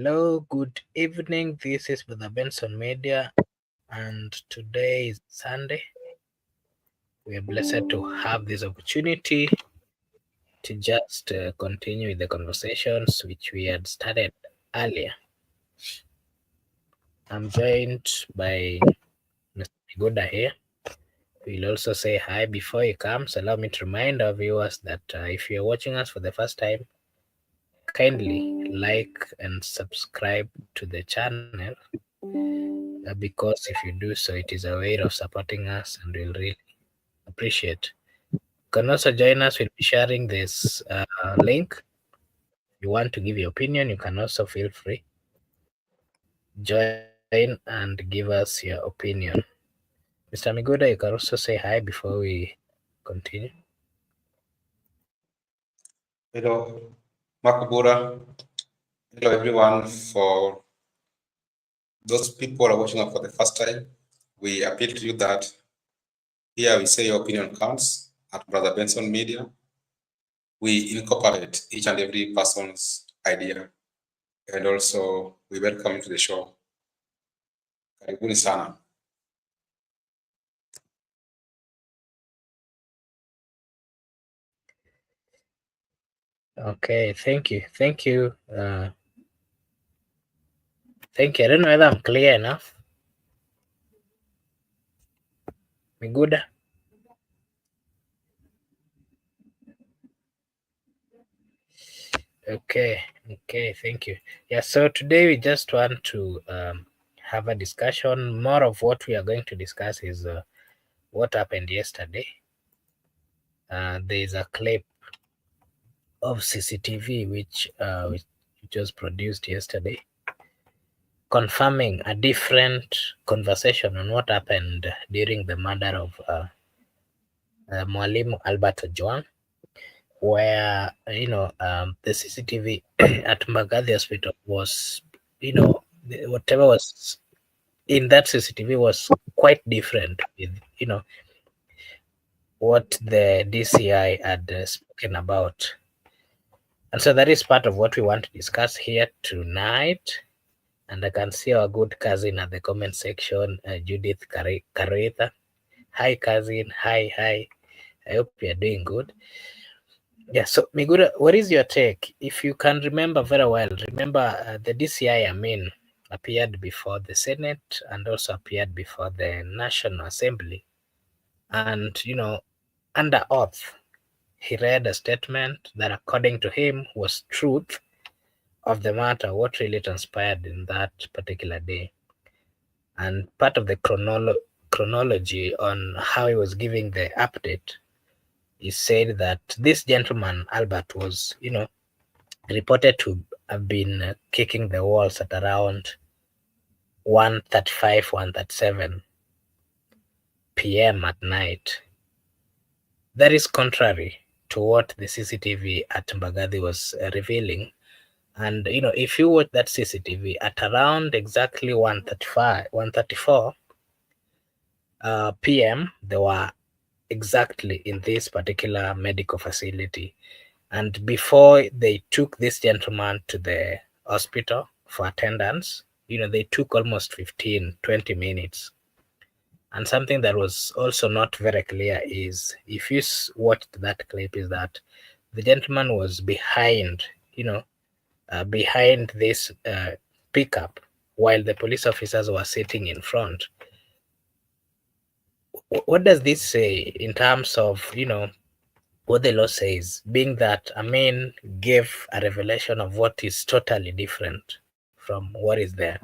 Hello, good evening. This is Brother Benson Media, and today is Sunday. We are blessed to have this opportunity to just continue with the conversations which we had started earlier. I'm joined by Mr. Miguda here. We'll also say hi before he comes. Allow me to remind our viewers that if you're watching us for the first time, kindly like and subscribe to the channel because if you do so, it is a way of supporting us and we'll really appreciate. You can also join us. We'll be sharing this link. If you want to give your opinion, you can also feel free. Join and give us your opinion. Mr. Miguda, you can also say hi before we continue. Hello, Makubura. Hello, everyone. For those people who are watching us for the first time, we appeal to you that here we say your opinion counts at Brother Benson Media. We incorporate each and every person's idea, and also we welcome you to the show. Karibuni sana. Okay, thank you. Thank you. Thank you. I don't know whether I'm clear enough. Miguda? Okay, thank you. Yeah, so today we just want to have a discussion. More of what we are going to discuss is what happened yesterday. There is a clip of CCTV which was produced yesterday, confirming a different conversation on what happened during the murder of Mwalimu Albert Ojwang, where the CCTV at Mbagathi Hospital was, whatever was in that CCTV was quite different with what the DCI had spoken about. And so that is part of what we want to discuss here tonight. And I can see our good cousin at the comment section, Judith Karetha. Hi, cousin. Hi. I hope you're doing good. Yeah, so Migura, what is your take? If you can remember very well, remember the DCI appeared before the Senate and also appeared before the National Assembly. And, under oath, he read a statement that according to him was truth of the matter, what really transpired in that particular day. And part of the chronology on how he was giving the update, he said that this gentleman, Albert, was, reported to have been kicking the walls at around 1:35, 1:37 p.m. at night. That is contrary to what the CCTV at Mbagathi was revealing. And, if you watch that CCTV at around exactly 1:34 p.m., they were exactly in this particular medical facility. And before they took this gentleman to the hospital for attendance, they took almost 15-20 minutes. And something that was also not very clear is, if you watched that clip, is that the gentleman was behind, behind this pickup while the police officers were sitting in front. What does this say in terms of, what the law says, being that Amin gave a revelation of what is totally different from what is there?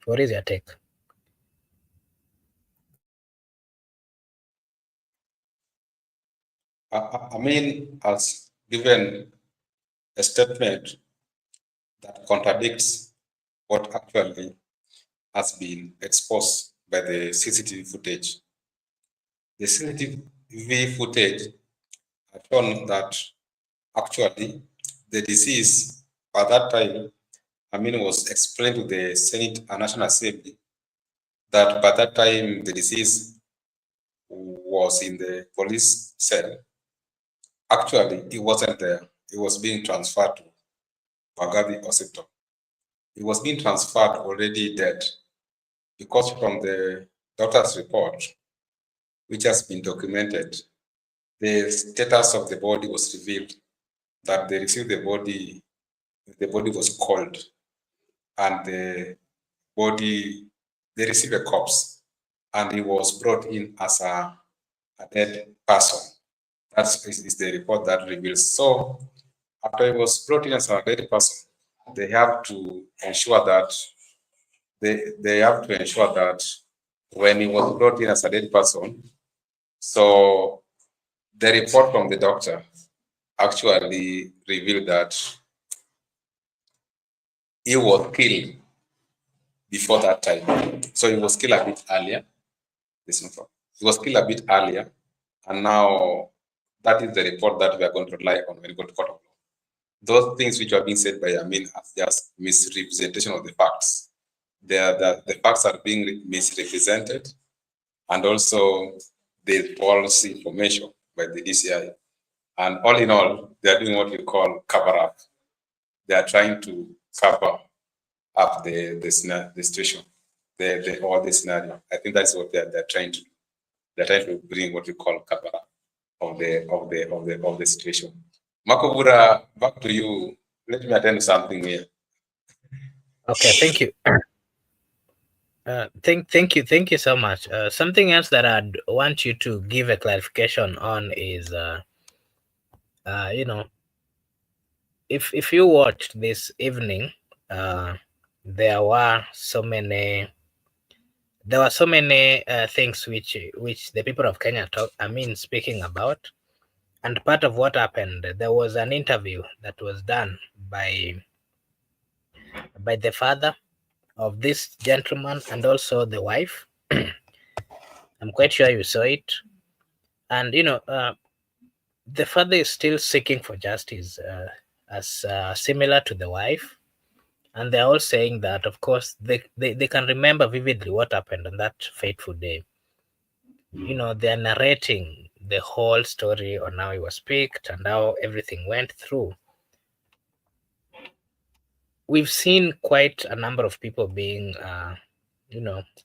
What is your take? Amin has given a statement that contradicts what actually has been exposed by the CCTV footage. The CCTV footage has shown that actually the deceased, by that time, Amin was explained to the Senate and National Assembly that by that time the deceased was in the police cell. Actually, he wasn't there. He was being transferred to Bagadi Hospital. He was being transferred already dead because from the doctor's report, which has been documented, the status of the body was revealed that they received the body was cold, and they received a corpse, and he was brought in as a dead person. That is the report that reveals. So after he was brought in as a dead person, they have to ensure that when he was brought in as a dead person, so the report from the doctor actually revealed that he was killed before that time. So he was killed a bit earlier. He was killed a bit earlier, and now that is the report that we are going to rely on when we go to court of law. Those things which are being said by Amin are just misrepresentation of the facts. The facts are being misrepresented, and also the false information by the DCI. And all in all, they are doing what we call cover up. They are trying to cover up the situation, the scenario. I think that's what they're trying to do. They're trying to bring what we call cover up of the situation. Makobura, back to you. Let me attend to something here. Okay, thank you. Thank you so much. Something else that I'd want you to give a clarification on is, you know, if you watched this evening, there were so many things which the people of Kenya speaking about, and part of what happened, there was an interview that was done by the father of this gentleman and also the wife. I'm quite sure you saw it, and the father is still seeking for justice, as similar to the wife. And they're all saying that, of course, they can remember vividly what happened on that fateful day. They're narrating the whole story on how he was picked and how everything went through. We've seen quite a number of people being,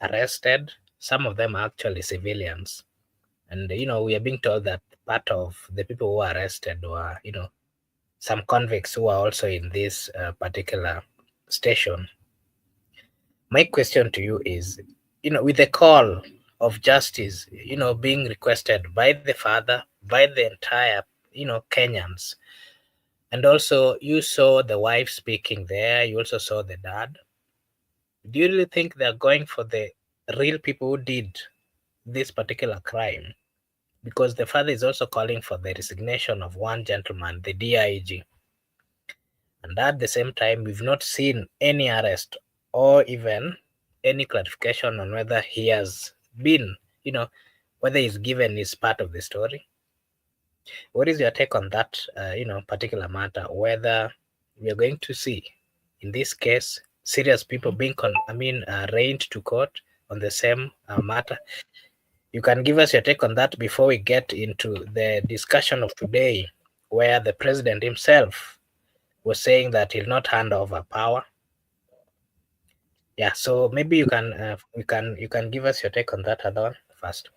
arrested. Some of them are actually civilians. And, we are being told that part of the people who were arrested were, some convicts who are also in this particular station. My question to you is, with the call of justice, being requested by the father, by the entire, Kenyans, and also you saw the wife speaking there, you also saw the dad. Do you really think they're going for the real people who did this particular crime? Because the father is also calling for the resignation of one gentleman, the DIG. And at the same time, we've not seen any arrest or even any clarification on whether he has been, whether he's given his part of the story. What is your take on that, particular matter? Whether we are going to see, in this case, serious people being, arraigned to court on the same matter? You can give us your take on that before we get into the discussion of today, where the president himself was saying that he'll not hand over power. Yeah, so maybe you can give us your take on that, Adon, first.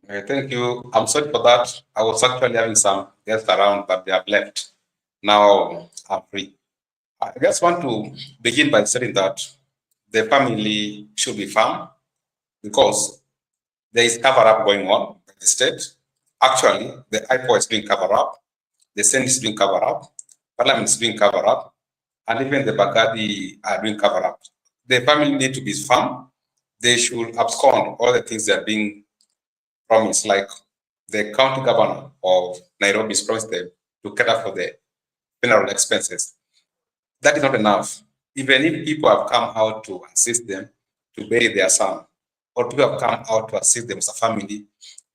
Thank you. I'm sorry for that. I was actually having some guests around, but they have left. Now I'm free. I just want to begin by saying that the family should be firm because there is cover-up going on by the state. Actually, the IPO is being covered up, the Senate is being covered up, Parliament is being covered up, and even the Bagadi are being covered up. The family need to be firm. They should abscond all the things that are being promised, like the county governor of Nairobi is promised them to cater for the funeral expenses. That is not enough. Even if people have come out to assist them to bury their son, or people have come out to assist them as a family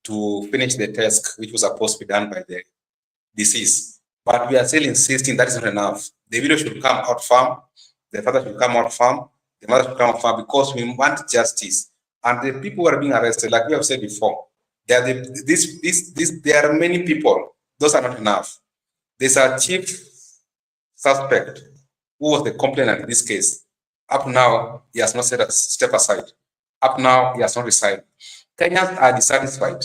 to finish the task which was supposed to be done by the deceased. But we are still insisting that is not enough. The widow should come out firm, the father should come out firm, the mother should come out firm because we want justice. And the people who are being arrested, like we have said before, there are many people. Those are not enough. There's a chief suspect, who was the complainant in this case, up now he has not step aside. Up now he has not resigned. Kenyans are dissatisfied.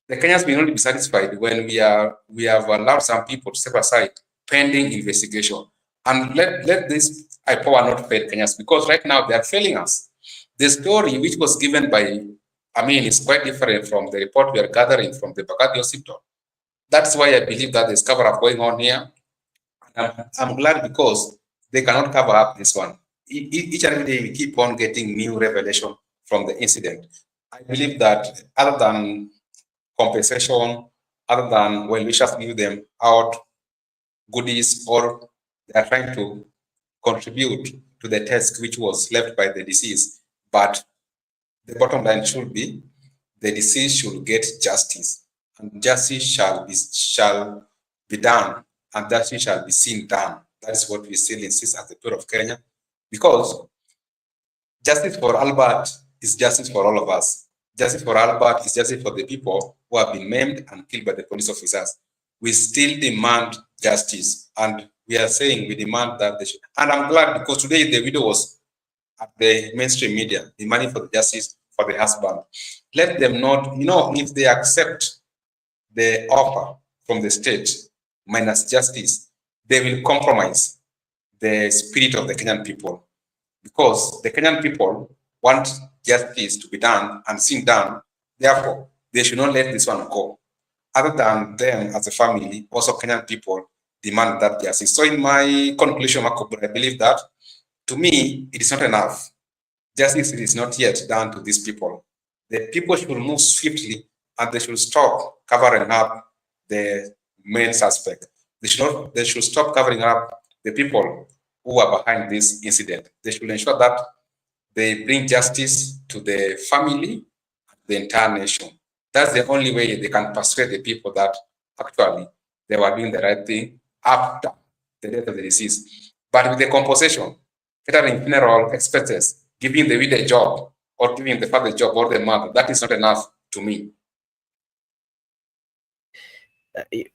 The Kenyans will only be satisfied when we have allowed some people to step aside pending investigation. And let this high power not fail Kenyans, because right now they are failing us. The story which was given by is quite different from the report we are gathering from the Baghdad hospital. That's why I believe that there's cover up going on here. I'm glad because they cannot cover up this one. Each and every day we keep on getting new revelation from the incident. I believe that other than compensation, other than well wishers give them out goodies, or they are trying to contribute to the task which was left by the deceased. But the bottom line should be the deceased should get justice, and justice shall be done, and justice shall be seen done. That is what we still insist as the people of Kenya, because justice for Albert is justice for all of us. Justice for Albert is justice for the people who have been maimed and killed by the police officers. We still demand justice, and we are saying we demand that they should. And I'm glad because today the video was at the mainstream media demanding for the justice for the husband. Let them not, if they accept the offer from the state minus justice, they will compromise the spirit of the Kenyan people, because the Kenyan people want justice to be done and seen done. Therefore, they should not let this one go. Other than them as a family, also Kenyan people demand that justice. So in my conclusion, I believe that to me, it is not enough. Justice is not yet done to these people. The people should move swiftly and they should stop covering up the main suspect. They should stop covering up the people who are behind this incident. They should ensure that they bring justice to the family, the entire nation. That's the only way they can persuade the people that actually they were doing the right thing after the death of the deceased. But with the compensation, catering funeral expenses, giving the widow a job, or giving the father a job, or the mother, that is not enough to me.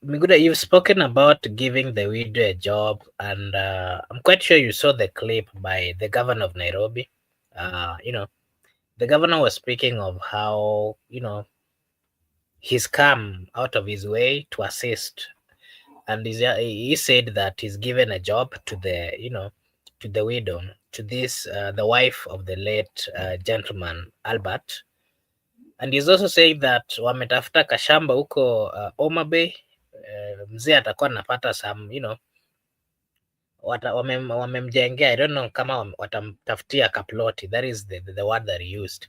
Miguda, you've spoken about giving the widow a job, and I'm quite sure you saw the clip by the governor of Nairobi. The governor was speaking of how, he's come out of his way to assist, and he said that he's given a job to the widow, to this the wife of the late gentleman Albert, and he's also saying that wametafuta kashamba huko Homa Bay. Mzee atakuwa anapata some, wamemjengea, I don't know kama watamtafutia kaploti. That is the word that he used.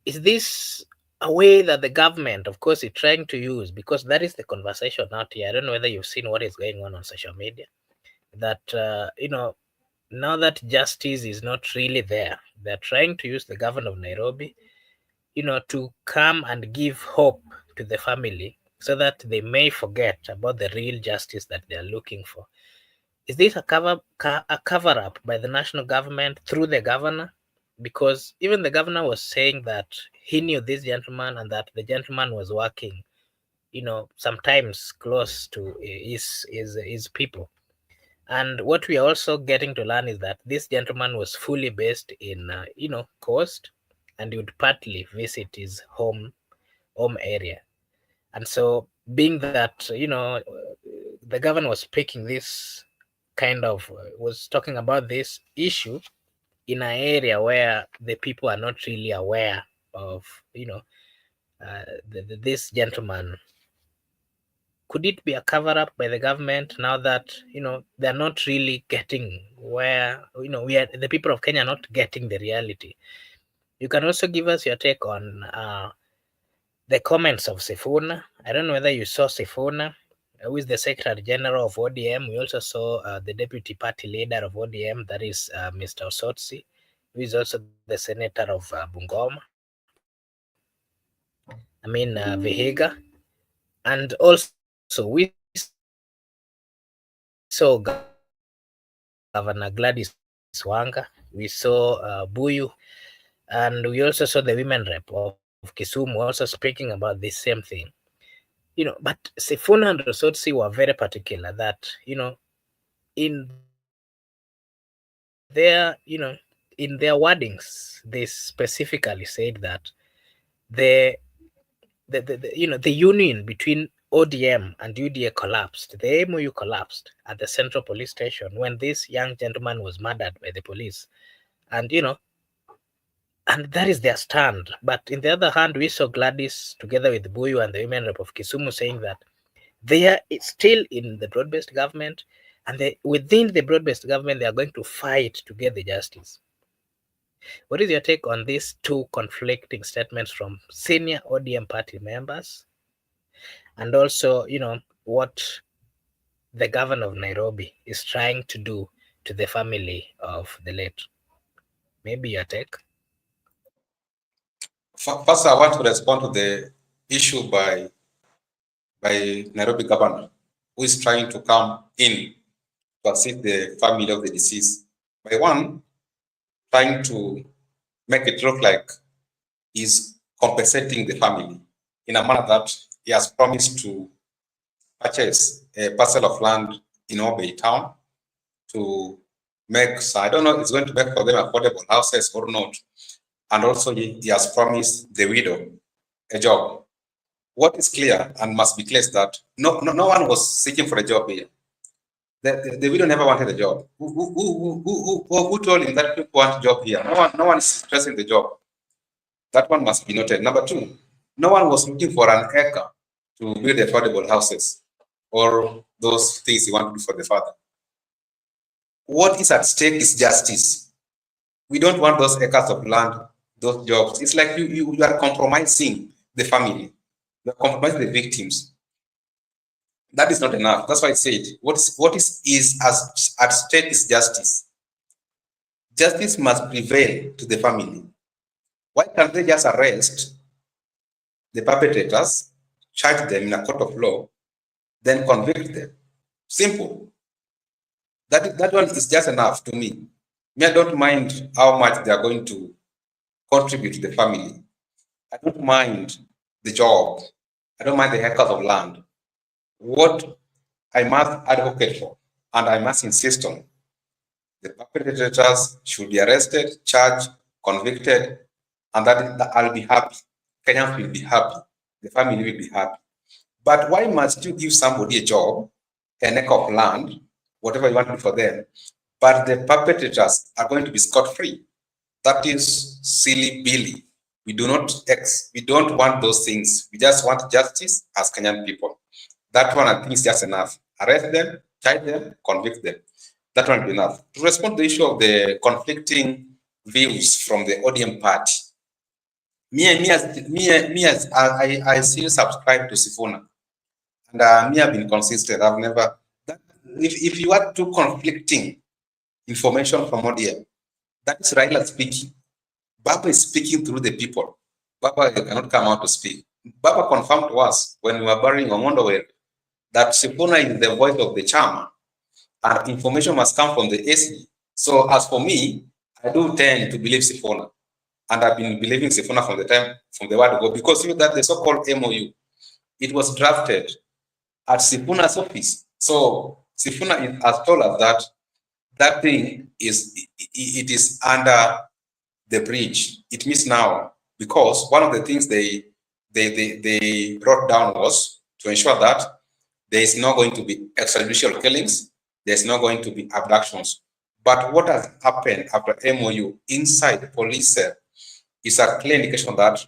Is this a way that the government, of course, is trying to use, because that is the conversation out here. I don't know whether you've seen what is going on social media, that now that justice is not really there, they're trying to use the governor of Nairobi, to come and give hope to the family so that they may forget about the real justice that they are looking for. Is this a cover up by the national government through the governor? Because even the governor was saying that he knew this gentleman and that the gentleman was working, sometimes close to his people. And what we are also getting to learn is that this gentleman was fully based in, Coast, and he would partly visit his home area. And so, being that, the governor was speaking this was talking about this issue in an area where the people are not really aware of, this gentleman. Could it be a cover up by the government now that, they're not really getting where, the people of Kenya are not getting the reality? You can also give us your take on the comments of Sifuna. I don't know whether you saw Sifuna, who is the Secretary General of ODM. We also saw the Deputy Party Leader of ODM, that is Mr. Osotsi, who is also the Senator of Bungoma. Vihiga. And also, we saw Governor Gladys Wanga. We saw Buyu. And we also saw the women rep of Kisumu also speaking about the same thing. But Sifuna and Osotsi were very particular that, in their, in their wordings, they specifically said that the the union between ODM and UDA collapsed. The MOU collapsed at the Central Police Station when this young gentleman was murdered by the police. And, and that is their stand. But in the other hand, we saw Gladys together with Buyu and the women rep of Kisumu saying that they are still in the broad-based government, and within the broad-based government, they are going to fight to get the justice. What is your take on these two conflicting statements from senior ODM party members? And also, what the governor of Nairobi is trying to do to the family of the late? Maybe your take? First, I want to respond to the issue by Nairobi governor, who is trying to come in to assist the family of the deceased. By one, trying to make it look like he's compensating the family in a manner that he has promised to purchase a parcel of land in Obey town to make, so I don't know if it's going to make for them affordable houses or not. And also he has promised the widow a job. What is clear and must be clear is that no one was seeking for a job here. The widow never wanted a job. Who told him that people want a job here? No one is stressing the job. That one must be noted. Number two, no one was looking for an acre to build affordable houses or those things he wanted to do for the father. What is at stake is justice. We don't want those acres of land, those jobs. It's like you are compromising the family. You are compromising the victims. That is not enough. That's why I said what is at stake is justice. Justice must prevail to the family. Why can't they just arrest the perpetrators, charge them in a court of law, then convict them? Simple. That one is just enough to me. I don't mind how much they are going to contribute to the family. I don't mind the job. I don't mind the acres of land. What I must advocate for, and I must insist on, the perpetrators should be arrested, charged, convicted, and that I'll be happy. Kenyans will be happy. The family will be happy. But why must you give somebody a job, an acre of land, whatever you want to do for them, but the perpetrators are going to be scot-free? That is silly billy. We don't want those things. We just want justice as Kenyan people. That one I think is just enough. Arrest them, charge them, convict them. That one will be enough. To respond to the issue of the conflicting views from the ODM party, I still subscribe to Sifuna. And I've been consistent. I've never, if you want two conflicting information from ODM, that is Raila speaking. Baba is speaking through the people. Baba cannot come out to speak. Baba confirmed to us when we were burying Omondo that Sifuna is the voice of the chairman, and information must come from the AC. So as for me, I do tend to believe Sifuna, and I've been believing Sifuna from the word go, because that the so-called MOU, it was drafted at Sifuna's office. So Sifuna has told us that thing is under the bridge. It means now, because one of the things they wrote down was to ensure that there is not going to be extrajudicial killings, there's not going to be abductions. But what has happened after MOU inside the police cell is a clear indication that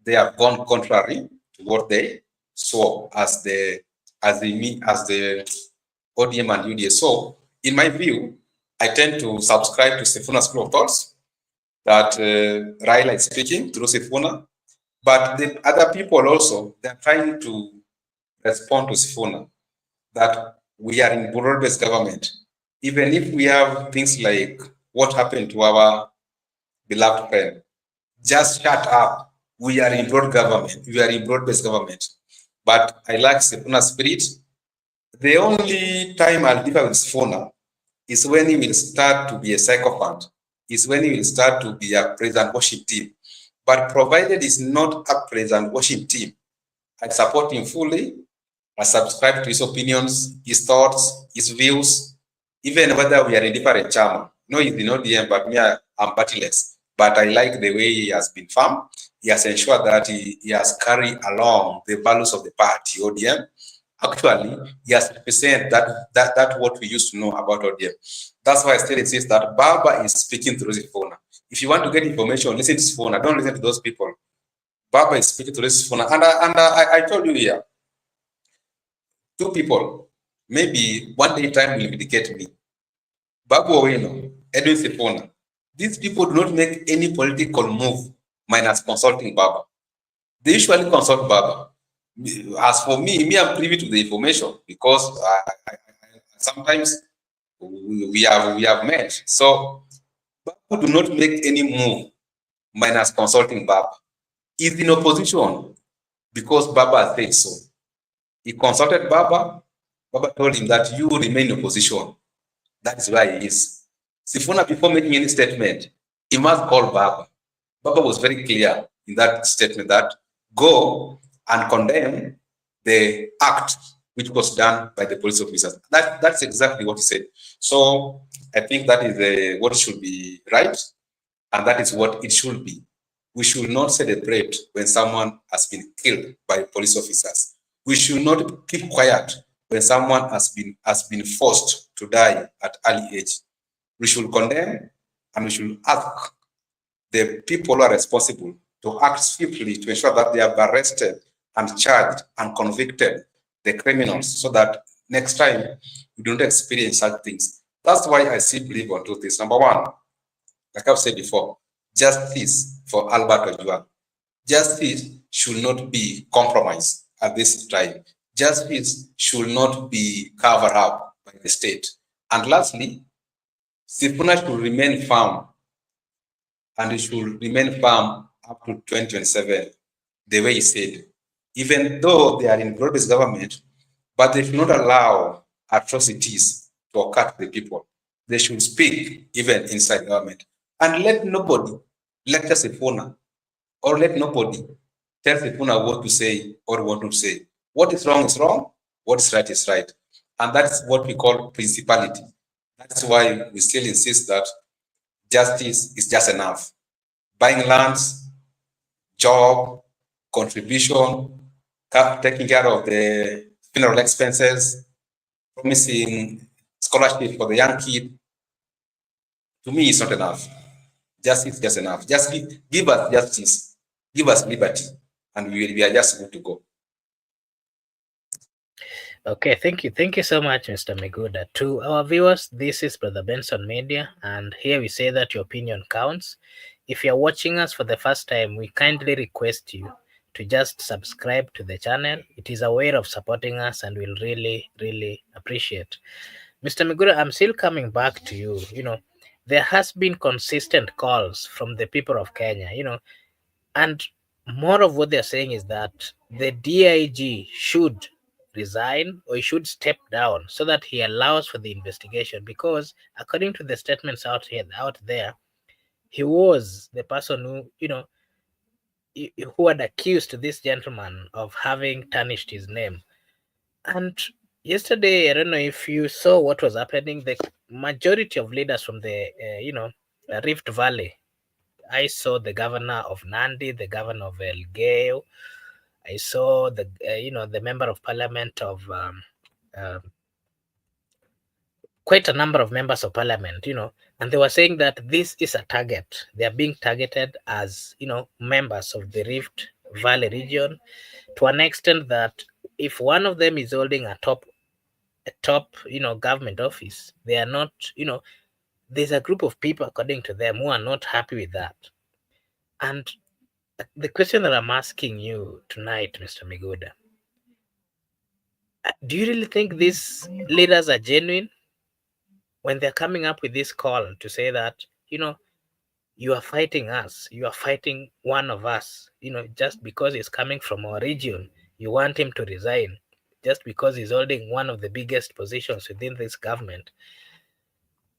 they have gone contrary to what they saw as the ODM and UDA. So, in my view, I tend to subscribe to Sifuna's school of thoughts that Raila is speaking through Sifuna, but the other people also, they're trying to respond to Sifuna that we are in broad-based government. Even if we have things like what happened to our beloved friend, just shut up. We are in broad government. We are in broad-based government. But I like Sifuna's spirit. The only time I'll differ with Sifuna is when he will start to be a psychopath, is when he will start to be a praise and worship team. But provided it's not a praise and worship team, I support him fully. I subscribe to his opinions, his thoughts, his views, even whether we are in different chama. No, he's in ODM, but me, I'm partyless. But I like the way he has been firm. He has ensured that he has carried along the values of the party, ODM. Actually, he has represented that what we used to know about ODM. That's why I still insist that Baba is speaking through his phone. If you want to get information, listen to his phone. Don't listen to those people. Baba is speaking through his phone. And I told you here, two people, maybe one day time will indicate me. Babu Owino, Edwin Sifuna. These people do not make any political move minus consulting Baba. They usually consult Baba. As for me, I'm privy to the information because sometimes we have met. So Babu do not make any move minus consulting Baba. He's in opposition because Baba said so. He consulted Baba. Baba told him that you remain in opposition. That is why he is. Sifuna, before making any statement, he must call Baba. Baba was very clear in that statement that go and condemn the act which was done by the police officers. That's exactly what he said. So I think that is what should be right, and that is what it should be. We should not celebrate when someone has been killed by police officers. We should not keep quiet when someone has been forced to die at early age. We should condemn and we should ask the people who are responsible to act swiftly to ensure that they have arrested and charged and convicted the criminals so that next time we don't experience such things. That's why I still believe on two things. Number one, like I've said before, justice for Albert Ojwang. Justice should not be compromised at this time. Justice should not be covered up by the state. And lastly, Sifuna should remain firm, and it should remain firm up to 2027, the way he said. Even though they are in broad-based government, but they should not allow atrocities to occur to the people. They should speak even inside government. And let nobody lecture Sifuna, or let nobody tell Sifuna what to say or what to say. What is wrong is wrong, what is right is right. And that's what we call principality. That's why we still insist that justice is just enough. Buying lands, job, contribution, taking care of the funeral expenses, promising scholarship for the young kid, to me, it's not enough. Justice is just enough. Just give us justice, give us liberty, and we are just good to go. Okay, thank you. Thank you so much, Mr. Miguda. To our viewers, this is Brother Benson Media, and here we say that your opinion counts. If you're watching us for the first time, we kindly request you to just subscribe to the channel. It is a way of supporting us, and we'll really, really appreciate. Mr. Miguda, I'm still coming back to you. There has been consistent calls from the people of Kenya, and more of what they're saying is that the DIG should resign or he should step down so that he allows for the investigation, because according to the statements out there, he was the person who had accused this gentleman of having tarnished his name. And yesterday, I don't know if you saw what was happening. The majority of leaders from the Rift Valley, I saw the governor of Nandi, the governor of Elgeyo. I saw the member of parliament of quite a number of members of parliament, and they were saying that this is a target. They are being targeted as, members of the Rift Valley region, to an extent that if one of them is holding a top, government office, they are not, there's a group of people, according to them, who are not happy with that. And the question that I'm asking you tonight, Mr. Miguda, do you really think these leaders are genuine when they're coming up with this call to say that, you are fighting us, you are fighting one of us, just because he's coming from our region, you want him to resign just because he's holding one of the biggest positions within this government?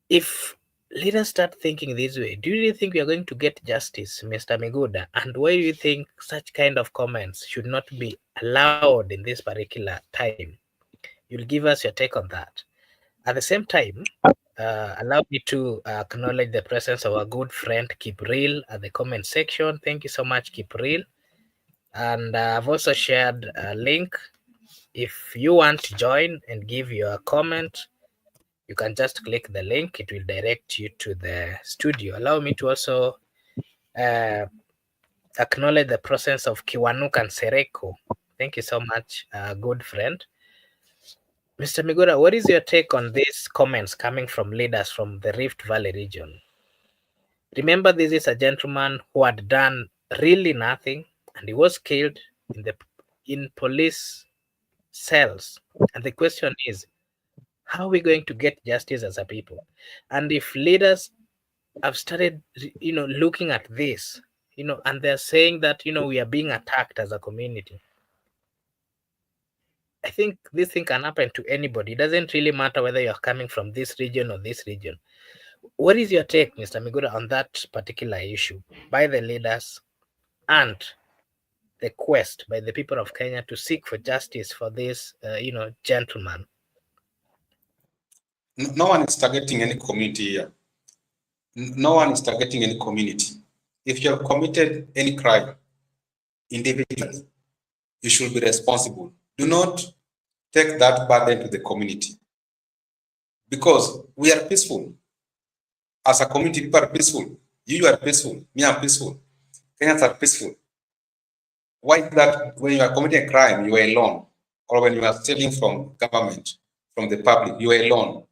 If let us start thinking this way. Do you really think we are going to get justice, Mr. Miguda? And why do you think such kind of comments should not be allowed in this particular time? You'll give us your take on that. At the same time, allow me to acknowledge the presence of our good friend Keep Real at the comment section. Thank you so much, Keep Real. And I've also shared a link. If you want to join and give your comment, you can just click the link. It will direct you to the studio. Allow me to also acknowledge the presence of Kiwanuk and Sereko. Thank you so much, good friend. Mr. Migura, what is your take on these comments coming from leaders from the Rift Valley region? Remember, this is a gentleman who had done really nothing, and he was killed in police cells. And the question is, how are we going to get justice as a people? And if leaders have started, looking at this, and they're saying that, we are being attacked as a community, I think this thing can happen to anybody. It doesn't really matter whether you're coming from this region or this region. What is your take, Mr. Migura, on that particular issue by the leaders and the quest by the people of Kenya to seek for justice for this, gentleman? No one is targeting any community here. No one is targeting any community. If you have committed any crime individually, you should be responsible. Do not take that burden to the community. Because we are peaceful. As a community, people are peaceful. You are peaceful. Me, I'm peaceful. Kenyans are peaceful. Why is that when you are committing a crime, you are alone? Or when you are stealing from government, from the public, you are alone.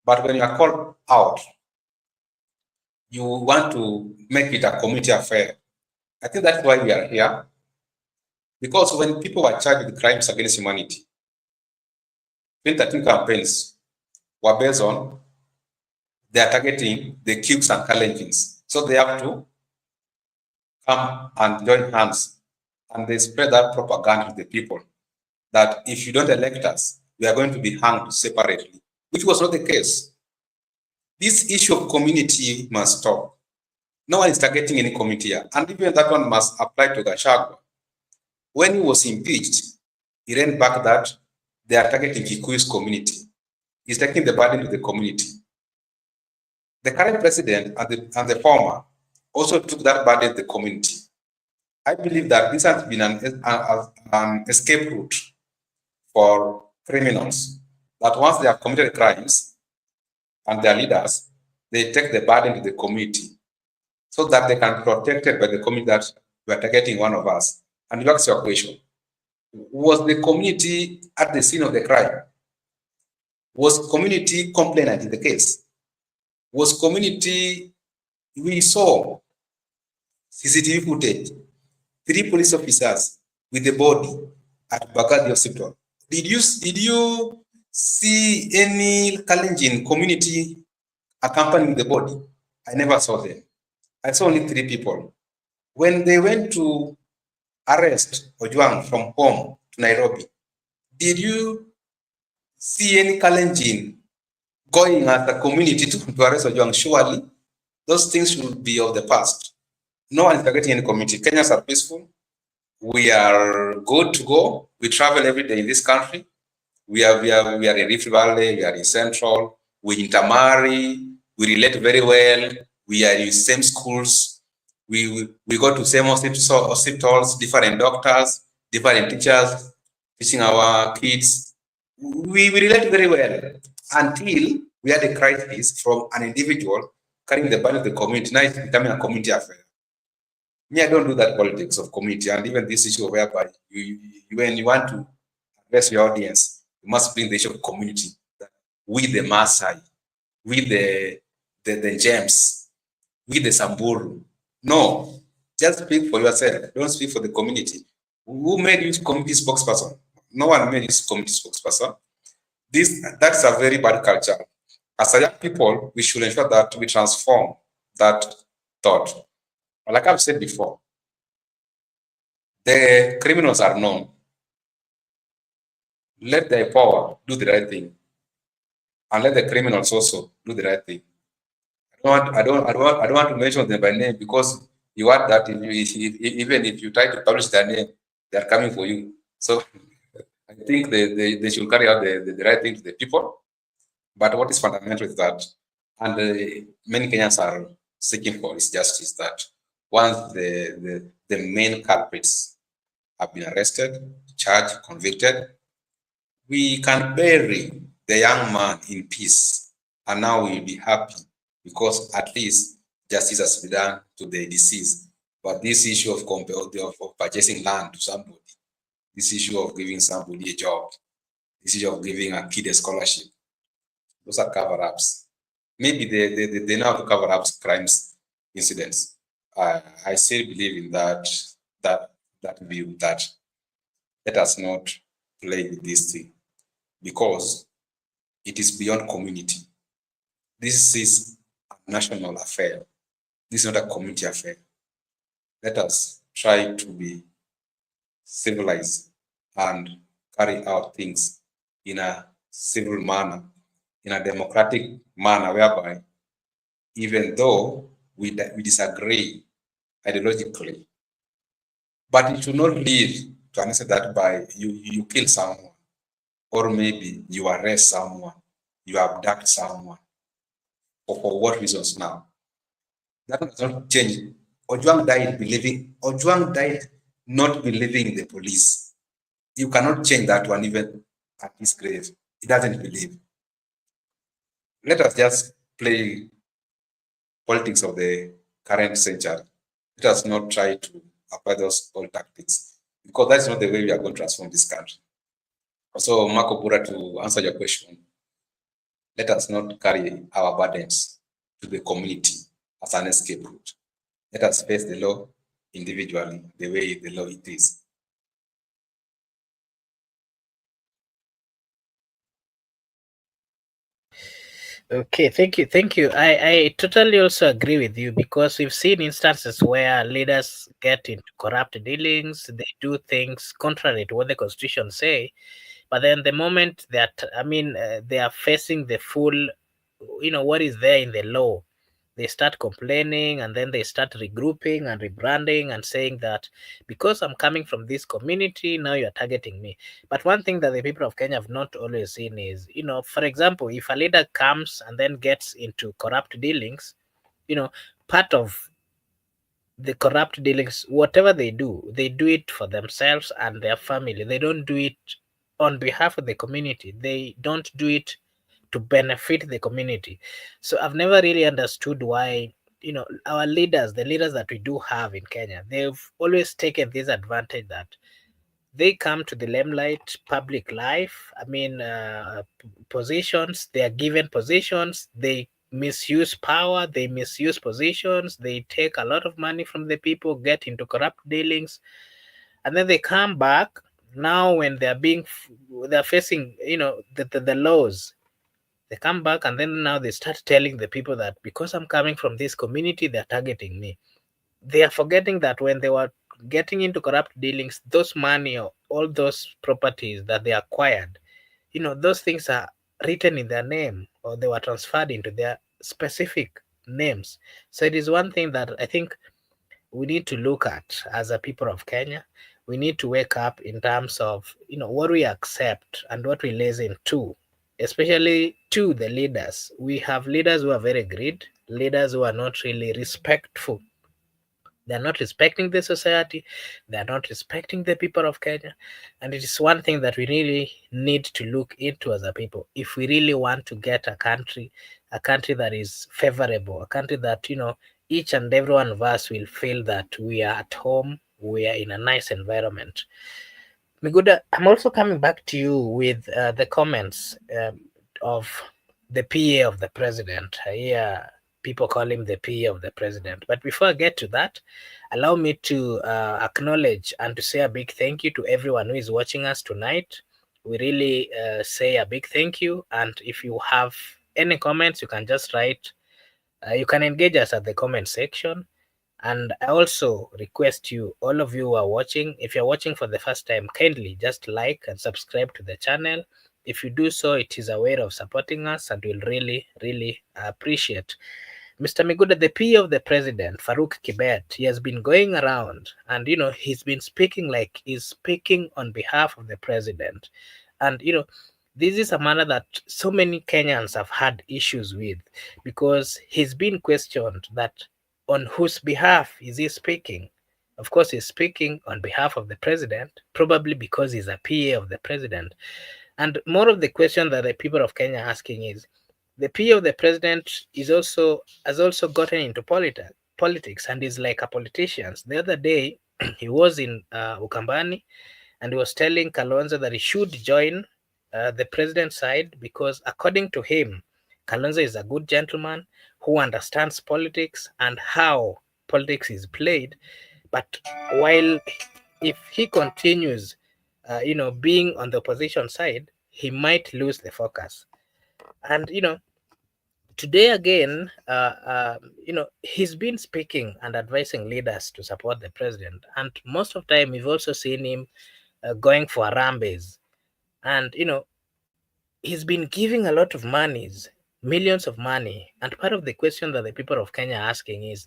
But when you are called out, you want to make it a community affair. I think that's why we are here. Because when people were charged with crimes against humanity, 2013 campaigns were based on they are targeting the Cubes and Kalenjins. So they have to come and join hands, and they spread that propaganda to the people that if you don't elect us, we are going to be hanged separately, which was not the case. This issue of community must stop. No one is targeting any community here, and even that one must apply to GACHAGUA. When he was impeached, he ran back that they are targeting Kikuyu's community. He's taking the burden to the community. The current president and the former also took that burden to the community. I believe that this has been an escape route for criminals, that once they have committed crimes and their leaders, they take the burden to the community so that they can be protected by the community that we are targeting one of us. And you ask your question, was the community at the scene of the crime? Was community complainant in the case? Was community, we saw CCTV footage, 3 police officers with the body at Bagadi Hospital. Did you see any Kalenjin community accompanying the body? I never saw them. I saw only 3 people. When they went to arrest Ojwang from home to Nairobi, did you see any Kalenjin going as a community to arrest Ojwang? Surely, those things should be of the past. No one is targeting any community. Kenyans are peaceful. We are good to go. We travel every day in this country. We are in Rift Valley, we are in Central, we intermarry, we relate very well, we are in same schools, we go to same hospitals, different doctors, different teachers, teaching our kids. We relate very well until we had a crisis from an individual carrying the burden of the community. Now it's becoming a community affair. Me, I don't do that politics of community, and even this issue whereby when you want to address your audience, you must bring the issue of community. We the Maasai, we the James, we the Samburu. No, just speak for yourself. Don't speak for the community. Who made you community spokesperson? No one made you community spokesperson. That's a very bad culture. As a young people, we should ensure that we transform that thought. Like I've said before, the criminals are known. Let the power do the right thing, and let the criminals also do the right thing. I don't want to mention them by name because you want that even if you try to publish their name, they are coming for you. So I think they should carry out the right thing to the people. But what is fundamental is that, and many Kenyans are seeking for, is justice. That once the main culprits have been arrested, charged, convicted, we can bury the young man in peace, and now we'll be happy because at least justice has been done to the deceased. But this issue of purchasing land to somebody, this issue of giving somebody a job, this issue of giving a kid a scholarship, those are cover-ups. Maybe they know how to cover up crimes, incidents. I still believe in that view that let us not play with this thing because it is beyond community. This is a national affair. This is not a community affair. Let us try to be civilized and carry out things in a civil manner, in a democratic manner, whereby even though we disagree ideologically, but it should not lead to an extent that by you kill someone, or maybe you arrest someone, you abduct someone, or for what reasons now? That does not change. Ojwang died not believing in the police. You cannot change that one even at his grave. He doesn't believe. Let us just play politics of the current century. Let us not try to apply those old tactics because that's not the way we are going to transform this country. So, Marco Bura, to answer your question, let us not carry our burdens to the community as an escape route. Let us face the law individually, the way the law it is. Okay, thank you. I totally also agree with you because we've seen instances where leaders get into corrupt dealings, they do things contrary to what the constitution say, but then the moment that they are facing the full, what is there in the law, they start complaining and then they start regrouping and rebranding and saying that because I'm coming from this community, now you're targeting me. But one thing that the people of Kenya have not always seen is, for example, if a leader comes and then gets into corrupt dealings, part of the corrupt dealings, whatever they do it for themselves and their family. They don't do it on behalf of the community. They don't do it to benefit the community. So I've never really understood why, our leaders, the leaders that we do have in Kenya, they've always taken this advantage that they come to the limelight, public life. Positions, they are given positions, they misuse power, they misuse positions, they take a lot of money from the people, get into corrupt dealings, and then they come back. Now, when they're facing, the laws, they come back and then now they start telling the people that because I'm coming from this community, they're targeting me. They are forgetting that when they were getting into corrupt dealings, those money or all those properties that they acquired, those things are written in their name or they were transferred into their specific names. So it is one thing that I think we need to look at as a people of Kenya. We need to wake up in terms of what we accept and what we listen to, especially to the leaders. We have leaders who are very great, leaders who are not really respectful. They're not respecting the society. They're not respecting the people of Kenya. And it is one thing that we really need to look into as a people. If we really want to get a country that is favorable, a country that, each and every one of us will feel that we are at home, we are in a nice environment. Miguda, I'm also coming back to you with the comments of the PA of the president. I hear people call him the PA of the president. But before I get to that, allow me to acknowledge and to say a big thank you to everyone who is watching us tonight. We really say a big thank you. And if you have any comments, you can just write. You can engage us at the comment section. And I also request you, all of you who are watching, if you're watching for the first time, kindly just like and subscribe to the channel. If you do so, it is a way of supporting us and we'll really, really appreciate. Mr. Miguda, the PA of the president, Farouk Kibet, he has been going around and, he's been speaking like he's speaking on behalf of the president. And, this is a manner that so many Kenyans have had issues with because he's been questioned that on whose behalf is he speaking? Of course, he's speaking on behalf of the president, probably because he's a PA of the president. And more of the question that the people of Kenya are asking is, the PA of the president has also gotten into politics and is like a politician. The other day, he was in Ukambani and he was telling Kalonzo that he should join the president's side because, according to him, Kalonzo is a good gentleman who understands politics and how politics is played. But while if he continues, being on the opposition side, he might lose the focus. And today again, he's been speaking and advising leaders to support the president, and most of the time we've also seen him going for rambages, and he's been giving a lot of monies, millions of money. And part of the question that the people of Kenya are asking is,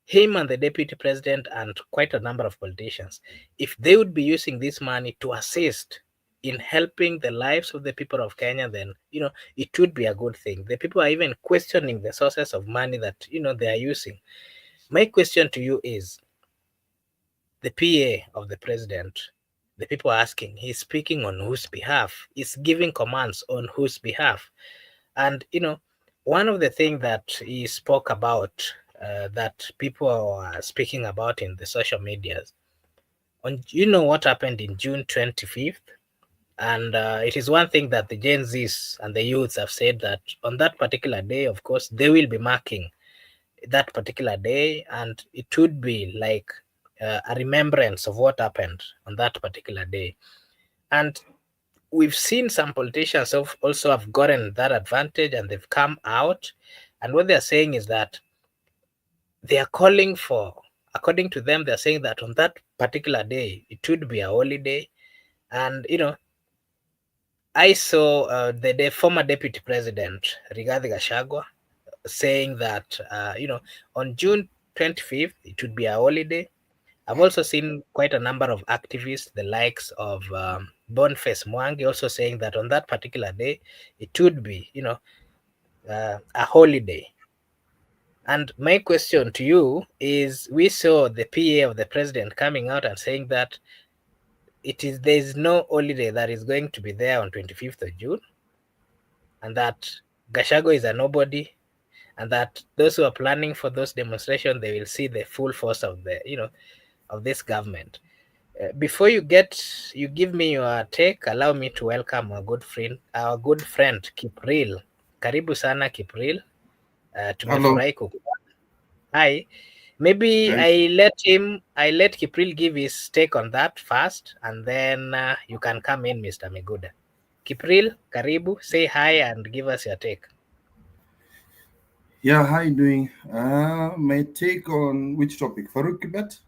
him and the deputy president and quite a number of politicians, if they would be using this money to assist in helping the lives of the people of Kenya, then it would be a good thing. The people are even questioning the sources of money that they are using. My question to you is, the PA of the president, the people are asking, he's speaking on whose behalf? He's giving commands on whose behalf? And one of the things that he spoke about, that people are speaking about in the social medias, on what happened in June 25th, and it is one thing that the Gen Zs and the youths have said that on that particular day, of course, they will be marking that particular day, and it would be like a remembrance of what happened on that particular day. And we've seen some politicians also have gotten that advantage and they've come out, and what they're saying is that they are calling for, according to them, they're saying that on that particular day it would be a holiday. And I saw the former deputy president Rigathi Gachagua saying that on June 25th it would be a holiday. I've also seen quite a number of activists, the likes of Boniface Mwangi, also saying that on that particular day it would be a holiday. And my question to you is, we saw the PA of the president coming out and saying that there is no holiday that is going to be there on 25th of June, and that Gachagua is a nobody, and that those who are planning for those demonstrations, they will see the full force of of this government. Before you give me your take, allow me to welcome our good friend Kipril. Karibu sana Kipril. Hello. Tumefurahi kukuona. Hi. Maybe Thank I let Kipril give his take on that first, and then you can come in, Mr. Miguda. Kipril, karibu, say hi and give us your take. Yeah, how you doing? My take on which topic? Farouk Kibet?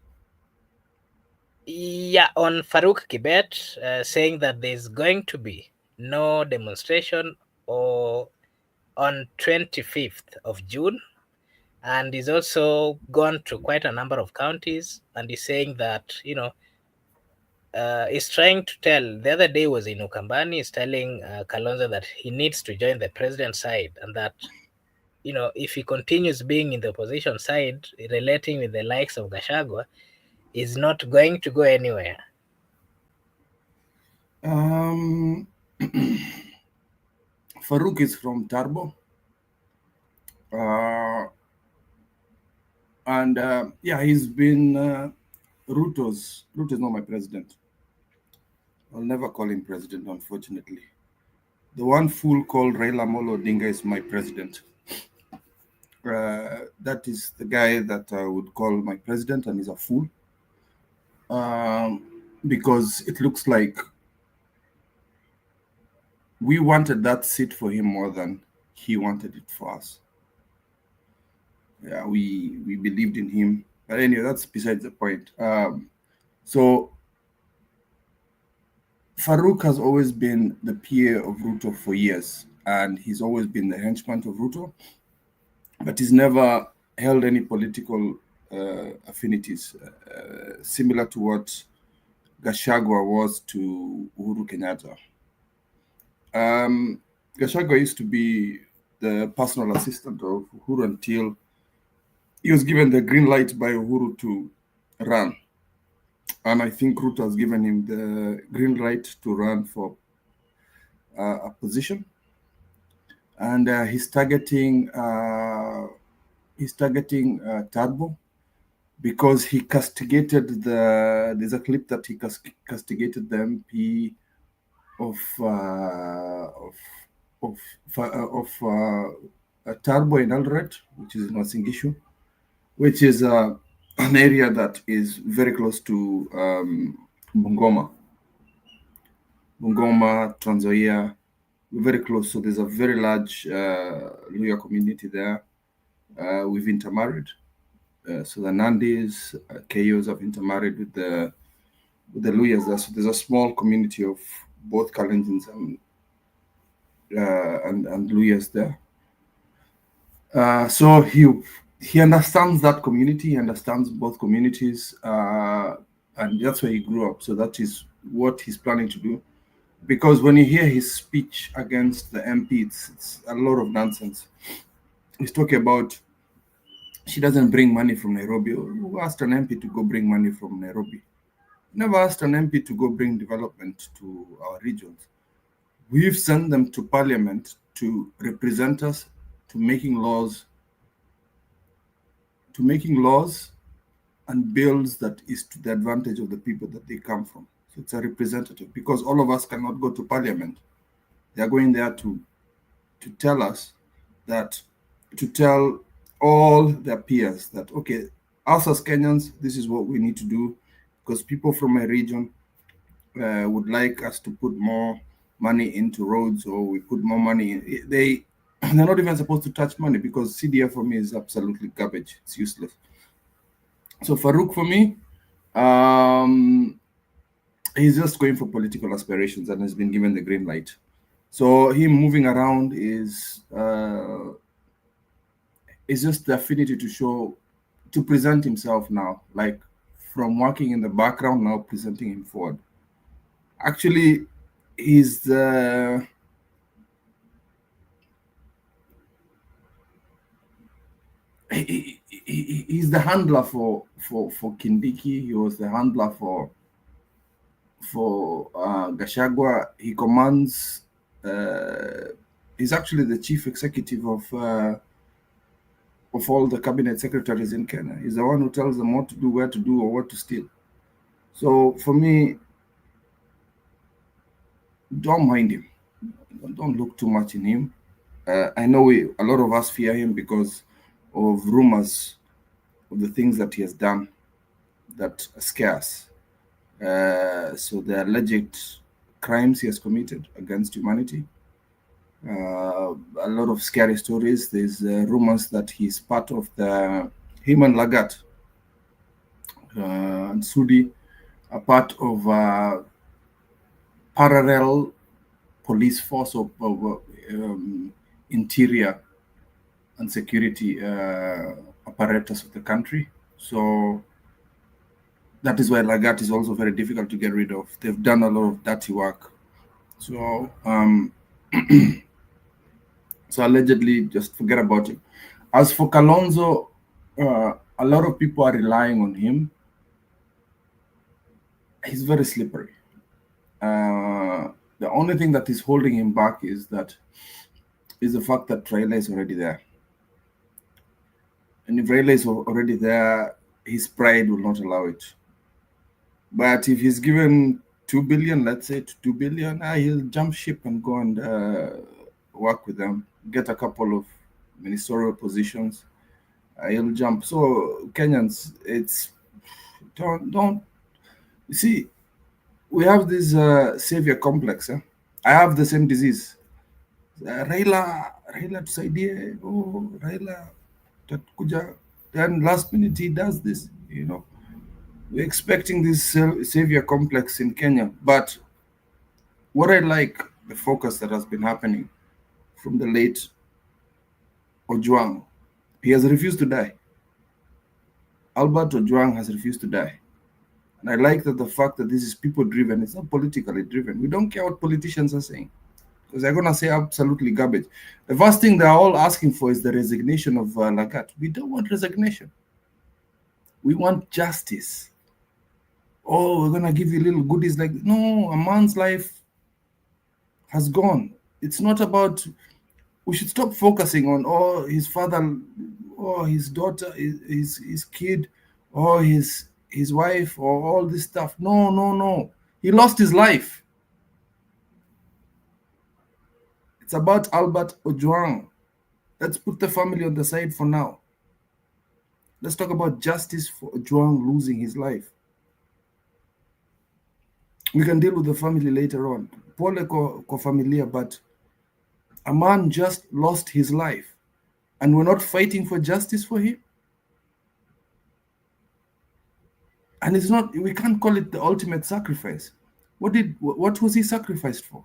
Yeah, on Farouk Kibet saying that there's going to be no demonstration or on 25th of June, and he's also gone to quite a number of counties, and he's saying that he's trying to tell. The other day was in Ukambani, he's telling Kalonzo that he needs to join the president's side, and that if he continues being in the opposition side, relating with the likes of Gachagua, is not going to go anywhere. Farouk is from Tarbo. And yeah, he's been Ruto's not my president. I'll never call him president, unfortunately. The one fool called Raila Molo Odinga is my president. That is the guy that I would call my president, and he's a fool. Because it looks like we wanted that seat for him more than he wanted it for us. Yeah, we believed in him. But anyway, that's besides the point. So Farouk has always been the PA of Ruto for years, and he's always been the henchman of Ruto. but he's never held any political affinities, similar to what GACHAGUA was to Uhuru Kenyatta. GACHAGUA used to be the personal assistant of Uhuru until he was given the green light by Uhuru to run. And I think Ruto has given him the green light to run for a position. And he's targeting Turbo because he castigated there's a clip that he castigated the MP of Turbo in Eldoret, which is in Wasingishu, which is an area that is very close to Bungoma, Trans Nzoia, very close. So there's a very large Luya community there. We've intermarried. So the Nandis, Kayos have intermarried with the Luyas there. So there's a small community of both Kalenjins and Luyas there. So he understands that community, he understands both communities, and that's where he grew up. So that is what he's planning to do. Because when you hear his speech against the MP, it's a lot of nonsense. He's talking about she doesn't bring money from Nairobi. Who asked an MP to go bring money from Nairobi? Never asked an MP to go bring development to our regions. We've sent them to parliament to represent us, to making laws and bills that is to the advantage of the people that they come from. So it's a representative, because all of us cannot go to parliament. They are going there to tell us that, to tell all their peers that, okay, us as Kenyans, this is what we need to do, because people from my region would like us to put more money into roads, or we put more money. They're not even supposed to touch money, because CDF for me is absolutely garbage. It's useless. So Farouk for me, he's just going for political aspirations and has been given the green light. So him moving around is just the affinity to present himself now, like from working in the background, now presenting him forward. Actually, he's the he's the handler for Kindiki. He was the handler for GACHAGUA. He commands. He's actually the chief executive of all the cabinet secretaries in Kenya. He's the one who tells them what to do, where to do, or what to steal. So for me, don't mind him. Don't look too much in him. I know a lot of us fear him because of rumors of the things that he has done that scare us. So the alleged crimes he has committed against humanity. A lot of scary stories. There's rumors that he's part of him and Lagat and Sudi are part of a parallel police force of interior and security apparatus of the country. So that is why Lagat is also very difficult to get rid of. They've done a lot of dirty work. So so allegedly, just forget about it. As for Kalonzo, a lot of people are relying on him. He's very slippery. The only thing that is holding him back is the fact that Raila is already there. And if Raila is already there, his pride will not allow it. But if he's given 2 billion, let's say 2 billion, he'll jump ship and go and work with them, get a couple of ministerial positions. He'll jump. So Kenyans, don't you see, we have this savior complex. I have the same disease. Raila tusaidie, oh, Raila tatakuja. Then last minute he does this, We're expecting this savior complex in Kenya. But what I like, the focus that has been happening from the late Ojwang, He has refused to die. Albert Ojwang has refused to die. And I like that the fact that this is people driven, it's not politically driven. We don't care what politicians are saying, because they're going to say absolutely garbage. The first thing they're all asking for is the resignation of Lagat. We don't want resignation. We want justice. Oh, we're going to give you little goodies like, no, a man's life has gone. It's not about, we should stop focusing on, oh, his father, or his daughter, his kid, or his wife, or all this stuff. No, no, no. He lost his life. It's about Albert Ojwang. Let's put the family on the side for now. Let's talk about justice for Ojwang losing his life. We can deal with the family later on. Pole ko familia, but a man just lost his life, and we're not fighting for justice for him. And it's not, we can't call it the ultimate sacrifice. What was he sacrificed for?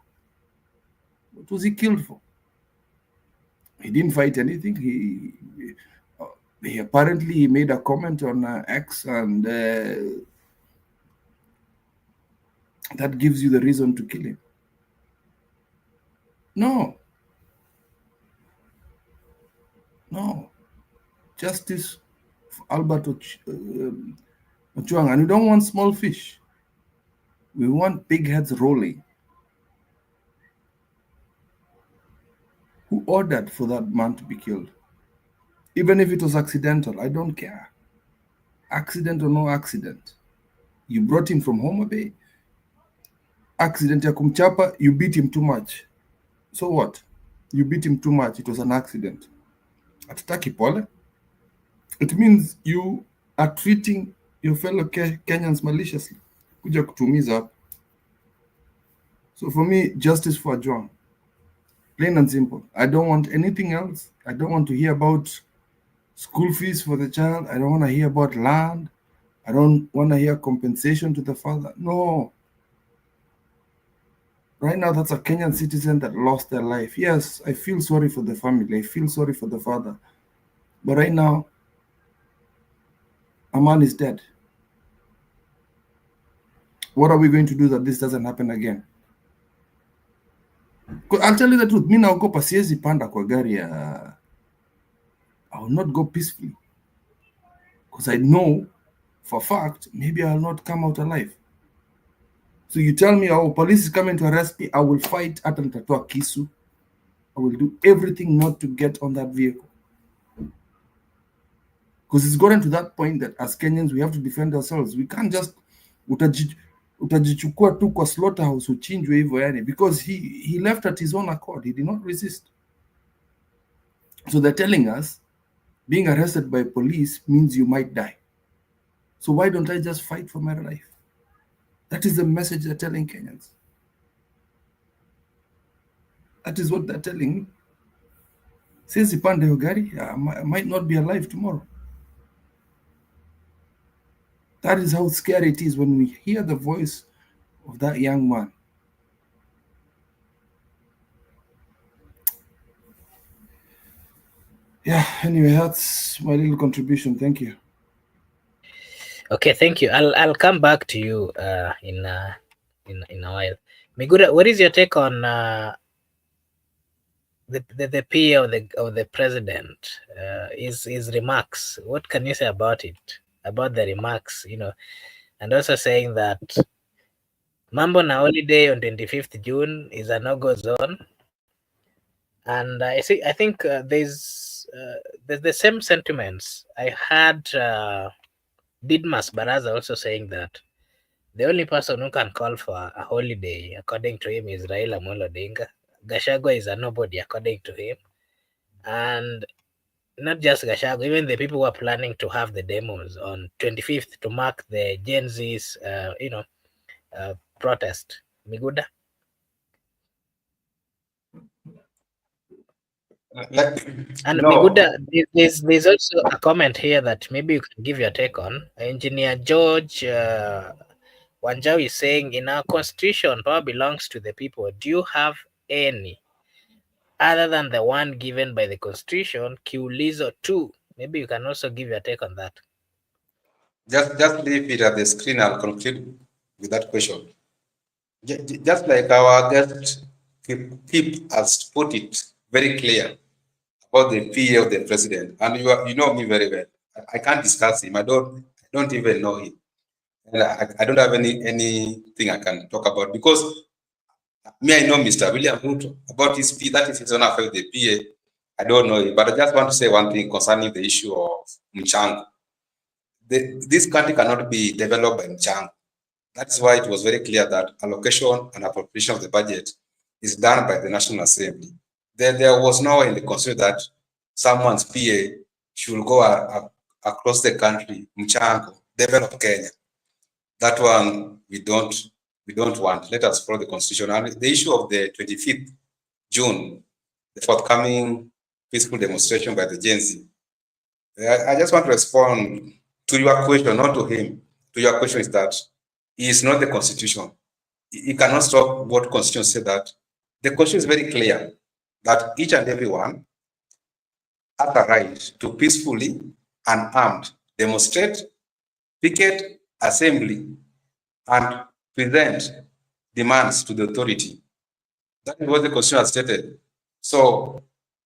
What was he killed for? He didn't fight anything. He apparently made a comment on X, and that gives you the reason to kill him. No. No. Justice for Albert Ojwang. And we don't want small fish. We want big heads rolling. Who ordered for that man to be killed? Even if it was accidental, I don't care. Accident or no accident. You brought him from Homa Bay. Accident ya kumchapa, you beat him too much. So what? You beat him too much. It was an accident. Hatutaki pole. It means you are treating your fellow Kenyans maliciously. Kuja kutumiza. So for me, justice for Ojwang. Plain and simple. I don't want anything else. I don't want to hear about school fees for the child. I don't want to hear about land. I don't want to hear compensation to the father. No. Right now, that's a Kenyan citizen that lost their life. Yes, I feel sorry for the family. I feel sorry for the father. But right now, a man is dead. What are we going to do that this doesn't happen again? I'll tell you the truth. Mi naogopa, siwezi panda kwa gari ya... I will not go peacefully. Because I know for a fact, maybe I will not come out alive. So you tell me, oh, police is coming to arrest me, I will fight hata nitatoa kisu. I will do everything not to get on that vehicle. Because it's gotten to that point that as Kenyans, we have to defend ourselves. We can't just utajichukua tu kwa slaughterhouse uchinjwe hivyo yani, because he left at his own accord. He did not resist. So they're telling us being arrested by police means you might die. So why don't I just fight for my life? That is the message they're telling Kenyans. That is what they're telling me. Since ipande hiyo gari, I might not be alive tomorrow. That is how scary it is when we hear the voice of that young man. Yeah, anyway, that's my little contribution. Thank you. Okay, thank you. I'll come back to you in a while. Miguda, what is your take on the PA of the president? His remarks. What can you say about it? About the remarks, and also saying that Mambo na holiday on 25th June is a no-go zone. And I think there's the same sentiments. I had Didmas Baraza also saying that the only person who can call for a holiday, according to him, is Raila Amolo Odinga. Gachagua is a nobody, according to him. And not just Gachagua, even the people who are planning to have the demos on 25th to mark the Gen Z's, protest. Miguda? And No. Miguda, there's also a comment here that maybe you can give your take on. Engineer George Wanjau is saying, in our constitution, power belongs to the people. Do you have any other than the one given by the constitution, Kiulizo 2, Maybe you can also give your take on that. Just leave it at the screen. I'll conclude with that question. Just like our guest Pip has put it very clear about the PA of the president, and you know me very well. I can't discuss him. I don't even know him, and I don't have anything I can talk about because me, I know Mr. William Ruto about his P. That is his own affair with the PA. I don't know him, but I just want to say one thing concerning the issue of Mchango. This country cannot be developed by Mchango. That's why it was very clear that allocation and appropriation of the budget is done by the National Assembly. There was no way in the constitution that someone's PA should go across the country, Mchango, develop Kenya. That one we don't want. Let us follow the constitution. And the issue of the 25th June, the forthcoming peaceful demonstration by the Gen Z. I just want to respond to your question, not to him. To your question is that he is not the constitution. He cannot stop what constitution says that. The constitution is very clear that each and everyone has a right to peacefully and armed demonstrate, picket, assembly, and present demands to the authority. That is what the constitution has stated. So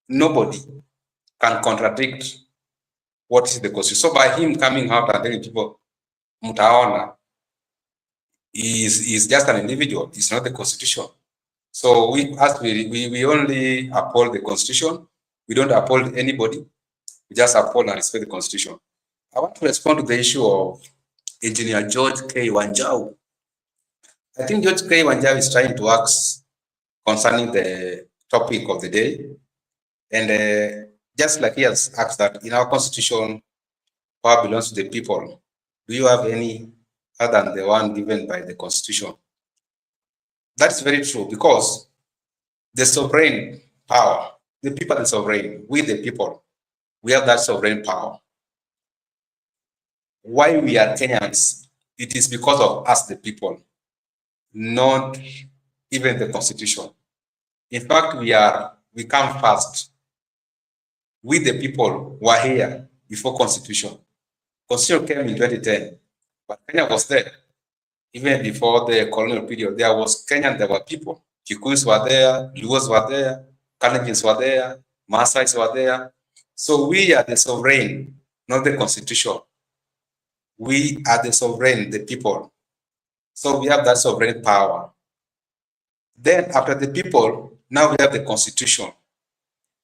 nobody can contradict what is the constitution. So by him coming out and telling people, Mutaona, is just an individual. It's not the constitution. So we only uphold the constitution. We don't uphold anybody. We just uphold and respect the constitution. I want to respond to the issue of Engineer George K. Wanjau. I think George K. Wanjau is trying to ask concerning the topic of the day. And just like he has asked that in our constitution, power belongs to the people. Do you have any other than the one given by the constitution? That's very true because the sovereign power, the people are the sovereign, we the people, we have that sovereign power. Why we are Kenyans, it is because of us the people, not even the constitution. In fact, we come first. We the people were here before constitution. Constitution came in 2010, but Kenya was there. Even before the colonial period, there was Kenyan, there were people. Kikuyus were there, Luos were there, Kalenjins were there, Maasais were there. So we are the sovereign, not the constitution. We are the sovereign, the people. So we have that sovereign power. Then after the people, now we have the constitution.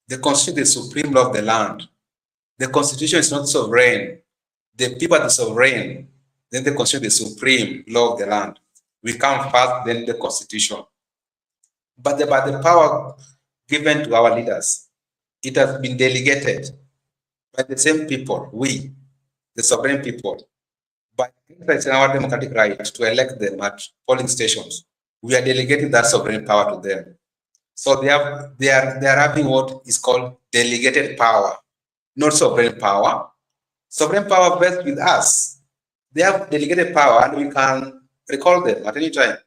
The constitution is the supreme law of the land. The constitution is not sovereign. The people are the sovereign. Then the constitution is the supreme law of the land. We come first, then the constitution. But by the power given to our leaders, it has been delegated by the same people, we, the sovereign people, by exercising our democratic right to elect them at polling stations. We are delegating that sovereign power to them. So they are having what is called delegated power, not sovereign power. Sovereign power vests with us. They have delegated power, and we can recall them at any time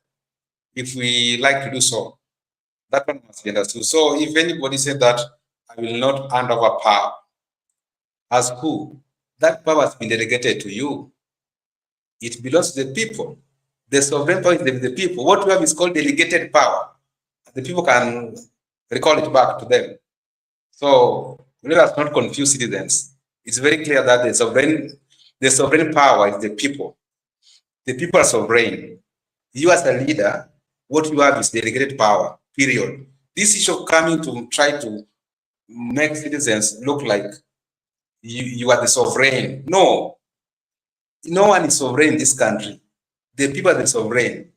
if we like to do so. That one must be understood. So if anybody said that I will not hand over power, as who? That power has been delegated to you. It belongs to the people. The sovereign power is the people. What we have is called delegated power. The people can recall it back to them. So let us not confuse citizens. It's very clear that the sovereign power is the people. The people are sovereign. You as a leader, what you have is delegated power, period. This issue of coming to try to make citizens look like you are the sovereign. No. No one is sovereign in this country. The people are the sovereign.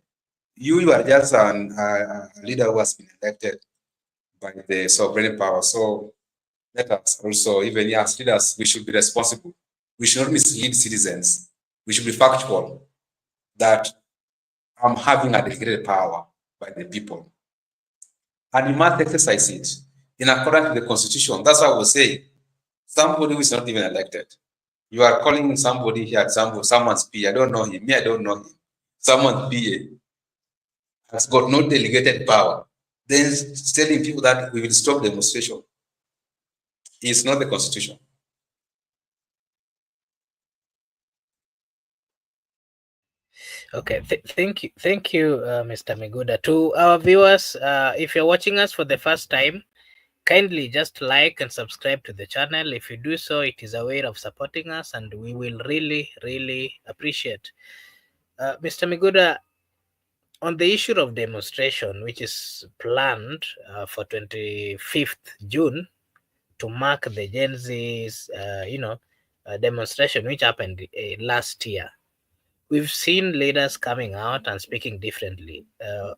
You are just a leader who has been elected by the sovereign power. So let us also, even as leaders, we should be responsible. We should not mislead citizens. We should be factual that I'm having a delegated power by the people. And you must exercise it in accordance with the constitution. That's what I was saying. Somebody who is not even elected. You are calling somebody here, someone's PA. I don't know him. Me, I don't know him. Someone's PA has got no delegated power. Then telling people that we will stop demonstration. It's not the constitution. Okay, thank you, Mr. Miguda. To our viewers, if you're watching us for the first time, kindly just like and subscribe to the channel. If you do so, it is a way of supporting us, and we will really appreciate. Mr. Miguda, on the issue of demonstration, which is planned for 25th June to mark the Gen Z's, demonstration, which happened last year. We've seen leaders coming out and speaking differently. I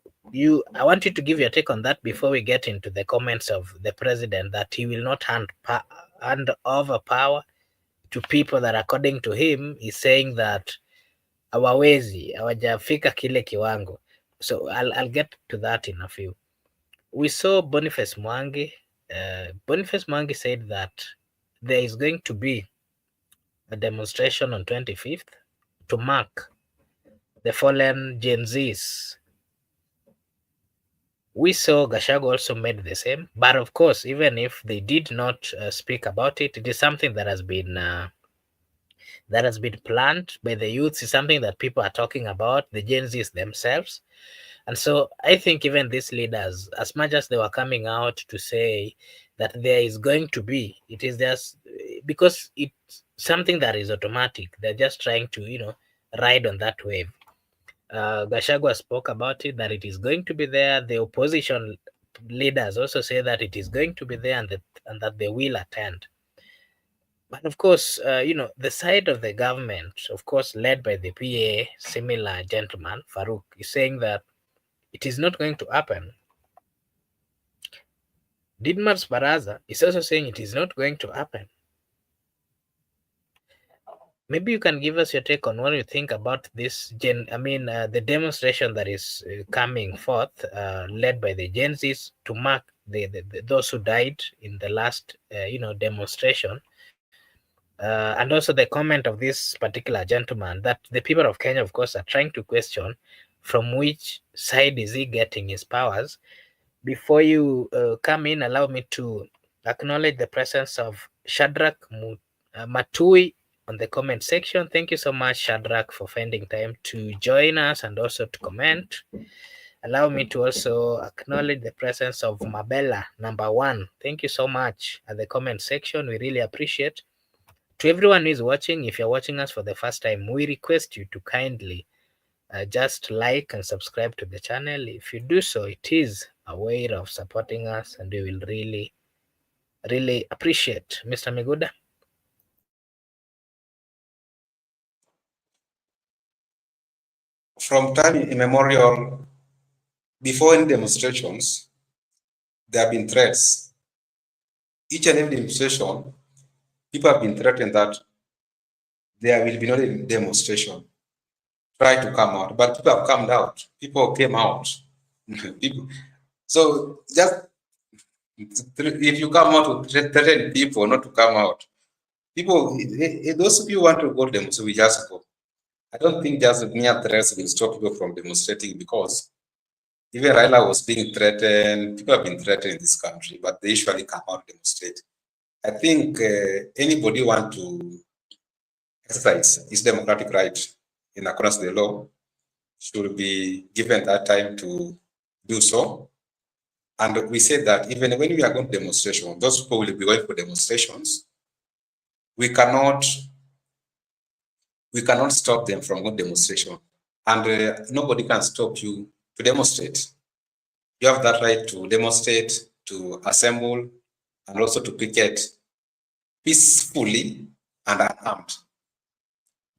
want you to give your take on that before we get into the comments of the president that he will not hand over power to people that, according to him, is saying that hawajafika kile kiwango. So I'll get to that in a few. We saw Boniface Mwangi. Boniface Mwangi said that there is going to be a demonstration on 25th to mark the fallen Gen Zs. We saw GACHAGUA also made the same, but of course, even if they did not speak about it, it is something that has been planned by the youths. Is something that people are talking about, the Gen Zs themselves. And so I think even these leaders, as much as they were coming out to say that there is going to be, it is just because it's something that is automatic. They're just trying to, ride on that wave. GACHAGUA spoke about it, that it is going to be there. The opposition leaders also say that it is going to be there, and that they will attend. But of course, the side of the government, of course, led by the PA, similar gentleman, Farouk, is saying that it is not going to happen. Didmas Baraza is also saying it is not going to happen. Maybe you can give us your take on what you think about this the demonstration that is coming forth, led by the Gen Zs to mark those who died in the last, demonstration. And also the comment of this particular gentleman that the people of Kenya, of course, are trying to question from which side is he getting his powers. Before you come in, allow me to acknowledge the presence of Shadrach Matui on the comment section. Thank you so much, Shadrach, for finding time to join us and also to comment. Allow me to also acknowledge the presence of Mabella, number 1. Thank you so much at the comment section. We really appreciate. To everyone who is watching, if you're watching us for the first time, we request you to kindly just like and subscribe to the channel. If you do so, it is a way of supporting us, and we will really appreciate. Mr. Miguda. From time immemorial, before any demonstrations, there have been threats. Each and every demonstration, people have been threatened that there will be no demonstration. Try to come out, but people have come out. People came out. So just if you come out to threaten people not to come out, people, those of you who want to go to demonstrate, we just go. I don't think just mere threats will stop people from demonstrating, because even Raila was being threatened. People have been threatened in this country, but they usually come out to demonstrate. I think anybody want to exercise his democratic right in accordance with the law should be given that time to do so. And we said that even when we are going to demonstration, those people will be going for demonstrations. We cannot stop them from going demonstration, and nobody can stop you to demonstrate. You have that right to demonstrate, to assemble, and also to picket peacefully and unarmed.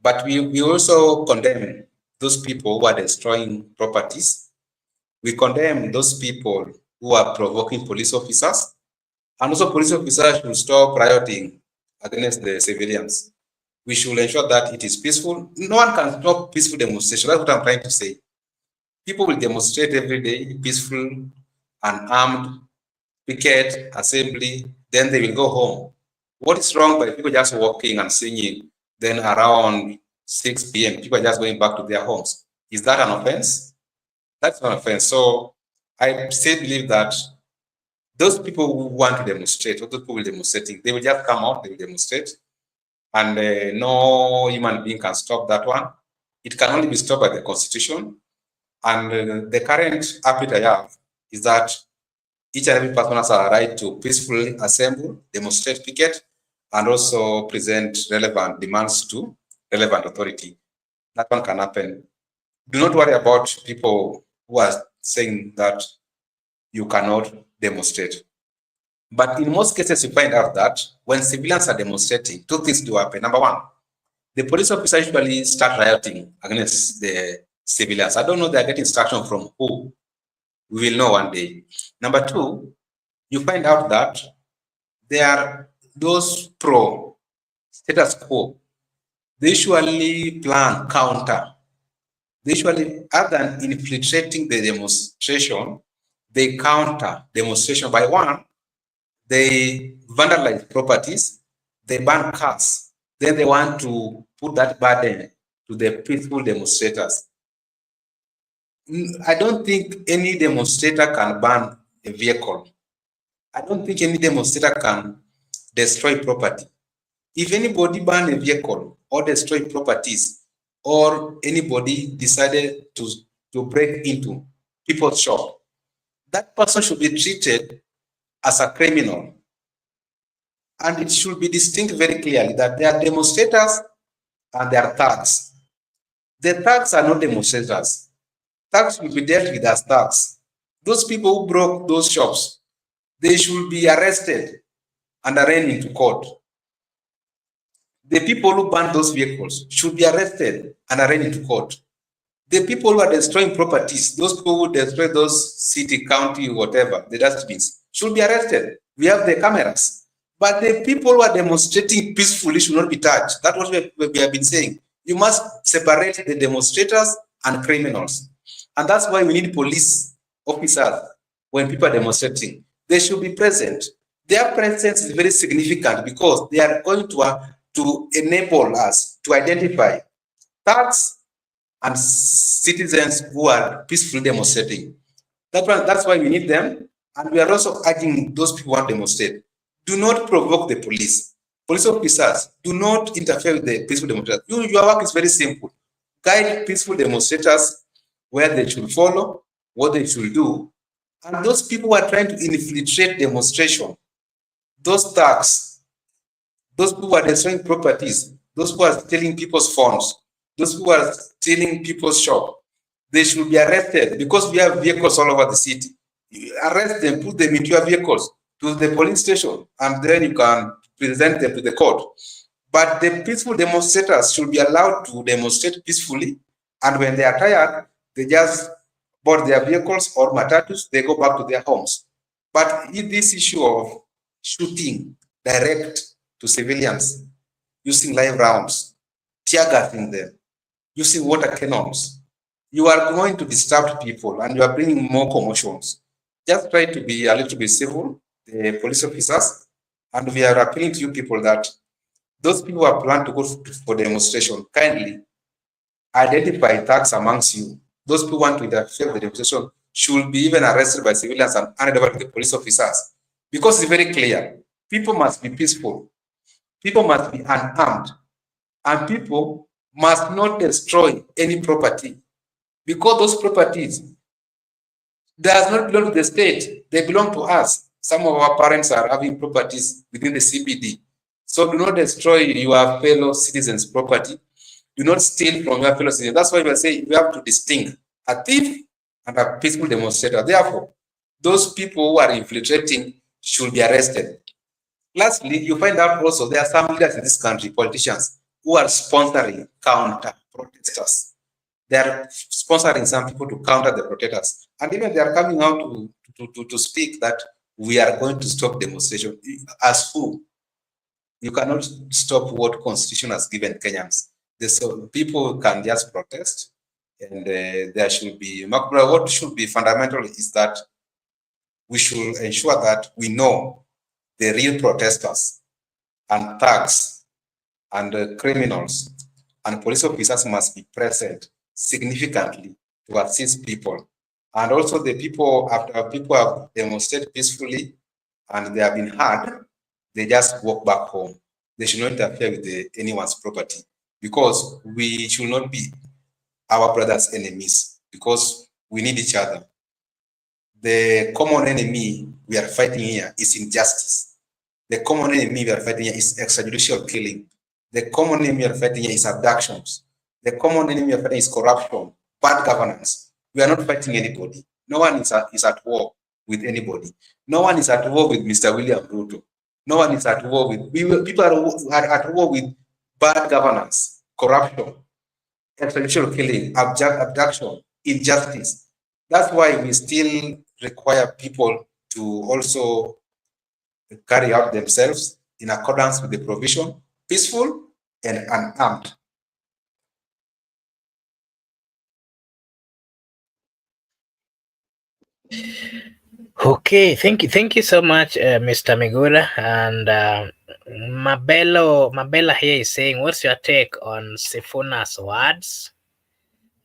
But we also condemn those people who are destroying properties. We condemn those people who are provoking police officers, and also police officers should stop rioting against the civilians. We should ensure that it is peaceful. No one can stop peaceful demonstration. That's what I'm trying to say. People will demonstrate every day, peaceful, unarmed, picket, assembly, then they will go home. What is wrong by people just walking and singing, then around 6 p.m., people are just going back to their homes? Is that an offense? That's an offense. So I still believe that those people who want to demonstrate, or those people demonstrating, they will just come out, they will demonstrate, and no human being can stop that one. It can only be stopped by the Constitution. And the current update I have is that each and every person has a right to peacefully assemble, demonstrate, picket, and also present relevant demands to relevant authority. That one can happen. Do not worry about people who are saying that you cannot demonstrate. But in most cases, you find out that when civilians are demonstrating, two things do happen. Number one, the police officers usually start rioting against the civilians. I don't know they're getting instruction from who. We will know one day. Number two, you find out that there are those pro status quo. They usually plan counter. They usually, other than infiltrating the demonstration, they counter demonstration by one, they vandalize properties, they burn cars, then they want to put that burden to the peaceful demonstrators. I don't think any demonstrator can burn a vehicle. I don't think any demonstrator can destroy property. If anybody burn a vehicle or destroy properties, or anybody decided to break into people's shop, that person should be treated as a criminal. And it should be distinct very clearly that there are demonstrators and there are thugs. The thugs are not demonstrators. Thugs will be dealt with as thugs. Those people who broke those shops, they should be arrested and arraigned into court. The people who burned those vehicles should be arrested and arraigned into court. The people who are destroying properties, those people who destroy those city, county, whatever, the dustbins, should be arrested. We have the cameras. But the people who are demonstrating peacefully should not be touched. That's what we have been saying. You must separate the demonstrators and criminals. And that's why we need police officers when people are demonstrating. They should be present. Their presence is very significant because they are going to enable us to identify thugs and citizens who are peacefully demonstrating. That's why we need them. And we are also urging those people who want to demonstrate. Do not provoke the police. Police officers, do not interfere with the peaceful demonstrators. Your work is very simple. Guide peaceful demonstrators where they should follow, what they should do. And those people who are trying to infiltrate demonstration, those thugs, those who are destroying properties, those who are stealing people's phones, those who are stealing people's shop, they should be arrested because we have vehicles all over the city. You arrest them, put them into your vehicles to the police station, and then you can present them to the court. But the peaceful demonstrators should be allowed to demonstrate peacefully, and when they are tired, they just board their vehicles or matatus, they go back to their homes. But in this issue of shooting direct to civilians, using live rounds, tear gassing them, using water cannons, you are going to disturb people and you are bringing more commotions. Just try to be a little bit civil, the police officers, and we are appealing to you people that those people who are planned to go for demonstration, kindly identify thugs amongst you. Those people who want to interfere with the demonstration should be even arrested by civilians and handed over to the police officers. Because it's very clear, people must be peaceful, people must be unarmed, and people must not destroy any property, because those properties does not belong to the state, they belong to us. Some of our parents are having properties within the CBD. So do not destroy your fellow citizens' property. Do not steal from your fellow citizens. That's why we are saying we have to distinguish a thief and a peaceful demonstrator. Therefore, those people who are infiltrating should be arrested. Lastly, you find out also there are some leaders in this country, politicians, who are sponsoring counter protesters. They are sponsoring some people to counter the protesters. And even they are coming out to speak that we are going to stop demonstration. As who? You cannot stop what Constitution has given Kenyans. So people can just protest, and there should be, what should be fundamental is that we should ensure that we know the real protesters and thugs and criminals, and police officers must be present significantly to assist people. And also the people, after people have demonstrated peacefully and they have been heard, they just walk back home. They should not interfere with anyone's property, because we should not be our brothers' enemies, because we need each other. The common enemy we are fighting here is injustice. The common enemy we are fighting here is extrajudicial killing. The common enemy we are fighting here is abductions. The common enemy we are fighting is corruption, bad governance. We are not fighting anybody. No one is at war with anybody. No one is at war with Mr. William Ruto. No one is at war with, people are at war with bad governance, corruption, extrajudicial killing, abduction, injustice. That's why we still require people to also carry out themselves in accordance with the provision, peaceful and unarmed. Okay, thank you so much, Mr. Migura. And Mabella here is saying, what's your take on Sifuna's words?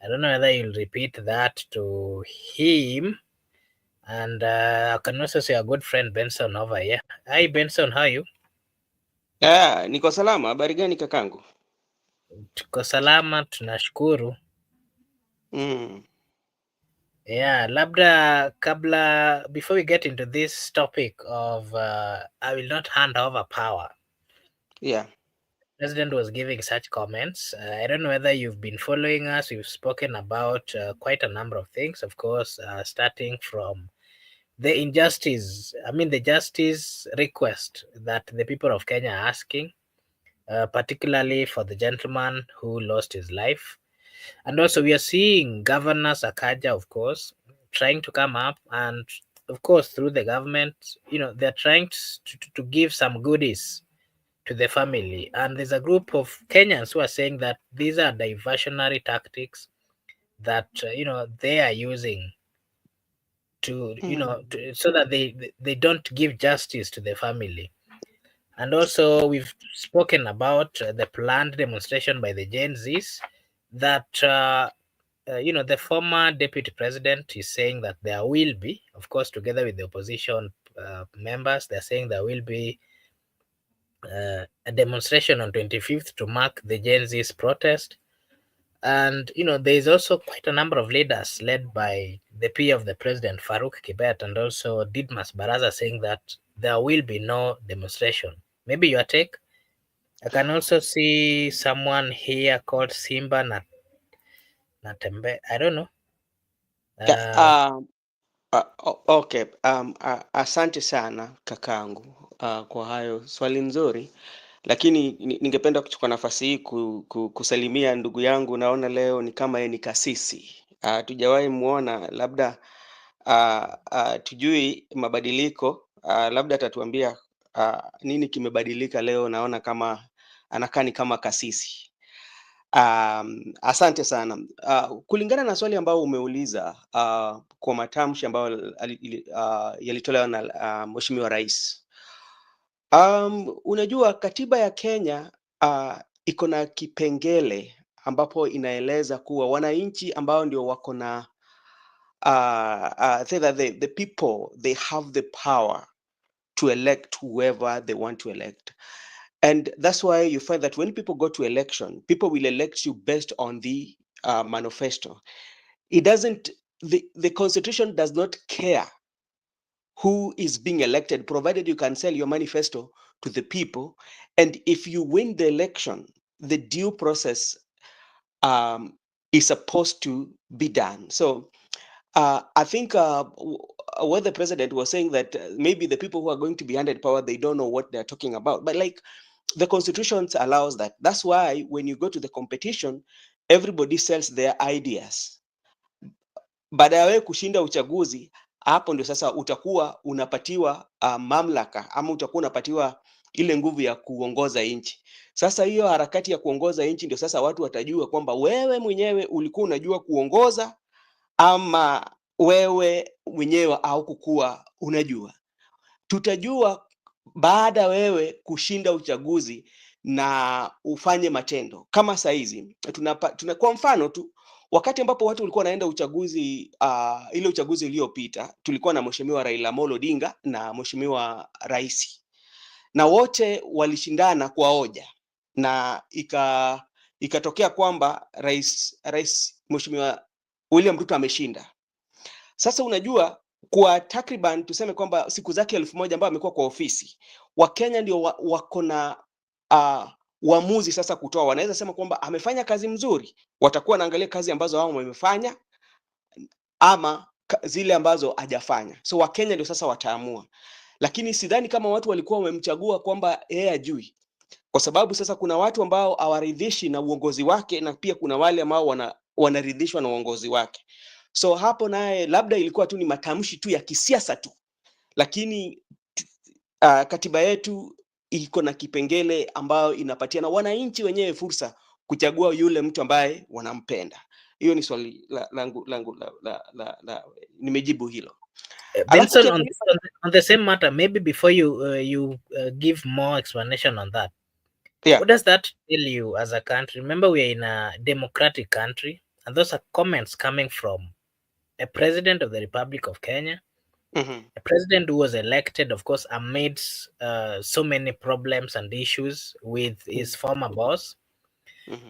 I don't know whether you'll repeat that to him. And I can also see our good friend Benson over here. Hi Benson, how are you? Niko salama. Habari gani kakangu? Tuko salama, tunashukuru. Yeah, labda kabla, before we get into this topic of I will not hand over power. Yeah. President was giving such comments. I don't know whether you've been following us. We've spoken about quite a number of things, of course, starting from the injustice, the justice request that the people of Kenya are asking, particularly for the gentleman who lost his life. And also we are seeing Governor Sakaja, of course, trying to come up, and of course through the government, they're trying to give some goodies to the family. And there's a group of Kenyans who are saying that these are diversionary tactics that they are using to so that they don't give justice to the family. And also we've spoken about the planned demonstration by the Gen Zs that the former deputy president is saying that there will be, of course, together with the opposition members, they're saying there will be a demonstration on 25th to mark the Gen Z's protest. And, there is also quite a number of leaders led by the peer of the president, Farouk Kibet, and also Didmas Baraza, saying that there will be no demonstration. Maybe your take? I can also see someone here called Simba Natembe. I don't know. Okay. Asante sana kakangu kwa hayo swali nzuri, lakini ningependa kuchukua nafasi hii kusalimia ndugu yangu. Naona leo ni kama yeye ni kasisi. Tujawahi muona, labda tujui mabadiliko. Labda atatuambia nini kimebadilika leo. Naona kama anakaa kama kasisi. Asante sana. Kulingana na swali ambao umeuliza, kwa matamshi ambayo yalitolewa na Mheshimiwa Rais. Unajua katiba ya Kenya iko na kipengele ambapo inaeleza kuwa wananchi ambao ndio wako na the people, they have the power to elect whoever they want to elect. And that's why you find that when people go to election, people will elect you based on the manifesto. It doesn't, the constitution does not care who is being elected, provided you can sell your manifesto to the people. And if you win the election, the due process is supposed to be done. So I think what the president was saying, that maybe the people who are going to be handed power, they don't know what they're talking about. But like, the constitution allows that. That's why when you go to the competition, everybody sells their ideas. Baada ya wewe kushinda uchaguzi, hapo ndio sasa utakuwa unapatiwa mamlaka, ama utakuwa unapatiwa ile nguvu ya kuongoza nchi. Sasa hiyo harakati ya kuongoza nchi ndio sasa watu watajua kwamba wewe mwenyewe ulikuwa unajua kuongoza ama wewe mwenyewe haukukuwa unajua. Tutajua baada wewe kushinda uchaguzi na ufanye matendo. Kama saizi kwa mfano tu, wakati ambapo watu walikuwa wanaenda uchaguzi, ile uchaguzi uliopita, tulikuwa na Mheshimiwa Raila Amolo Odinga na Mheshimiwa Rais, na wote walishindana kwa hoja, na ikatokea kwamba rais Mheshimiwa William Ruto ameshinda. Sasa unajua, kwa takriban tuseme kwamba siku zake 1000 ambayo amekuwa kwa ofisi, Wakenya ndio wako na uamuzi sasa kutoa. Wanaweza sema kwamba amefanya kazi mzuri, watakuwa naangalia kazi ambazo wao wamefanya ama zile ambazo hajafanya. So Wakenya ndio sasa wataamua, lakini sidhani kama watu walikuwa wamemchagua kwamba yeye ajui, kwa sababu sasa kuna watu ambao hawaridhishi na uongozi wake na pia kuna wale ambao wanaridhishwa na uongozi wake. So hapo naye labda ilikuwa tu ni matamshi tu ya kisiasa tu, lakini katiba yetu iko na kipengele ambayo inapatiana wananchi wenyewe fursa kuchagua yule mtu ambaye wanampenda. Hiyo ni swali langu nimejibu hilo. Benson, on the same matter, maybe before you give more explanation on that, yeah. What does that tell you as a country? Remember, we are in a democratic country, and those are comments coming from a president of the Republic of Kenya, a president who was elected, of course, amidst so many problems and issues with his former boss.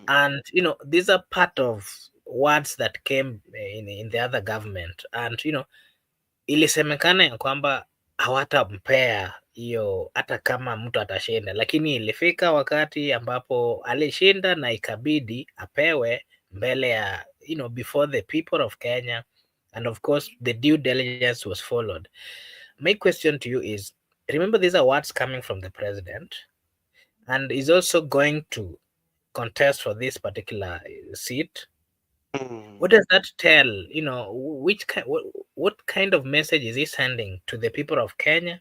And, you know, these are part of words that came in the other government. And, you know, ilisemekana ya kwamba hawatampea hiyo hata kama mtu atashinda, lakini ilifika wakati ambapo alishinda na ikabidi apewe mbele ya, you know, before the people of Kenya, and of course the due diligence was followed. My question to you is, remember, these are words coming from the president, and is also going to contest for this particular seat. What does that tell? You know, what kind of message is he sending to the people of Kenya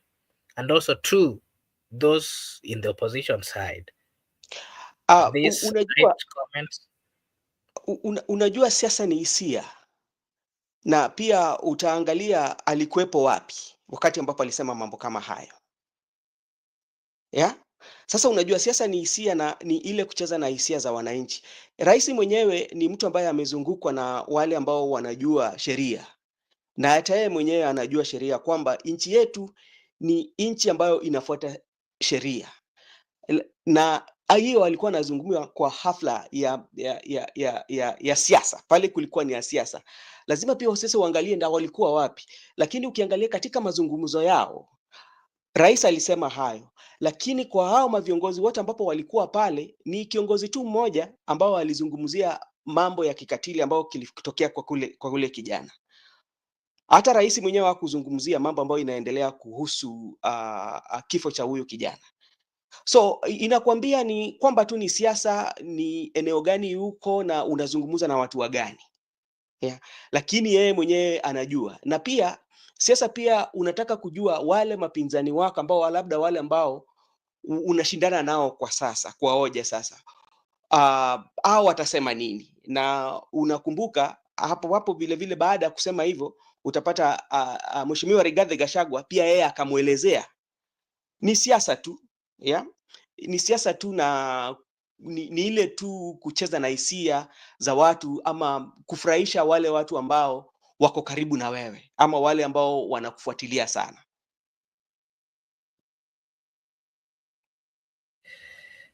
and also to those in the opposition side? Unajua siasa ni hisia, na pia utaangalia alikuwepo wapi wakati ambapo alisema mambo kama hayo. Yeah? Sasa unajua siasa ni hisia na ni ile kucheza na hisia za wananchi. Rais mwenyewe ni mtu ambaye amezungukwa na wale ambao wanajua sheria, na hata yeye mwenyewe anajua sheria kwamba nchi yetu ni nchi ambayo inafuata sheria, na hiyo alikuwa anazungumza kwa hafla ya siasa. Pale kulikuwa ni ya siasa, lazima pia sasa uangalie ndio walikuwa wapi. Lakini ukiangalia katika mazungumzo yao, rais alisema hayo, lakini kwa hao maviongozi wote ambapo walikuwa pale, ni kiongozi tu mmoja ambao alizungumzia mambo ya kikatili ambao kilitokea kwa kule kijana. Hata rais mwenyewe hakuzungumzia mambo ambayo inaendelea kuhusu kifo cha huyo kijana. So inakwambia ni kwamba tu ni siasa, ni eneo gani yuko na unazungumza na watu wa gani. Yeah. Lakini yeye mwenyewe anajua, na pia siasa pia unataka kujua wale mapinzani wako ambao labda wale ambao unashindana nao kwa sasa, kwa hoja sasa, au watasema nini. Na unakumbuka hapo vile vile baada ya kusema hivyo utapata Mheshimiwa Rigathi Gachagua pia yeye akamuelezea ni siasa tu, yeah? Ni siasa tu, na ni ile tu kucheza na hisia za watu ama kufurahisha wale watu ambao wako karibu na wewe ama wale ambao wanakufuatilia sana.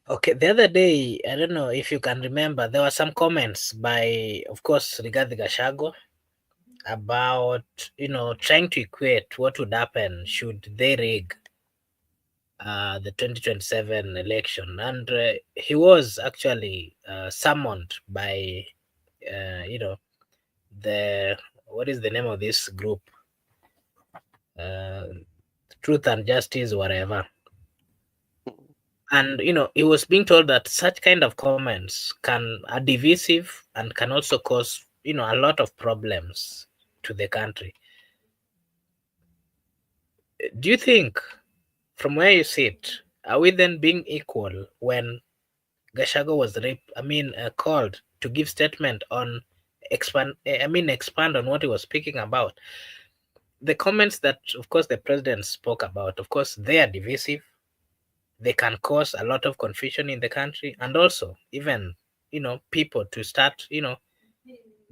Okay, the other day, I don't know if you can remember, there were some comments by, of course, Rigathi Gachagua about, you know, trying to equate what would happen should they rig the 2027 election. And he was actually summoned by, you know, what is the name of this group? Truth and Justice, whatever. And, you know, he was being told that such kind of comments are divisive and can also cause, you know, a lot of problems to the country. Do you think, from where you sit, are we then being equal when Gachagua was called to give statement on expand on what he was speaking about? The comments that, of course, the president spoke about, of course, they are divisive. They can cause a lot of confusion in the country, and also even, you know, people to start, you know,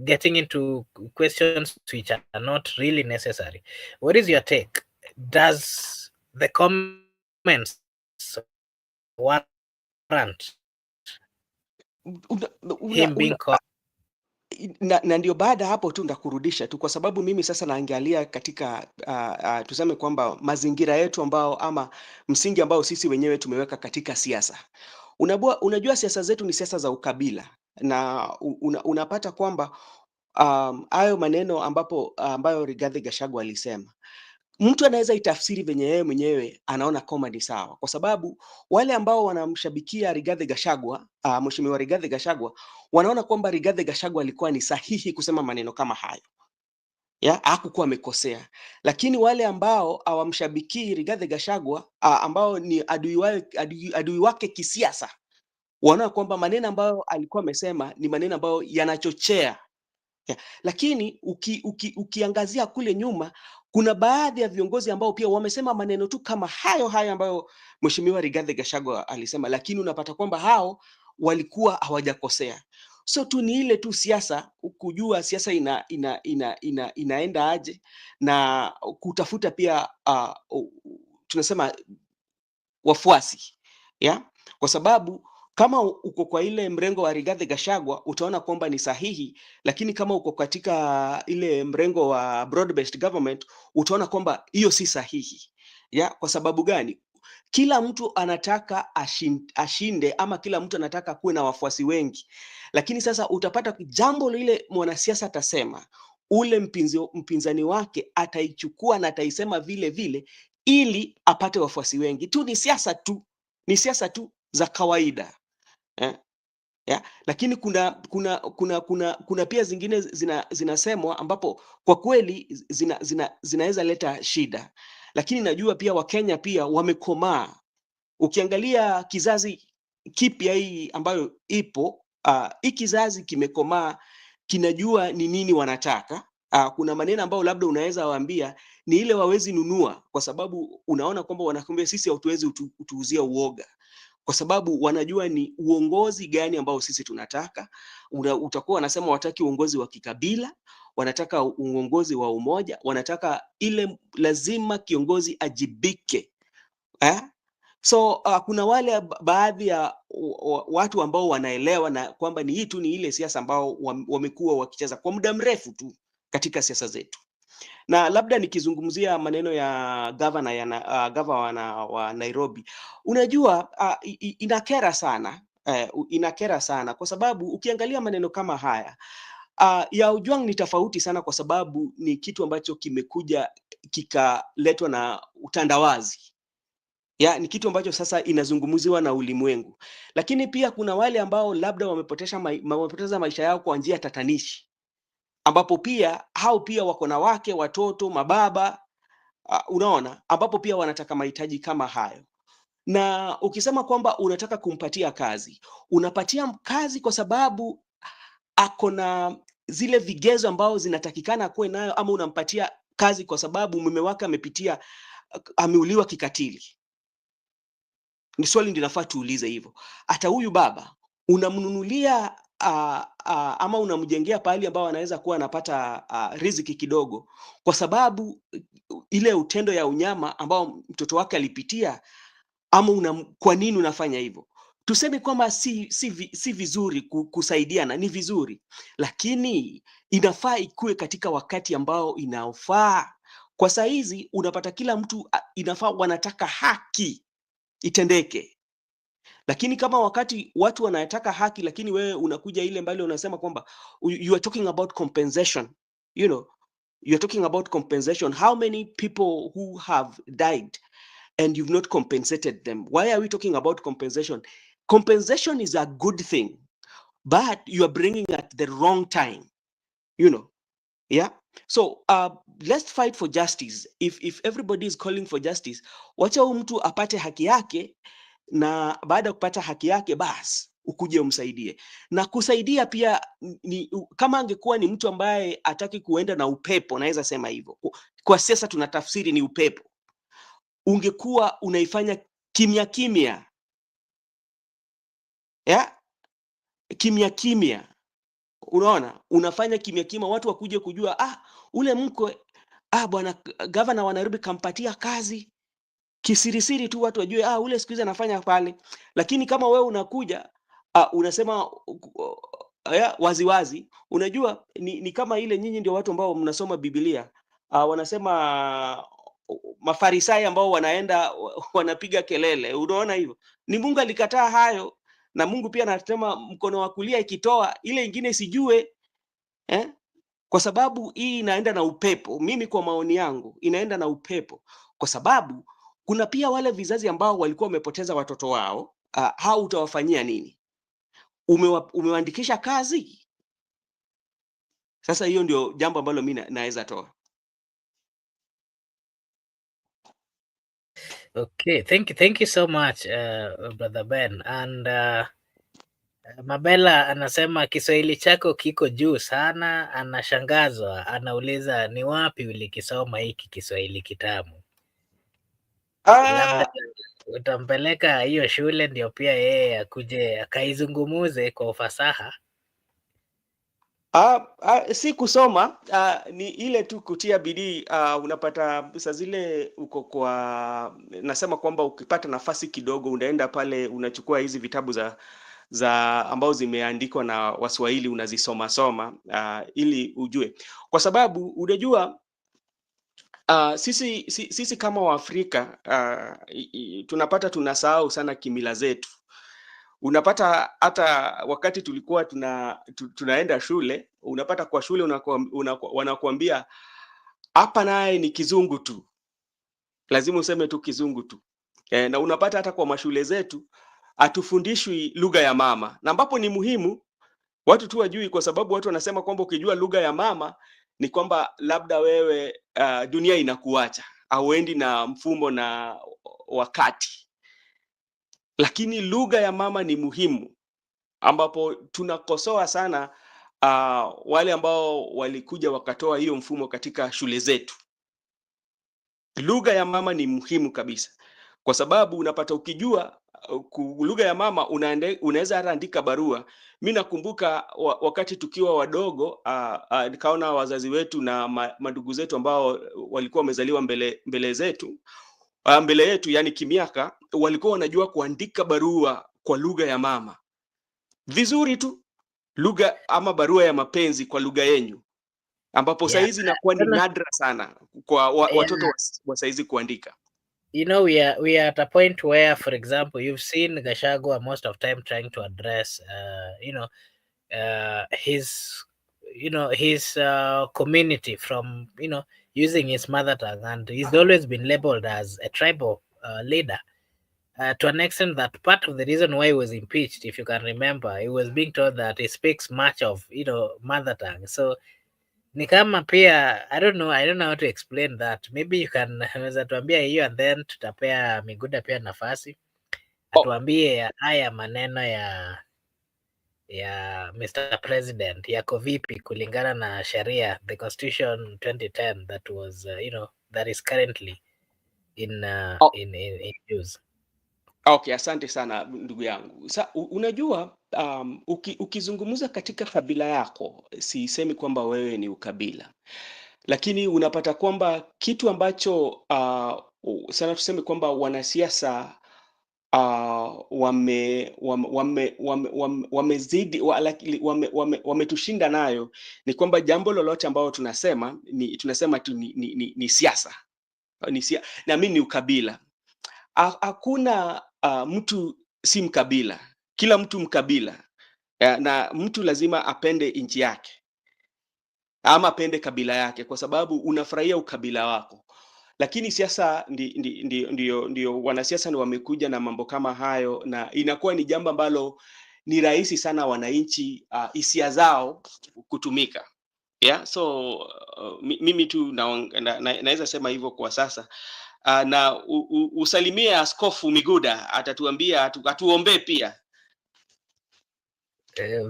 getting into questions which are not really necessary. What is your take? Does the comments warrant him being caught. Na ndio baada hapo tu ndakurudisha tu, kwa sababu mimi sasa naangalia katika tuseme kwamba mazingira yetu ambao ama msingi ambao sisi wenyewe tumeweka katika siasa. Unajua siasa zetu ni siasa za ukabila, na unapata kwamba hayo maneno ambayo Rigathi Gachagua alisema, mtu anaweza itafsiri venye yeye mwenyewe anaona kama ni sawa, kwa sababu wale ambao wanamshabikia Rigathi Gachagua, mheshimiwa Rigathi Gachagua, wanaona kwamba Rigathi Gachagua alikuwa ni sahihi kusema maneno kama hayo, hakukuwa amekosea. Lakini wale ambao hawamshabikii Rigathi Gachagua, ambao ni adui wake kisiasa, wanaona kwamba maneno ambayo alikuwa amesema ni maneno ambayo yanachochea. Lakini ukiangazia kule nyuma, kuna baadhi ya viongozi ambao pia wamesema maneno tu kama hayo ambayo mheshimiwa Rigathi Gachagua alisema, lakini unapata kwamba hao walikuwa hawajakosea. So tu ni ile tu siasa, kujua siasa inaenda aje, na kutafuta pia tunasema wafuasi, kwa sababu kama uko kwa ile mrengo wa Rigathi Gachagua utaona kwamba ni sahihi, lakini kama uko katika ile mrengo wa broad based government utaona kwamba hiyo si sahihi. Kwa sababu gani? Kila mtu anataka ashinde, ama kila mtu anataka kuwe na wafuasi wengi, lakini sasa utapata jambo lile mwanasiasa atasema, ule mpinzani wake ataichukua na ataisema vile vile ili apate wafuasi wengi tu. Ni siasa tu za kawaida. Lakini kuna pia zingine zinasemwa ambapo kwa kweli zinaweza leta shida, lakini najua pia Wakenya pia wamekomaa. Ukiangalia kizazi kipya hii ambayo ipo, hii kizazi kimekomaa, kinajua ni nini wanataka. Kuna maneno ambayo labda unaweza waambia ni ile wawezi nunua, kwa sababu unaona kwamba wanakuambia sisi hatuwezi utuuzia uoga, kwa sababu wanajua ni uongozi gani ambao sisi tunataka. Utakuwa wanasema wataki uongozi wa kikabila, wanataka uongozi wa umoja, wanataka ile lazima kiongozi ajibike. So kuna wale baadhi ya watu ambao wanaelewa na kwamba ni hii tu ni ile siasa ambao wamekuwa wakicheza kwa muda mrefu tu katika siasa zetu. Na labda nikizungumzia maneno ya gavana wa Nairobi, unajua inakera sana kwa sababu ukiangalia maneno kama haya ya Ojwang ni tofauti sana, kwa sababu ni kitu ambacho kimekuja kikaletwa na utandawazi. Ni kitu ambacho sasa inazungumziwa na ulimwengu, lakini pia kuna wale ambao labda wamepoteza maisha yao kwa njia tatanishi, ambapo pia hao pia wako na wake, watoto, mababa, unaona, ambapo pia wanataka mahitaji kama hayo. Na ukisema kwamba unataka kumpatia kazi, unapatia kazi kwa sababu ako na zile vigezo ambao zinatakikana kuwe nayo, ama unampatia kazi kwa sababu mume wake ameuliwa kikatili? Ni swali ndio nafaa tuulize hivyo. Hata huyu baba unamnunulia ama unamjengea pahali ambao anaweza kuwa anapata riziki kidogo, kwa sababu ile utendo ya unyama ambao mtoto wake alipitia, ama kwa nini unafanya hivyo? Tuseme kwamba si vizuri kusaidiana, ni vizuri, lakini inafaa ikue katika wakati ambao inaofaa. Kwa saa hizi unapata kila mtu inafaa wanataka haki itendeke, lakini kama wakati watu wanataka haki, lakini wewe unakuja ile mbali unasema kwamba you are talking about compensation, you are talking about compensation. How many people who have died and you've not compensated them? Why are we talking about compensation? Compensation is a good thing, but you are bringing at the wrong time, So let's fight for justice. If everybody is calling for justice, wacha mtu apate haki yake, na baada ya kupata haki yake basi ukuje umsaidie. Na kusaidia pia kama angekuwa ni mtu ambaye hataki kuenda na upepo, naweza sema hivyo. Kwa sasa tunatafsiri ni upepo. Ungekuwa unaifanya kimya kimya. Kimya. Unaona, unafanya kimya kimya, watu wakuje kujua ule mkwe bwana gavana wa Nairobi kampatia kazi kisirisiri tu, watu wajue ule siku hizi anafanya pale. Lakini kama wewe unakuja unasema waziwazi. Unajua ni kama ile, nyinyi ndio watu ambao mnasoma Biblia, wanasema Mafarisayo ambao wanaenda wanapiga kelele. Unaona hivyo, ni Mungu alikataa hayo, na Mungu pia anasema mkono wa kulia ikitoa ile ingine sijue kwa sababu hii inaenda na upepo. Mimi kwa maoni yangu inaenda na upepo, kwa sababu kuna pia wale vizazi ambao walikuwa wamepoteza watoto wao. Hao utawafanyia nini? Umewaandikisha kazi? Sasa hiyo ndio jambo ambalo mimi naweza toa. Okay, thank you so much Brother Ben. And Mabela anasema Kiswahili chako kiko juu sana, anashangazwa, anauliza ni wapi ulikisoma hiki Kiswahili kitamu? Labda utampeleka hiyo shule ndio pia yeye akuje akaizungumuze kwa ufasaha. Si kusoma, ni ile tu kutia bidii. Unapata saa zile uko kwa, nasema kwamba ukipata nafasi kidogo unaenda pale unachukua hizi vitabu za ambao zimeandikwa na Waswahili unazisoma ili ujue, kwa sababu unajua sisi kama Waafrika tunapata tunasahau sana kimila zetu. Unapata hata wakati tulikuwa tunaenda shule, unapata kwa shule wanakuambia hapa naye ni kizungu tu, lazima useme tu kizungu tu. Na unapata hata kwa mashule zetu hatufundishwi lugha ya mama, na ambapo ni muhimu watu tu wajui, kwa sababu watu wanasema kwamba ukijua lugha ya mama ni kwamba labda wewe dunia inakuacha, hauendi na mfumo na wakati. Lakini lugha ya mama ni muhimu, ambapo tunakosoa sana wale ambao walikuja wakatoa hiyo mfumo katika shule zetu. Lugha ya mama ni muhimu kabisa, kwa sababu unapata ukijua lugha ya mama unaweza hata andika barua. Mimi nakumbuka wakati tukiwa wadogo, nikaona wazazi wetu na madugu zetu ambao walikuwa wamezaliwa mbele yetu, yani kimiaka, walikuwa wanajua kuandika barua kwa lugha ya mama vizuri tu, lugha ama barua ya mapenzi kwa lugha yenu, ambapo saizi inakuwa ni nadra sana kwa watoto wa saizi kuandika. You know, we are at a point where, for example, you've seen GACHAGUA most of time trying to address his community from using his mother tongue, and he's always been labeled as a tribal leader. To an extent that part of the reason why he was impeached, if you can remember, he was being told that he speaks much of mother tongue. So ni kama pia I don't know how to explain that. Maybe you can weza tuambia hiyo, and then tutapea Miguda pia nafasi atuambie haya maneno ya Mr. President yako vipi kulingana na sheria, the Constitution 2010 that was that is currently in use. Okay, asante sana ndugu yangu. Unajua ukizungumza katika kabila yako, sisemi kwamba wewe ni ukabila, lakini unapata kwamba kitu ambacho sana tuseme kwamba wanasiasa wamezidi wametushinda nayo, ni kwamba jambo lolote ambalo tunasema tu ni siasa, na mimi ni ukabila. Hakuna mtu si mkabila, kila mtu mkabila, na mtu lazima apende nchi yake ama apende kabila yake, kwa sababu unafurahia ukabila wako. Lakini siasa ndio wanasiasa ni wamekuja na mambo kama hayo, na inakuwa ni jambo ambalo ni rahisi sana wananchi hisia zao kutumika. So mimi tu naweza sema hivyo kwa sasa. Na usalimie Askofu Miguda, atatuambia atuombee pia.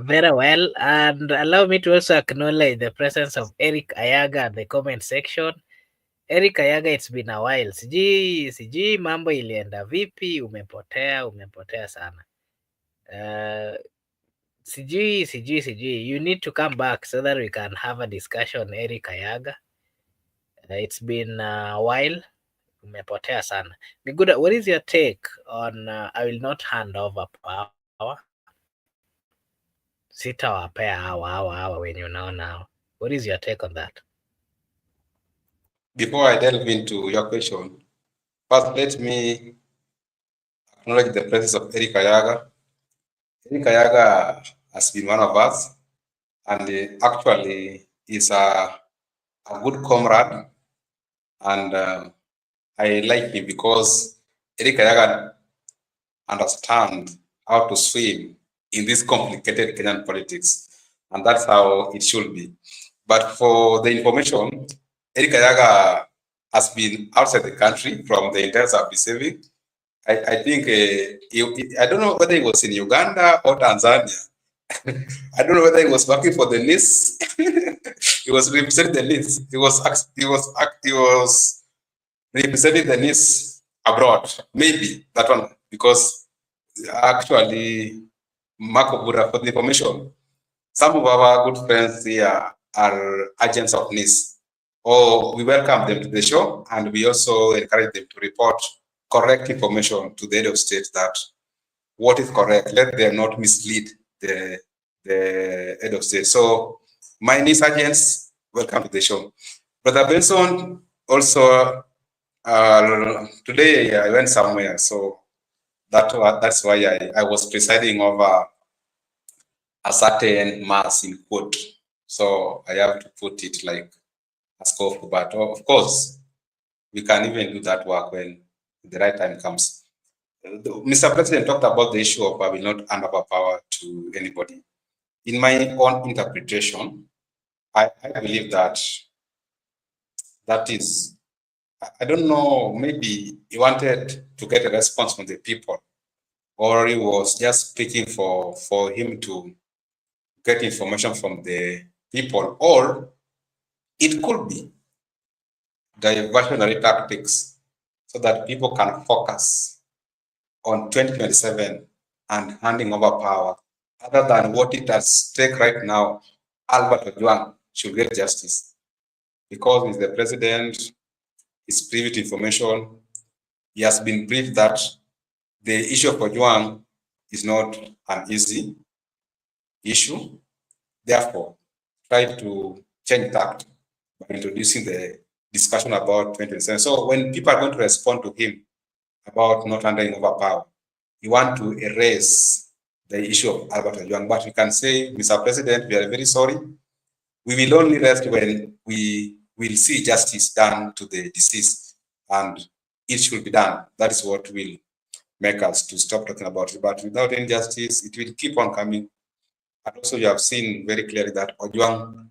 Very well, and allow me to also acknowledge the presence of Eric Ayaga at the comment section. Eric Ayaga, it's been a while. Sijui mambo ilienda vipi, umepotea sana. Sijui, you need to come back so that we can have a discussion, Eric Ayaga. It's been a while, umepotea sana. Miguda, what is your take on I will not hand over power? sitawapea hawa wenye unaona hawa. What is your take on that? Before I delve into your question, first let me acknowledge the presence of Eric Ayaga. Eric Ayaga has been one of us, and actually is a good comrade, and I like him because Eric Ayaga understands how to swim in this complicated Kenyan politics, and that's how it should be. But for the information, Eric Ayaga has been outside the country from the intelligence I've receiving. I think, I don't know whether he was in Uganda or Tanzania. I don't know whether he was working for the NIS. He was representing the NIS. He was representing the NIS abroad. Maybe that one, because actually, Marco Bura, for the information, some of our good friends here are agents of NIS. Oh, we welcome them to the show, and we also encourage them to report correct information to the head of state, that what is correct. Let them not mislead the head of state. So, my NIS agents, welcome to the show. Brother Benson, also, today I went somewhere, so that's why I was presiding over a certain mass in quote. So I have to put it like a scope, but of course, we can even do that work when the right time comes. Mr. President talked about the issue of I will not hand over power to anybody. In my own interpretation, I believe that is, I don't know, maybe he wanted to get a response from the people, or he was just speaking for him to get information from the people, or it could be diversionary tactics so that people can focus on 2027 and handing over power, other than what it has stake right now. Albert Ojwang should get justice because he's the president, he's privy to information. He has been briefed that the issue of Ojwang is not an easy issue. Therefore, try to change that by introducing the discussion about 2027. So when people are going to respond to him about not handing over power, you want to erase the issue of Albert Ojwang. But we can say, Mr. President, we are very sorry. We will only rest when we will see justice done to the deceased, and it should be done. That is what will make us to stop talking about it. But without any justice, it will keep on coming. And also, you have seen very clearly that Ojwang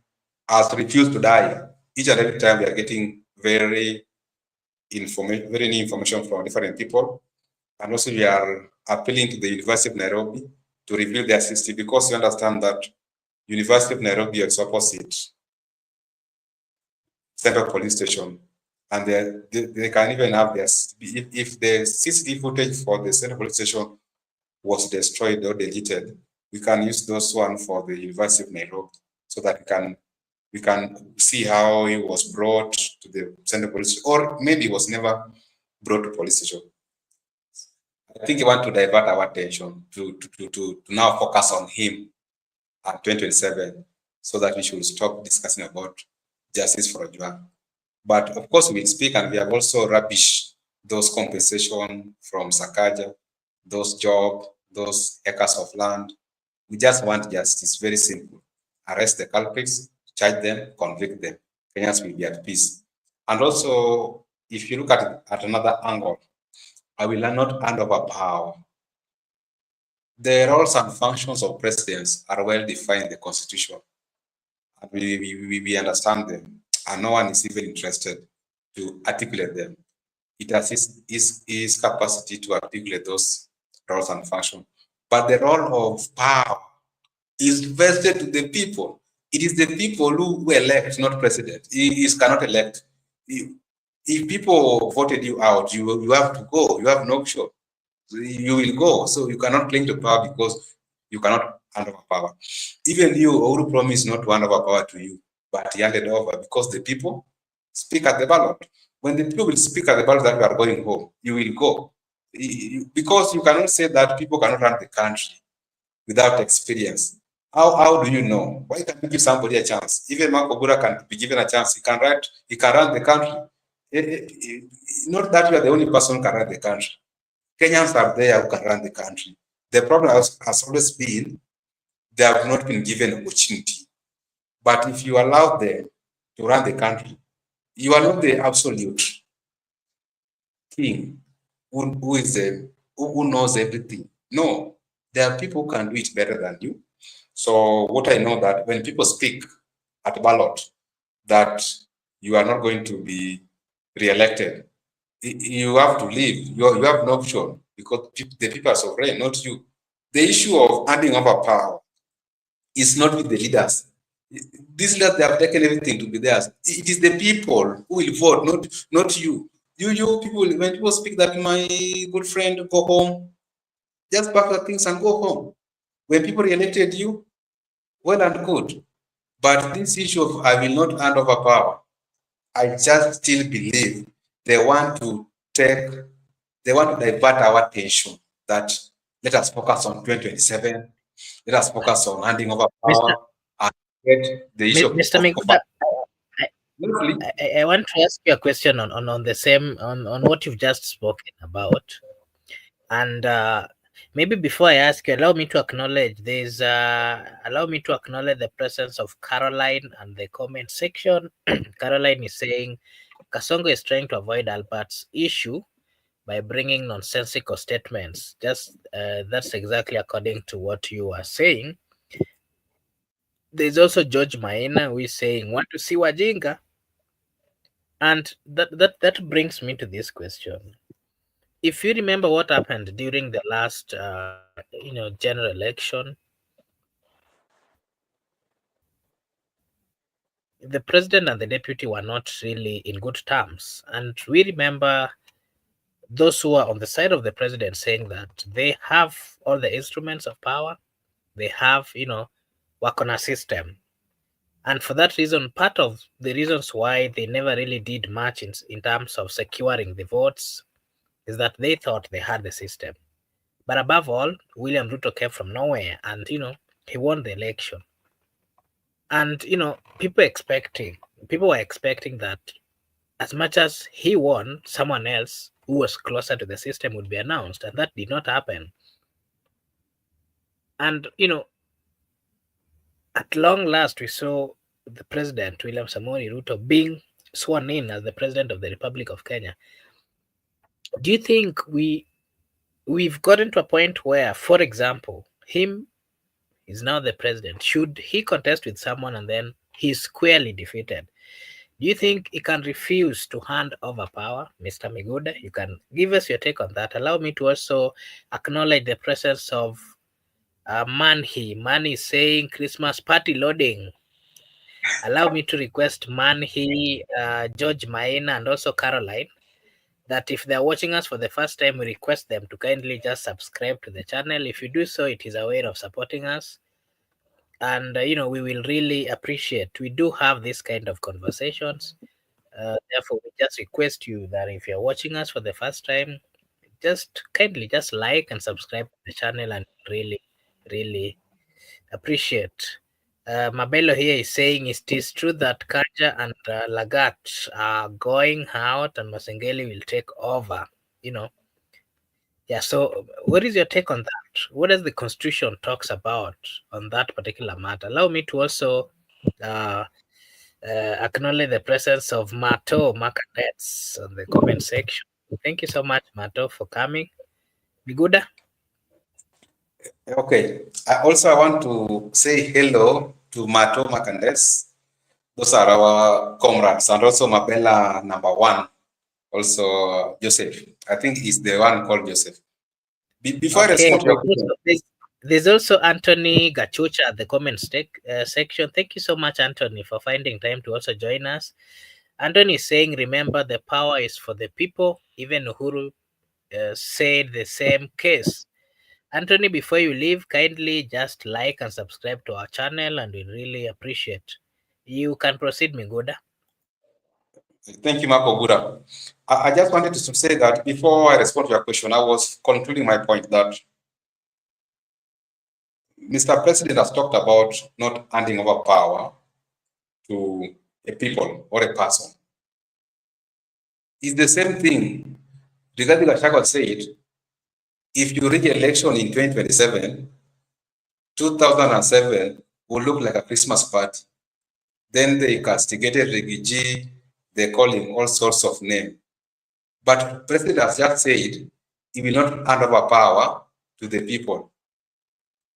has refused to die. Each and every time we are getting very new information from different people. And also, we are appealing to the University of Nairobi to review their system, because you understand that University of Nairobi is opposite Central Police Station, and they can even have this. If the CCTV footage for the Central Police Station was destroyed or deleted, we can use those one for the University of Nairobi, so that we can see how he was brought to the Central Police Station, or maybe he was never brought to police station. I think you want to divert our attention to now focus on him at 2027, so that we should stop discussing about justice for Ojwang. But of course, we will speak, and we have also rubbished those compensation from Sakaja, those jobs, those acres of land. We just want justice, very simple. Arrest the culprits, charge them, convict them. Kenyans will be at peace. And also, if you look at another angle, I will not hand over power. The roles and functions of presidents are well defined in the Constitution. And we understand them, and no one is even interested to articulate them. It has his capacity to articulate those roles and functions. But the role of power is vested to the people. It is the people who elect, not president. He cannot elect. If people voted you out, you have to go. You have no option. You will go. So you cannot cling to power because you cannot hand over power. Even you, Uhuru promised not to hand over power to you, but he handed over because the people speak at the ballot. When the people will speak at the ballot that you are going home, you will go. Because you cannot say that people cannot run the country without experience. How do you know? Why can't you give somebody a chance? Even Marco Bura can be given a chance. He can run the country. Not that you are the only person who can run the country. Kenyans are there who can run the country. The problem has always been they have not been given opportunity. But if you allow them to run the country, you are not the absolute king who knows everything. No, there are people who can do it better than you. So what I know that when people speak at ballot that you are not going to be re-elected, you have to leave. You have no option because the people are sovereign, not you. The issue of handing over power is not with the leaders. These leaders, they have taken everything to be theirs. It is the people who will vote, not you. You people, when people speak that my good friend, go home, just pack your things and go home. When people elected you, well and good. But this issue of I will not hand over power, I just still believe they want to divert our attention that let us focus on 2027, let us focus on handing over Mr. power and get the issue Mr. of Miguda, Honestly, I want to ask you a question on the same on what you've just spoken about. And maybe before I ask you, allow me to acknowledge the presence of Caroline and the comment section. Caroline is saying Kasongo is trying to avoid Albert's issue by bringing nonsensical statements. Just that's exactly according to what you are saying. There's also George Maina who is saying, want to see Wajinga? And that brings me to this question. If you remember what happened during the last general election, the president and the deputy were not really in good terms. And we remember those who are on the side of the president saying that they have all the instruments of power, they have, work on a system. And for that reason, part of the reasons why they never really did much in terms of securing the votes is that they thought they had the system. But above all, William Ruto came from nowhere and, he won the election. And, people were expecting that as much as he won, someone else who was closer to the system would be announced. And that did not happen. And, at long last, we saw the president, William Samoei Ruto, being sworn in as the president of the Republic of Kenya. Do you think we've gotten to a point where, for example, him is now the president? Should he contest with someone and then he's squarely defeated? Do you think he can refuse to hand over power? Mr. Miguda, you can give us your take on that. Allow me to also acknowledge the presence of Manhi saying Christmas party loading. Allow me to request Manhi, George Maina, and also Caroline that if they're watching us for the first time, we request them to kindly just subscribe to the channel. If you do so, it is a way of supporting us. And, we will really appreciate. We do have this kind of conversations. Therefore, we just request you that if you're watching us for the first time, just kindly just like and subscribe to the channel and really, really appreciate. Mabelo here is saying it is true that Kaja and Lagat are going out and Masengeli will take over. Yeah, so what is your take on that? What does the constitution talks about on that particular matter? Allow me to also acknowledge the presence of Mato Makadets on the comment section. Thank you so much, Mato, for coming. Miguda? okay. I want to say hello to Mato Makandes. Those are our comrades, and also Mabella number one. Also Joseph. I think he's the one called Joseph. Before I respond to your question, there's also Anthony Gachucha at the comment section. Thank you so much, Anthony, for finding time to also join us. Anthony is saying, remember, the power is for the people. Even Uhuru said the same case. Anthony, before you leave, kindly just like and subscribe to our channel, and we really appreciate. You can proceed, Miguda. Thank you, Marco Buda. I just wanted to say that before I respond to your question, I was concluding my point that Mr. President has talked about not handing over power to a people or a person. It's the same thing. Regarding GACHAGUA said, if you rig election in 2027, 2007 will look like a Christmas party. Then they castigated Rigiji, they call him all sorts of names. But President has just said he will not hand over power to the people.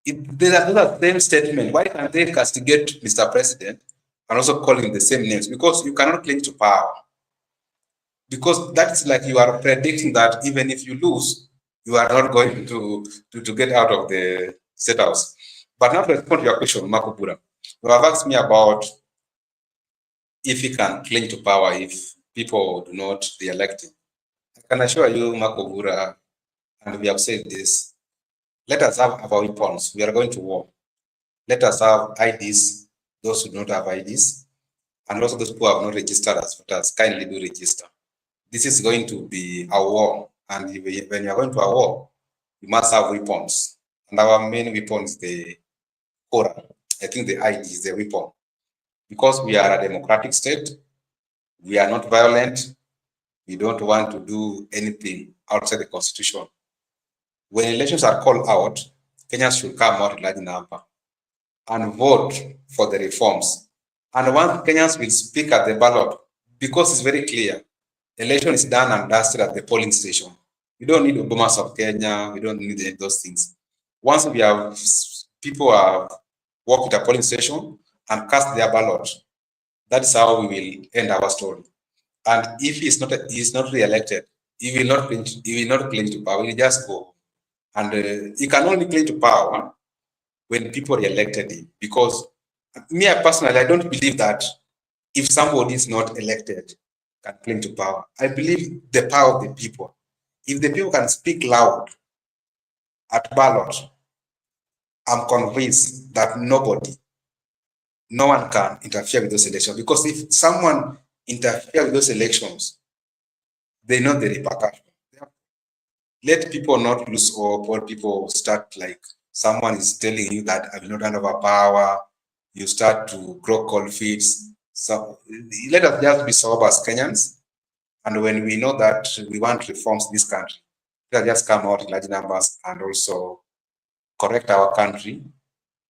These are the same statement. Why can't they castigate Mr. President and also call him the same names? Because you cannot cling to power. Because that's like you are predicting that even if you lose, you are not going to get out of the state house. But now to respond to your question, Marco Bura, you have asked me about if he can cling to power if people do not re-elect him. I can assure you, Marco Bura, and we have said this, let us have our weapons. We are going to war. Let us have IDs, those who do not have IDs, and also those who have not registered as voters, kindly do register. This is going to be a war, and when you are going to a war, you must have weapons. And our main weapon is the Quora. I think the ID is the weapon. Because we are a democratic state, we are not violent, we don't want to do anything outside the constitution. When elections are called out, Kenyans should come out in large number and vote for the reforms. And once Kenyans will speak at the ballot, because it's very clear, election is done and dusted at the polling station. We don't need Obamas of Kenya, we don't need any of those things. Once we have people have walked to the polling station and cast their ballot, that's how we will end our story. And if he is not re-elected, he will not cling to power. He will just go, and he can only cling to power when people re-elected him. Because me personally, I don't believe that if somebody is not elected can cling to power. I believe the power of the people. If the people can speak loud at ballot, I'm convinced that no one can interfere with those elections. Because if someone interfere with those elections, they know the repercussion. Let people not lose hope, or people start like someone is telling you that I will not hand over power, you start to grow cold feet. So let us just be sober as Kenyans. And when we know that we want reforms in this country, let us just come out in large numbers and also correct our country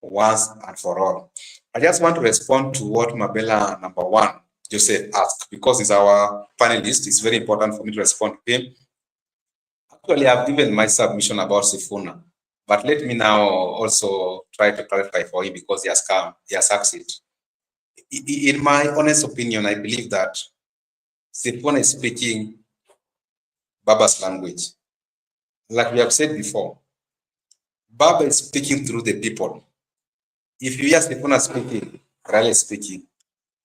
once and for all. I just want to respond to what Mabella number 1, Joseph, asked, because he's our panelist. It's very important for me to respond to him. Actually, I've given my submission about Sifuna, but let me now also try to clarify for him, because he has succeeded. In my honest opinion, I believe that Sifuna is speaking Baba's language. Like we have said before, Baba is speaking through the people. If you hear Sifuna speaking, Raila is speaking.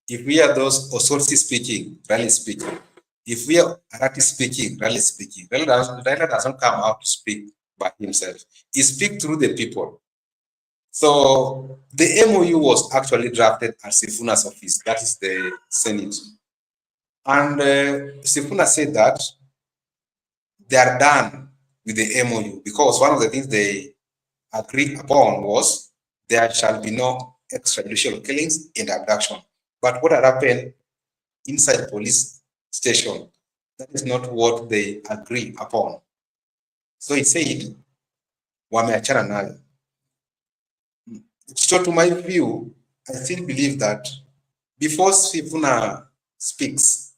If we hear those Osorsi speaking, Raila is speaking. If we hear Arati speaking, Raila is speaking. Raila doesn't come out to speak by himself. He speaks through the people. So the MOU was actually drafted at Sifuna's office, that is the Senate. And Sifuna said that they are done with the MOU, because one of the things they agreed upon was there shall be no extrajudicial killings and abduction. But what had happened inside the police station, that is not what they agreed upon. So he said, wameachana nayo. So to my view, I still believe that before Sifuna speaks,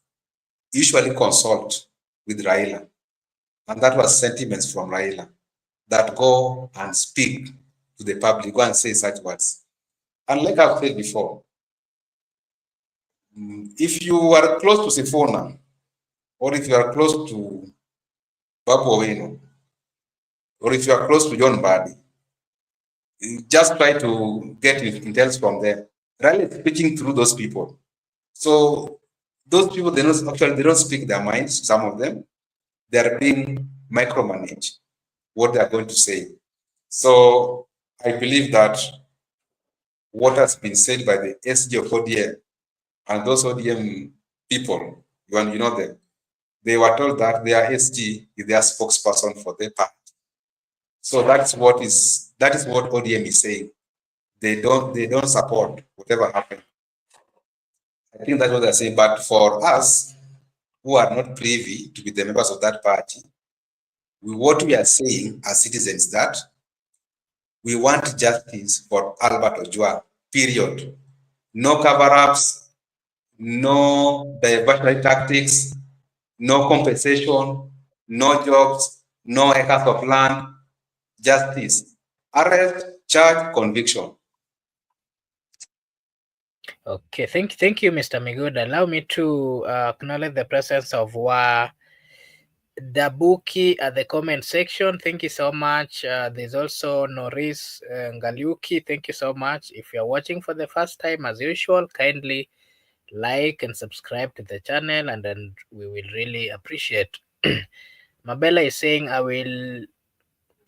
usually consult with Raila. And that was sentiments from Raila that go and speak to the public, go and say such words. And like I've said before, if you are close to Sifuna, or if you are close to Babu Owino, or if you are close to John Badi, just try to get intel from them. Raila is speaking through those people. So those people, they don't speak their minds, some of them. They are being micromanaged, what they are going to say. So I believe that what has been said by the SG of ODM and those ODM people, you know them, they were told that their SG is their spokesperson for their party. So that's what is That is what ODM is saying. They don't support whatever happened. I think that's what they're saying. But for us who are not privy to be the members of that party, what we are saying as citizens that we want justice for Albert Ojwang, period. No cover-ups, no diversionary tactics, no compensation, no jobs, no acres of land, justice. Arrest, charge, conviction. Okay, thank you, Mr. Migud. Allow me to acknowledge the presence of Dabuki at the comment section. Thank you so much. There's also Norris Ngaliuki. Thank you so much. If you're watching for the first time, as usual, kindly like and subscribe to the channel, and then we will really appreciate. Mabella is saying,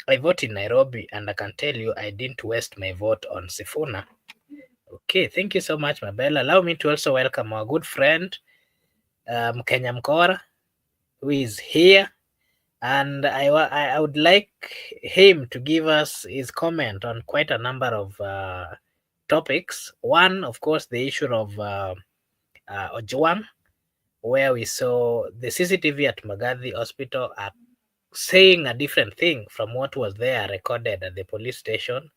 I vote in Nairobi, and I can tell you I didn't waste my vote on Sifuna. Okay, thank you so much, Mabella. Allow me to also welcome our good friend, Kenya Mkora, who is here. And I would like him to give us his comment on quite a number of topics. One, of course, the issue of Ojwang, where we saw the CCTV at Magathi Hospital are saying a different thing from what was there recorded at the police station.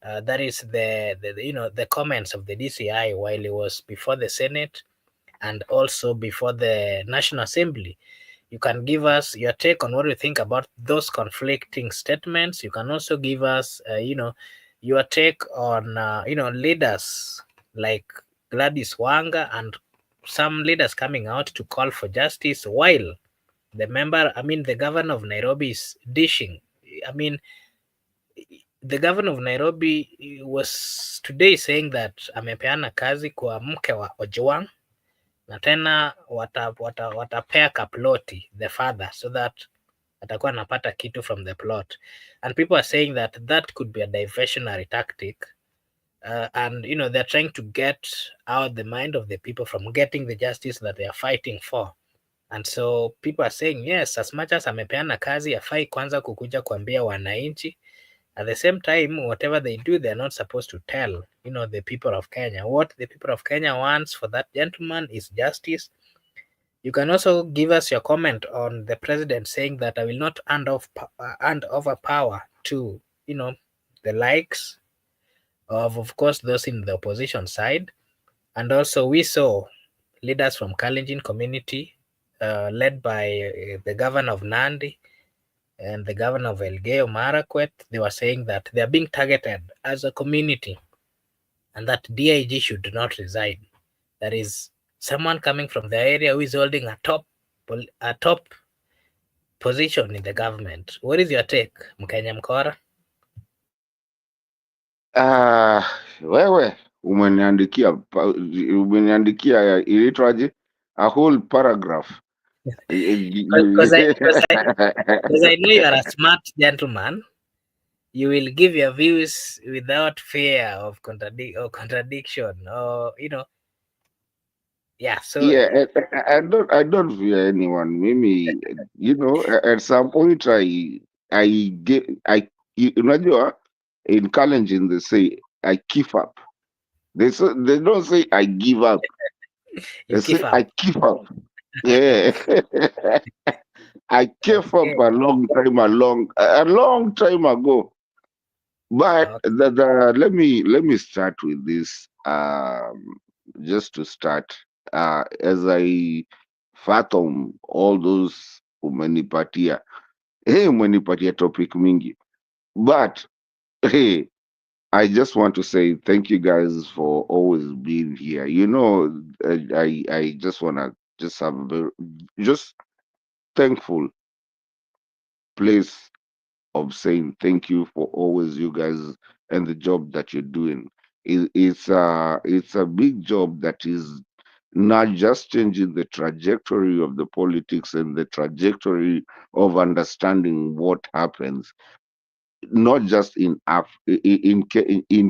That is the comments of the DCI while he was before the Senate and also before the National Assembly. You can give us your take on what you think about those conflicting statements. You can also give us, your take on, leaders like Gladys Wanga and some leaders coming out to call for justice while the governor of Nairobi is dishing. I mean, the governor of Nairobi was today saying that amepeana kazi kwa mke wa Ojwang na tena watapea kaploti the father so that atakuwa anapata kitu from the plot, and people are saying that could be a diversionary tactic, and they're trying to get out the mind of the people from getting the justice that they are fighting for. And so people are saying yes, as much as amepeana kazi afai kwanza kukuja kuambia wananchi. At the same time, whatever they do, they're not supposed to tell, the people of Kenya. What the people of Kenya wants for that gentleman is justice. You can also give us your comment on the president saying that I will not hand over power to, the likes of course, those in the opposition side. And also we saw leaders from Kalenjin community, led by the governor of Nandi, and the governor of Elgeyo Marakwet. They were saying that they are being targeted as a community and that DIG should not resign. There is someone coming from the area who is holding a top position in the government. What is your take, Mkenya Mkora? Wewe umeniandikia ilitwaje a whole paragraph. Because I know you are a smart gentleman. You will give your views without fear of contradiction, or yeah. So Yeah, I don't fear anyone. Mimi, at some point unajua, in Kalenjin they say I keep up. They don't say I give up. you They keep say up. I keep up. Yeah. I kept up Okay. a long time ago. But let me start with this. Just to start, as I fathom all those umenipatia, umenipatia topic mingi. But hey, I just want to say thank you guys for always being here. I just wanna just have a just thankful place of saying thank you for always you guys and the job that you're doing. It's a big job that is not just changing the trajectory of the politics and the trajectory of understanding what happens, not just in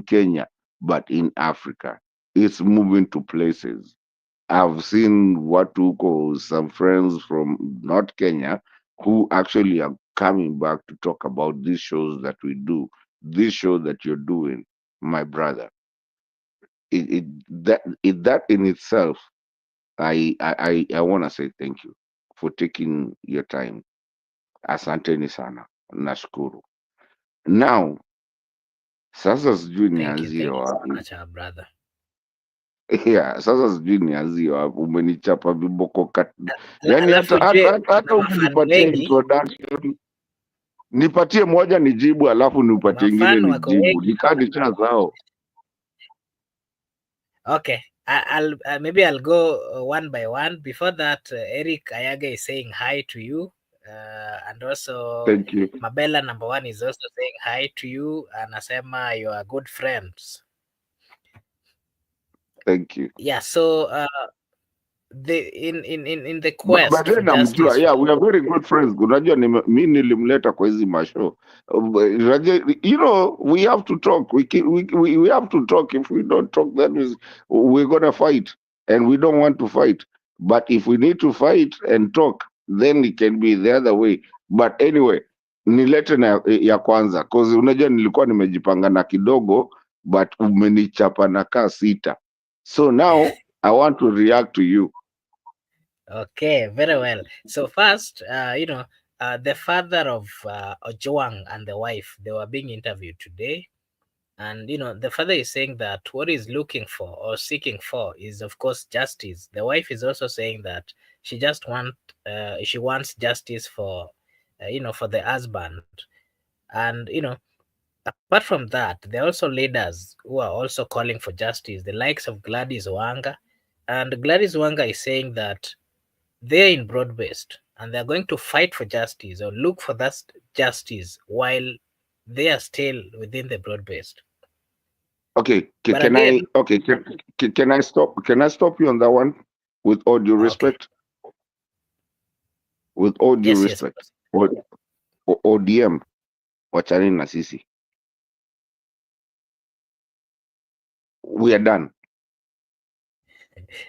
Kenya, but in Africa. It's moving to places. I've seen Watuko, some friends from not Kenya, who actually are coming back to talk about these shows that we do. this show that you're doing, my brother. That in itself, I want to say thank you for taking your time. Asanteni sana, nashukuru. Now sasa sijui Thank you nianzie so wapi. much, our brother. Yeah, sasa sijui nianzie wapi. Umenichapa viboko yani, Alafu je, hata kuna mafan ukinipatia wengi, introduction nipatie moja nijibu, alafu nipatie ingine mafan wako nijibu, wengi. nikanicha zao. Okay, maybe I'll go one by one. Before that, Eric Ayaga is saying hi to you, and also Thank you, Mabella number one is also saying hi to you. Anasema you are good friends. thank you. Yeah. So the in the But quest for then namjua, justice yeah, for we are very good friends. Unajua mi nilimleta kwa hizi mashow. You know, we have to talk. We have to talk. If we don't talk, then we're gonna fight, and we don't want to fight. But if we need to fight and talk, then it can be the other way. But anyway, nilete na ya kwanza, cause unajua nilikuwa nimejipanga na kidogo, but umenichapa na kaa sita. So now I want to react to you. Okay, very well. So first, the father of Ojwang and the wife, they were being interviewed today. And, the father is saying that what he's looking for or seeking for is, of course, justice. The wife is also saying that she wants justice for, for the husband. And, apart from that, there are also leaders who are also calling for justice, the likes of Gladys Wanga. And Gladys Wanga is saying that they're in broad-based and they're going to fight for justice or look for that justice while they are still within the broad-based. Okay, But can I? again, Okay, can I stop? Can I stop you on that one? With all due okay, respect, with all due yes, respect, ODM, wachani na sisi, we are done.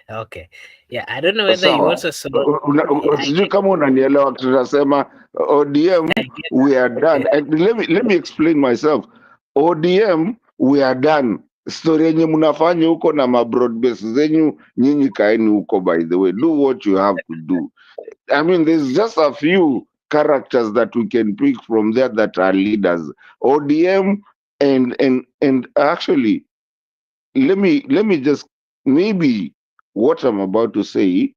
okay, yeah. I don't know whether you Sawa. also saw. I Sijui kama unanielewa, tunasema ODM, get we are done. that. And let me explain myself. ODM, we are done. Story yenye mnafanya huko na mabroad base zenyu, nyinyi kaeni huko. By the way, do what you have to do. I mean, there's just a few characters that we can pick from there that are leaders. ODM and actually, let me just, maybe what I'm about to say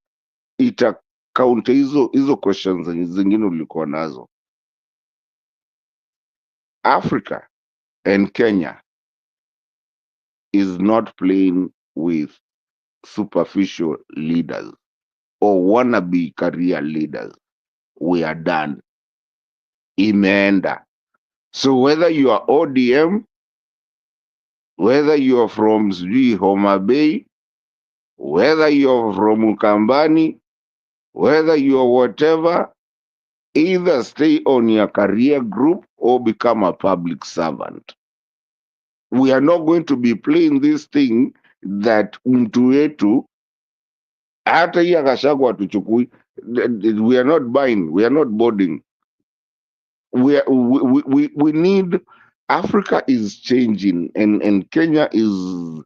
ita counter hizo questions zingine ulikuwa nazo. Africa and Kenya is not playing with superficial leaders or wannabe career leaders. We are done. Imeenda. So whether you are ODM, whether you are from sijui Homa Bay, whether you are from Ukambani, whether you are whatever, either stay on your career group or become a public servant. We are not going to be playing this thing that mtu wetu hata hii Gachagua tuchukui. We are not buying, we are not boarding. We need, Africa is changing, and Kenya is,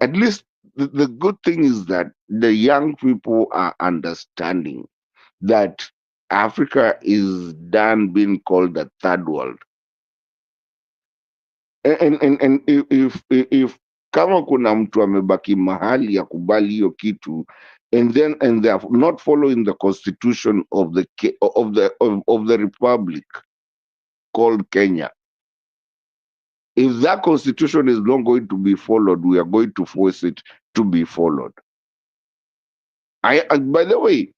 at least the good thing is that the young people are understanding that Africa is done being called the third world. And if kama kuna mtu amebaki mahali ya kubali hiyo kitu, and they are not following the constitution of the republic called Kenya. If that constitution is not going to be followed, we are going to force it to be followed. By the way,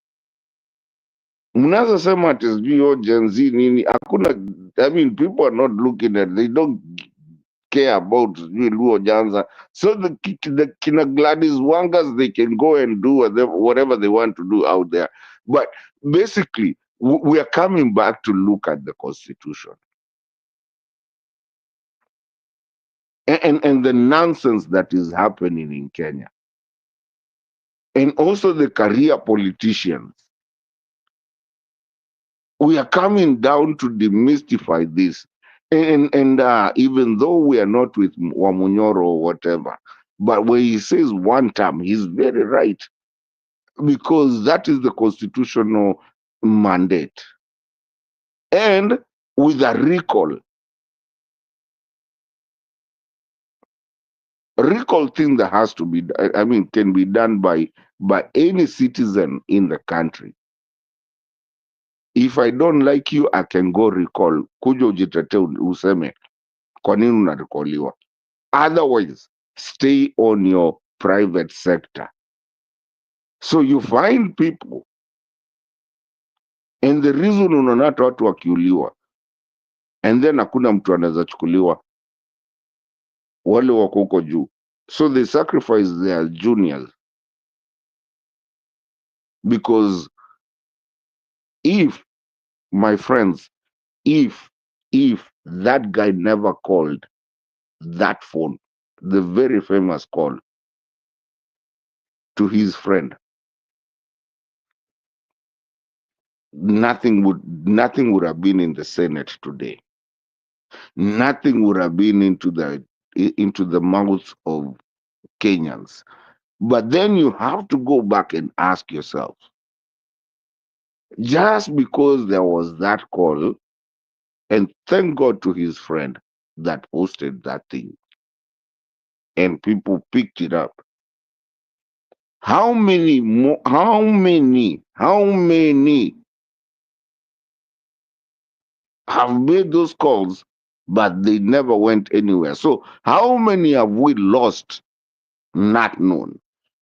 mnaweza sema ati sijui hiyo Gen Z nini, hakuna. I mean, people are not looking at, they don't care about Luo Janza. So the Kina Gladys Wangas, they can go and do whatever they want to do out there. But basically, we are coming back to look at the constitution. And the nonsense that is happening in Kenya. And also the career politicians. We are coming down to demystify this. And even though we are not with Wamunyoro or whatever, but when he says one term, he's very right, because that is the constitutional mandate. And with a recall thing that has to be, I mean, can be done by any citizen in the country. If I don't like you, I can go recall. Kuja ujitete useme kwa nini unarekoliwa. Otherwise, stay on your private sector. So you find people, and the reason unaona hata watu wakiuliwa, and then hakuna mtu anaweza chukuliwa, wale wako huko juu. So they sacrifice their juniors, because if, my friends, if that guy never called that phone, the very famous call to his friend, nothing would have been in the Senate today. Nothing would have been into the mouths of Kenyans. But then you have to go back and ask yourself, just because there was that call, and thank God to his friend that posted that thing, and people picked it up. How many more? How many have made those calls, but they never went anywhere? So how many have we lost not known?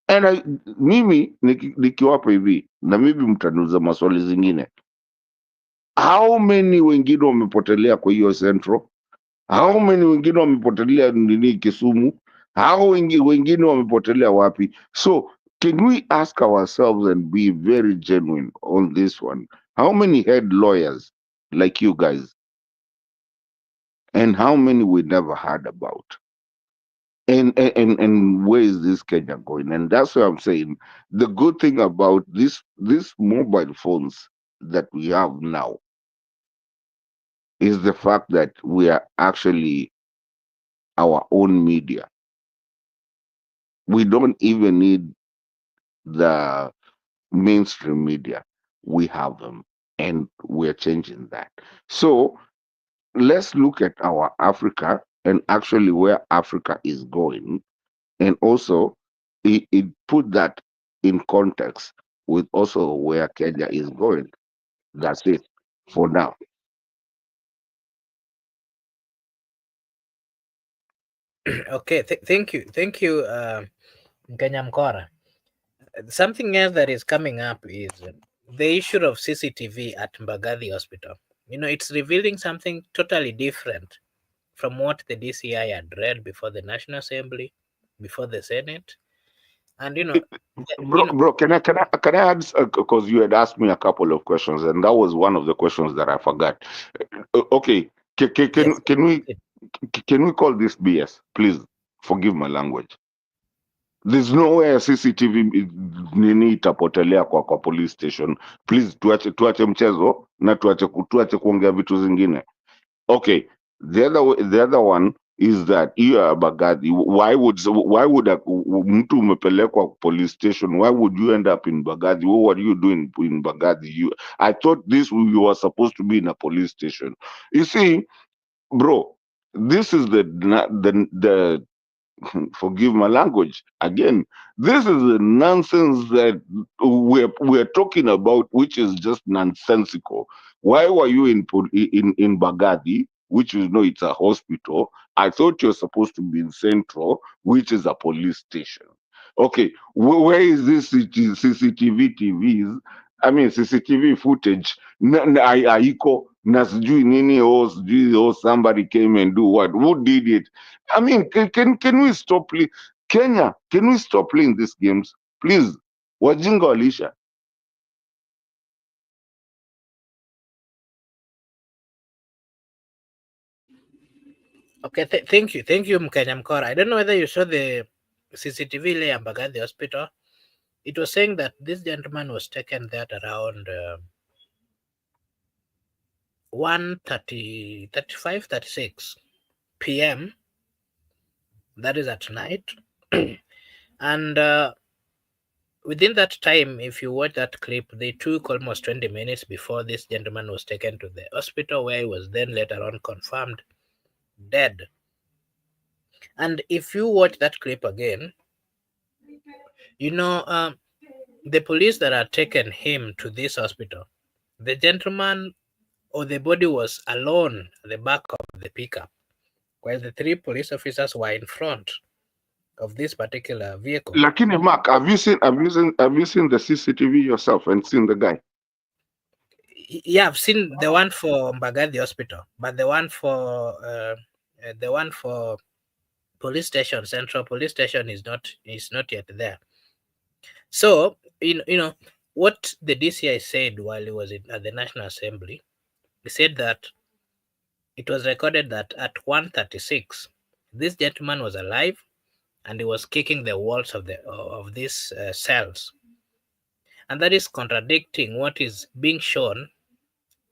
And mimi nikiwapa hivi, na mimi mtaniuliza maswali zingine, how many wengine wamepotelea kwa hiyo Central? How many wengine wamepotelea nini Kisumu? How wengine wamepotelea wapi? So can we ask ourselves and be very genuine on this one? How many had lawyers like you guys? And how many we never heard about? And where is this Kenya going? And that's what I'm saying. The good thing about these mobile phones that we have now is the fact that we are actually our own media. We don't even need the mainstream media. We have them, and we're changing that. So let's look at our Africa and actually where Africa is going, and also it put that in context with also where Kenya is going. That's it for now. Okay, thank you, Kenya Mkora. Something else that is coming up is the issue of CCTV at Mbagathi Hospital. You know, it's revealing something totally different from what the DCI had read before the National Assembly, before the Senate, and Bro, can I add, because you had asked me a couple of questions, and that was one of the questions that I forgot. Okay, yes, can we call this BS? Please forgive my language. There's nowhere CCTV nini itapotelea kwa police station. Please tuache mchezo na tuache kuongea vitu zingine. Okay, the other one is that you are Bagadi. Why would mtu umepelekwa police station? Why would you end up in Bagadi? What are you doing in Bagadi? I thought you were supposed to be in a police station. You see, bro, this is the forgive my language again. This is the nonsense that we're talking about, which is just nonsensical. Why were you in Bagadi, which you know it's a hospital? I thought you're supposed to be in Central, which is a police station. Okay, where is this CCTV TVs? I mean CCTV footage haiko na sijui nini, or somebody came and do what? Who did it? I mean, can we stop Kenya? Can we stop playing these games, please? Wajinga walisha. okay. Thank you, Mkenya Mkora. I don't know whether you saw the CCTV ile ya Mbagathi Hospital. It was saying that this gentleman was taken there at around 1:35, 36 p.m. That is at night. And within that time, if you watch that clip, they took almost 20 minutes before this gentleman was taken to the hospital, where he was then later on confirmed dead. And if you watch that clip again, you know, the police that had taken him to this hospital, the gentleman or the body was alone at the back of the pickup, while the 3 police officers were in front of this particular vehicle. Lakini Mark, have you seen the CCTV yourself and seen the guy? Yeah, I've seen the one for Mbagathi Hospital, but the one for police station, Central Police Station, is not yet there. So you know what the DCI said while he was at the National Assembly. He said that it was recorded that at 1:36, this gentleman was alive and he was kicking the walls of these cells, and that is contradicting what is being shown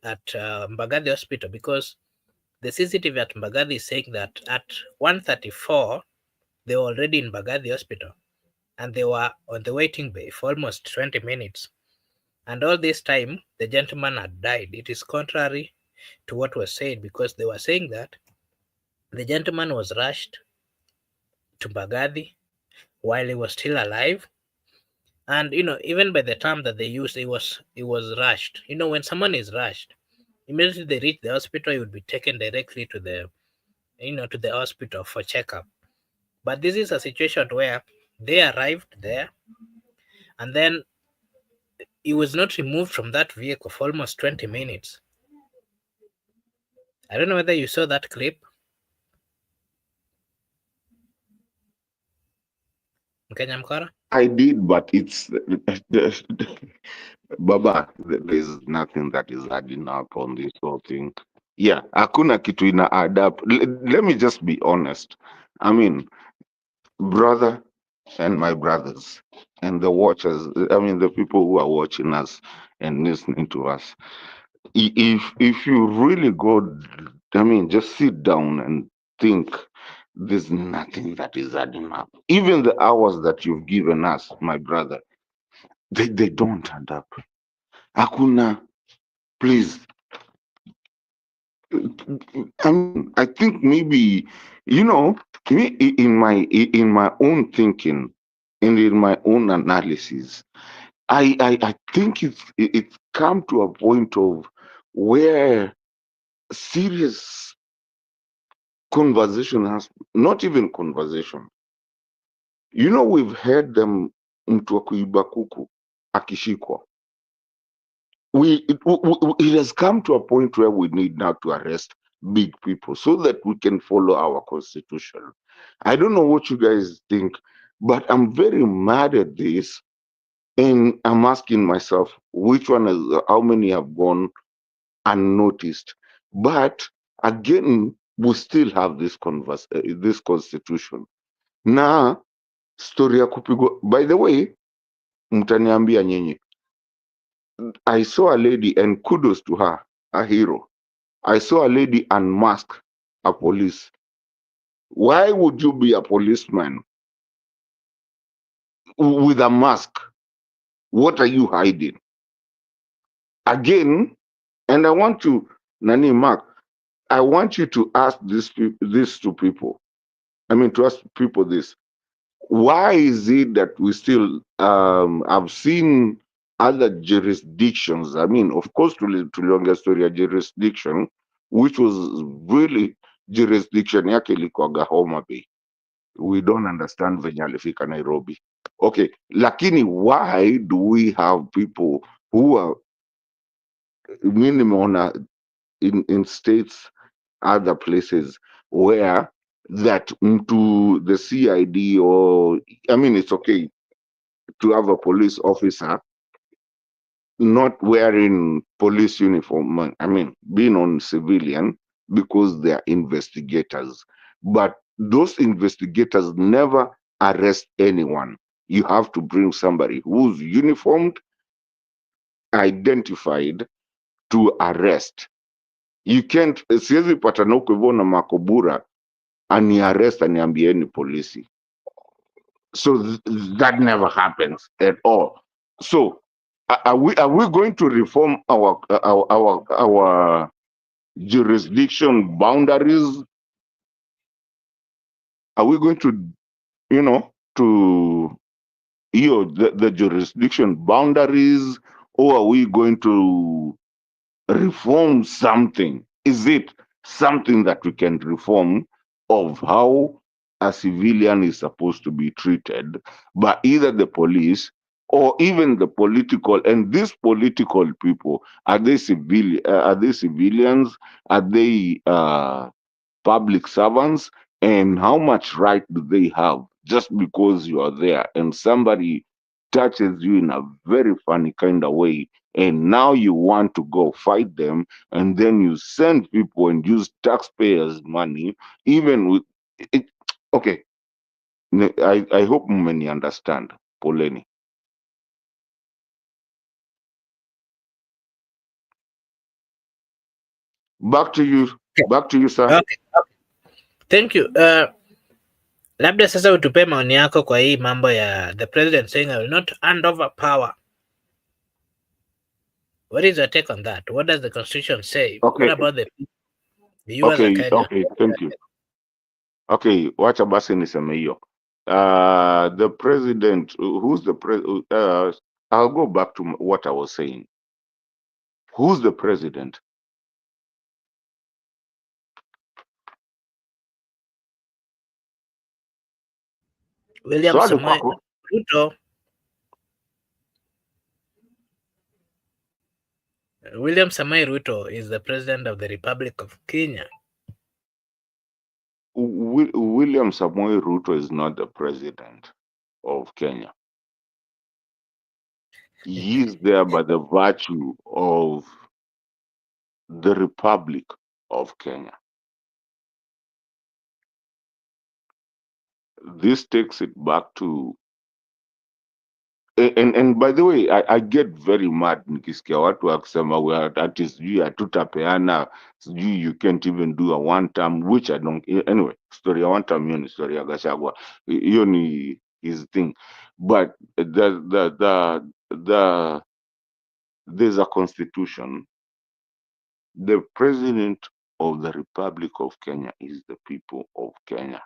at Mbagathi Hospital, because the CCTV at Mbagathi is saying that at 1:34 they were already in Mbagathi Hospital and they were on the waiting bay for almost 20 minutes. And all this time the gentleman had died. It is contrary to what was said, because they were saying that the gentleman was rushed to Mbagathi while he was still alive. And even by the term that they used, it was rushed. When someone is rushed, immediately they reach the hospital, he would be taken directly to the hospital for checkup. But this is a situation where they arrived there, and then he was not removed from that vehicle for almost 20 minutes. I don't know whether you saw that clip. Mkenya Mkora? I did, but it's Baba, there's nothing that is adding up on this whole thing. Yeah, hakuna kitu ina add up. Let me just be honest. I mean, brother and my brothers and the watchers, I mean, the people who are watching us and listening to us, if you really go, I mean, just sit down and think, there's nothing that is adding up. Even the hours that you've given us, my brother, they don't add up. Hakuna, please. I mean, I think maybe, me in my own thinking and in my own analysis, I think it's come to a point of where serious conversation has, not even conversation. We've heard them, mtu wa kuiba kuku akishikwa. It has come to a point where we need now to arrest big people so that we can follow our constitution. I don't know what you guys think, but I'm very mad at this. And I'm asking myself, which one is, how many have gone unnoticed? But again, we still have this constitution. Na story ya kupigwa, by the way, mtaniambia nyinyi, I saw a lady, and kudos to her, a hero. I saw a lady unmask a police. Why would you be a policeman with a mask? What are you hiding? Again, and I want to, Nani Mark, I want you to ask these two people. I mean, to ask people this. Why is it that we still have seen other jurisdictions? I mean, of course, tuliongea story ya jurisdiction, which was really jurisdiction yake ilikuwaga Homa Bay. We don't understand venye alifika Nairobi. Okay, lakini why do we have people who are nimeona in states, other places where that to the CID, or I mean, it's okay to have a police officer not wearing police uniform, I mean, being on civilian, because they are investigators. But those investigators never arrest anyone. You have to bring somebody who's uniformed, identified, to arrest. You can't, siwezi patana huko hivyo na makobura ani arrest aniambieni polisi. So that never happens at all. So are we going to reform our jurisdiction boundaries? Are we going to, to the jurisdiction boundaries, or are we going to reform something? Is it something that we can reform of how a civilian is supposed to be treated by either the police or even the political? And these political people, are they civilians? Are they public servants? And how much right do they have just because you are there and somebody touches you in a very funny kind of way, and now you want to go fight them, and then you send people and use taxpayers money, even with it? Okay, I hope many understand. Poleni. Back to you. Back to you, sir. Okay. Thank you. Labda sasa utupe maoni yako kwa hii mambo ya the president saying I will not hand over power. What is your take on that? What does the constitution say? Okay. What about the you as a Kenyan? Okay, thank you. Okay, wacha basi niseme hiyo. The president, who's the president? I'll go back to what I was saying. Who's the president? William Swali Samoei kwako. Ruto. William Samoei Ruto is the president of the Republic of Kenya. William Samoei Ruto is not the president of Kenya. He is there by the virtue of the Republic of Kenya. This takes it back to, and by the way, I get very mad nikisikia watu wakisema ati sijui hatutapeana, sijui you can't even do a one term, which I don't. Anyway, story ya one term hiyo ni story ya Gachagua, hiyo ni his thing, but there's a constitution. The president of the Republic of Kenya is the people of Kenya.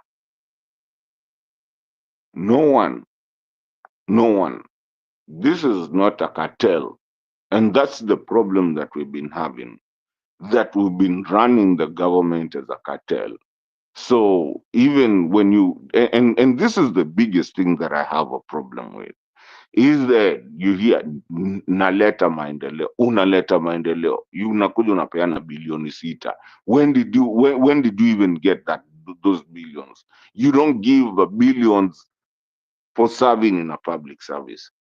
No one. This is not a cartel. And that's the problem that we've been having, that we've been running the government as a cartel. So even when you, and this is the biggest thing that I have a problem with, is that you hear unaleta maendeleo, unakuja unapeana bilioni 6. When did you even get those billions? You don't give billions for serving in a public service.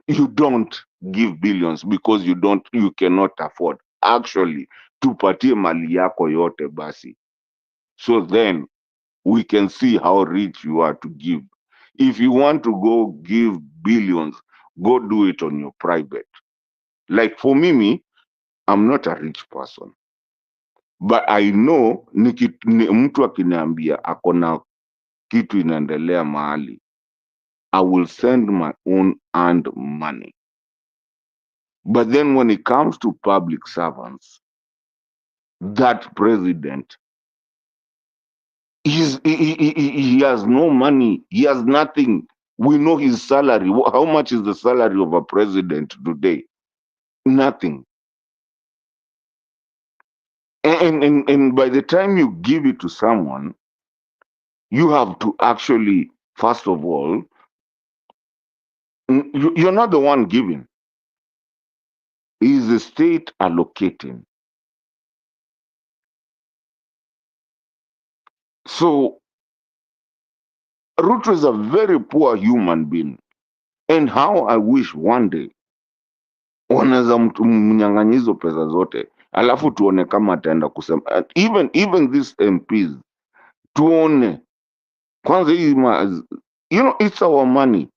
You don't give billions because you cannot afford. Actually, tupatie mali yako yote basi, so then we can see how rich you are to give. If you want to go give billions, go do it on your private. Like for me, I'm not a rich person, but I know mtu akiniambia akona kitu inaendelea mahali, I will send my own earned money. But then when it comes to public servants, that president, he has no money. He has nothing. We know his salary. How much is the salary of a president today? Nothing. And by the time you give it to someone, you have to actually, first of all, you're not the one giving. Is the state allocating? So Ruto is a very poor human being. And how I wish one day wanaweza mnyang'anya hizo pesa zote, alafu tuone kama ataenda kusema even these MPs, tuone kwanza hii it's our money.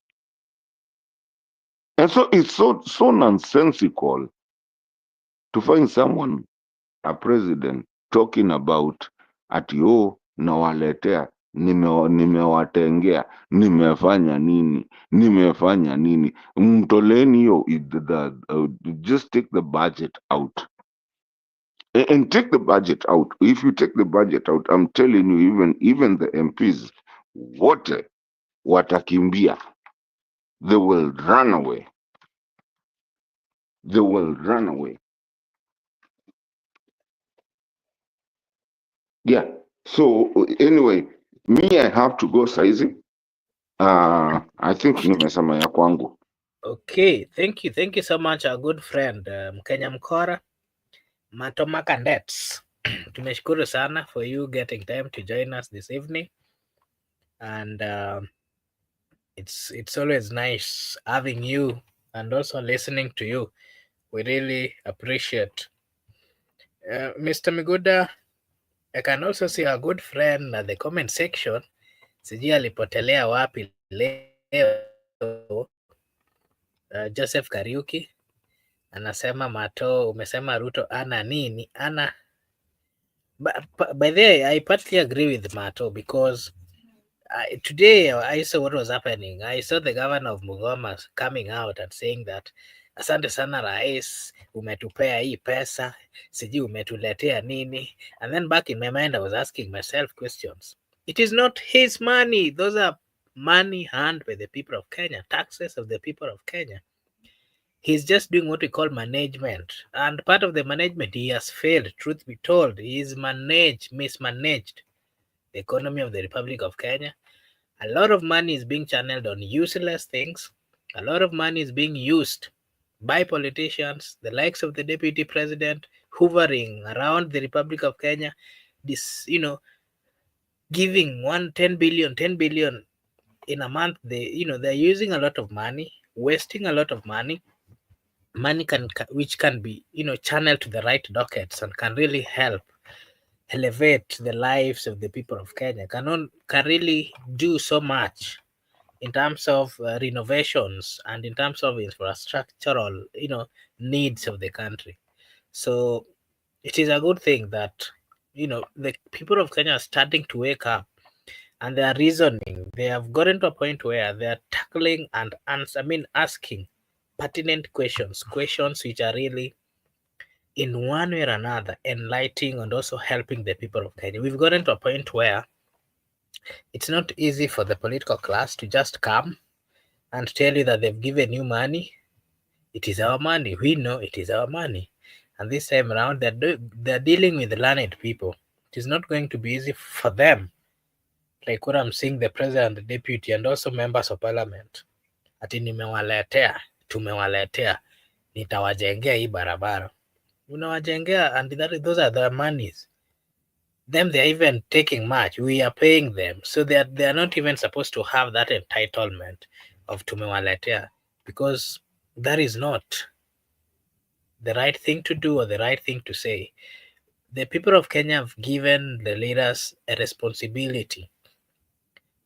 And so it's so nonsensical to find someone a president talking about ati nawaletea, nimewatengea, nimefanya nini. Mtoleni hiyo, just take the budget out. And take the budget out. If you take the budget out, I'm telling you, even the MPs, wote watakimbia. They will run away. They will run away. Yeah. So anyway, me, I have to go saizi. I think nimesema ya kwangu. Okay, thank you so much, our good friend Mkenya Mkora Matoma Kandets. Tumeshukuru sana for you getting time to join us this evening, and it's always nice having you and also listening to you. We really appreciate. Mr. Miguda, I can also see our good friend at the comment section. Sijui alipotelea wapi leo. Joseph Kariuki anasema Mato, umesema Ruto ana nini? Ana by the way, I partly agree with Mato because today I saw what was happening. I saw the governor of Mugoma coming out and saying that asante sana rais, umetupea hii pesa, sijui umetuletea nini. And then back in my mind I was asking myself questions. It is not his money. Those are money earned by the people of Kenya, taxes of the people of Kenya. He's just doing what we call management, and part of the management he has failed. Truth be told, he's mismanaged the economy of the Republic of Kenya. A lot of money is being channeled on useless things. A lot of money is being used by politicians, the likes of the deputy president, hovering around the Republic of Kenya, this, giving 10 billion in a month. They're using a lot of money, wasting a lot of money which can be channeled to the right dockets and can really help elevate the lives of the people of Kenya, can really do so much in terms of renovations and in terms of infrastructural needs of the country. So it is a good thing that the people of Kenya are starting to wake up, and they are reasoning. They have gotten to a point where they are tackling and asking pertinent questions which are really in one way or another enlightening and also helping the people of Kenya. We've gotten to a point where it's not easy for the political class to just come and tell you that they've given you money. It is our money. We know it is our money. And this time around, they're dealing with learned people. It is not going to be easy for them, like what I'm seeing the president, the deputy, and also members of parliament. Ati nimewaletea, tumewaletea, nitawajengea hii barabara. Unawajengea, and those are their monies. Them, they're even taking much. We are paying them. So they are not even supposed to have that entitlement of tumewaletea, because that is not the right thing to do or the right thing to say. The people of Kenya have given the leaders a responsibility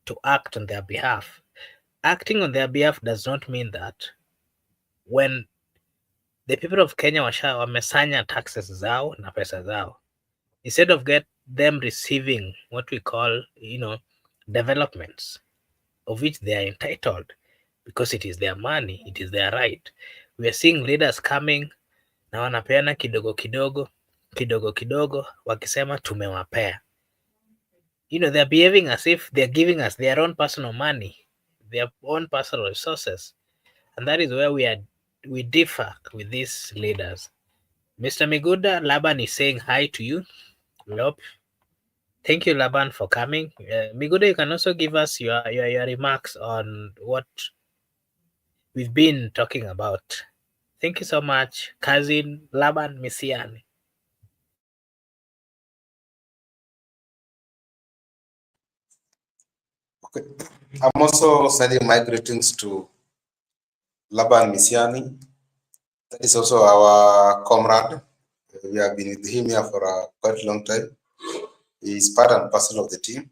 to act on their behalf. Acting on their behalf does not mean that when the people of Kenya wamesanya taxes zao na pesa zao, instead of them receiving what we call developments of which they are entitled, because it is their money, it is their right, we are seeing leaders coming na wanapeana kidogo kidogo wakisema tumewapea. They're behaving as if they're giving us their own personal money, their own personal resources, and that is where we differ with these leaders. Mr. Miguda, Laban is saying hi to you. Thank you, Laban, for coming. Miguda, you can also give us your remarks on what we've been talking about. Thank you so much, cousin Laban Misiani. Okay. I'm also sending my greetings to Laban Misiani. That is also our comrade. We have been with him here for a quite long time. He is part and parcel of the team.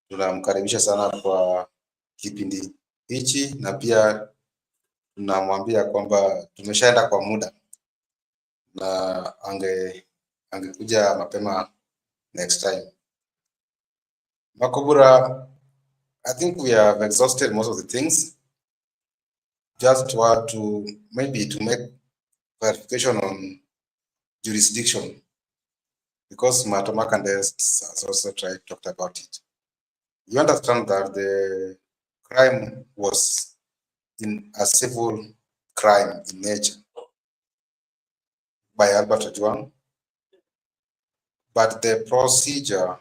Tunamkaribisha sana kwa kipindi hichi, na pia tunamwambia kwamba tumeshaenda kwa muda na angekuja mapema next time. Makobura, I think we have exhausted most of the things. Just want to maybe to make clarification on jurisdiction, because Matoma Candes has also talked about it. You understand that the crime was in a civil crime in nature by Albert Ojwang, but the procedure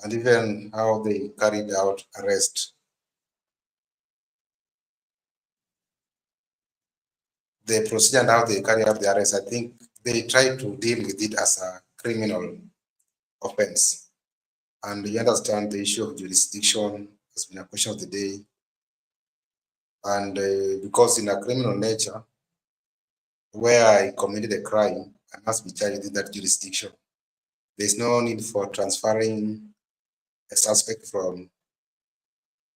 and even how they carried out arrest, the procedure and how they carry out the arrest, I think they try to deal with it as a criminal offense. And you understand the issue of jurisdiction has been a question of the day. And because in a criminal nature, where I committed a crime, I must be charged in that jurisdiction. There's no need for transferring a suspect from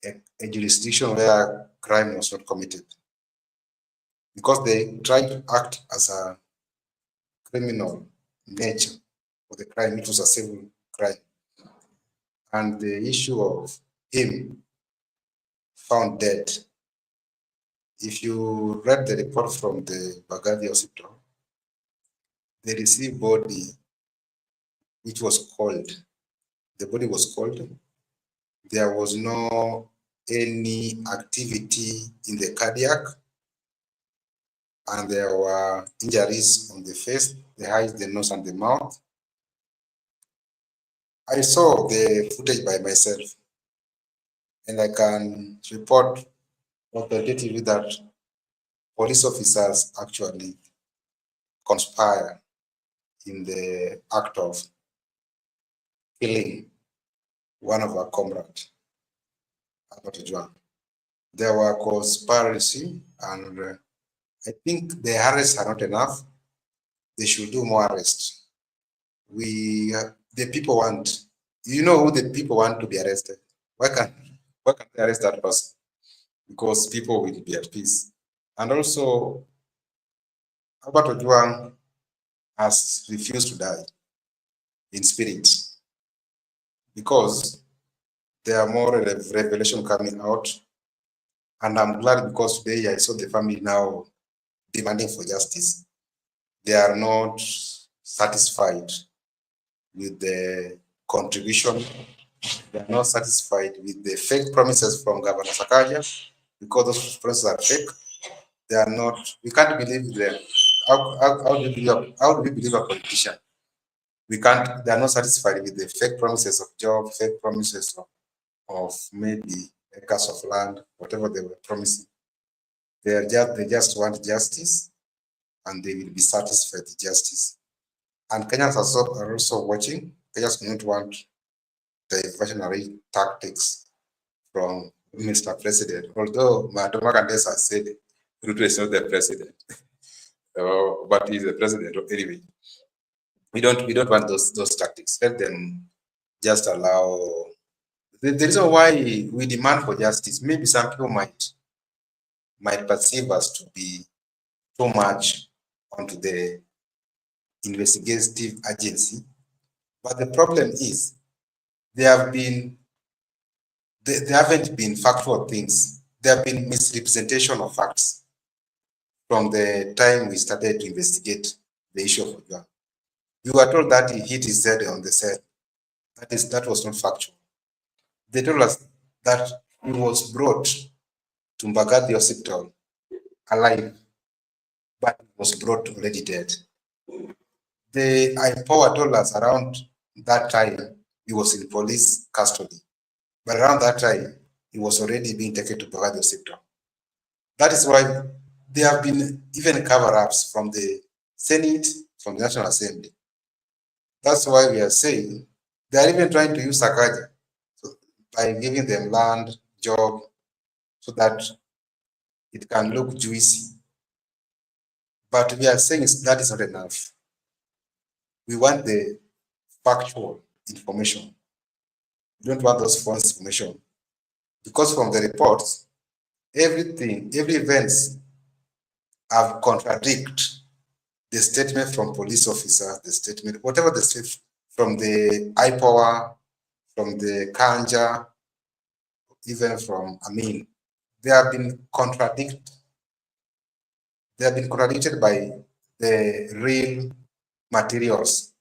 a jurisdiction where crime was not committed, because they try to act as a criminal nature for the crime. It was a civil crime. And the issue of him found dead, if you read the report from the Baghdadi hospital, they received body which was cold. The body was cold. There was no any activity in the cardiac, and there were injuries on the face, the eyes, the nose, and the mouth. I saw the footage by myself, and I can report authoritatively that police officers actually conspire in the act of killing one of our comrades, Albert Ojwang. There were conspiracy, and I think the arrests are not enough. They should do more arrests. The people want, you know who the people want to be arrested. Why can't they arrest that person? Because people will be at peace. And also, Albert Ojwang has refused to die in spirit, because there are more revelation coming out. And I'm glad, because today I saw the family now demanding for justice. They are not satisfied with the contribution. They are not satisfied with the fake promises from Governor Sakaja, because those promises are fake. They are not, we can't believe them. How do we believe a politician? We can't, they are not satisfied with the fake promises of job, fake promises of maybe acres of land, whatever they were promising. They just want justice, and they will be satisfied with justice. And Kenyans are also watching. Kenyans do not want diversionary tactics from Mr. President. Although Mahatma Gandhi has said Ruto is not the president, but he's the president anyway. We don't want those tactics. Let them just allow. The reason why we demand for justice, maybe some people might perceive us to be too much onto the investigative agency, but the problem is there haven't been factual things. There have been misrepresentation of facts from the time we started to investigate the issue of Ojwang. We were told that he hit his head on the cell. That was not factual. They told us that he was brought to Mbagathi hospital alive, but he was brought already dead. The IPOA told us around that time he was in police custody, but around that time he was already being taken to Mbagathi hospital. That is why there have been even cover-ups from the Senate, from the National Assembly. That's why we are saying they are even trying to use Sakaja by giving them land, job, so that it can look juicy. But we are saying that is not enough. We want the factual information. We don't want those false information. Because from the reports, every events have contradict the statement from police officers, the statement, whatever the statement from the IPOA, from the Kanja, even from Amin, they have been contradicted. They have been contradicted by the real materials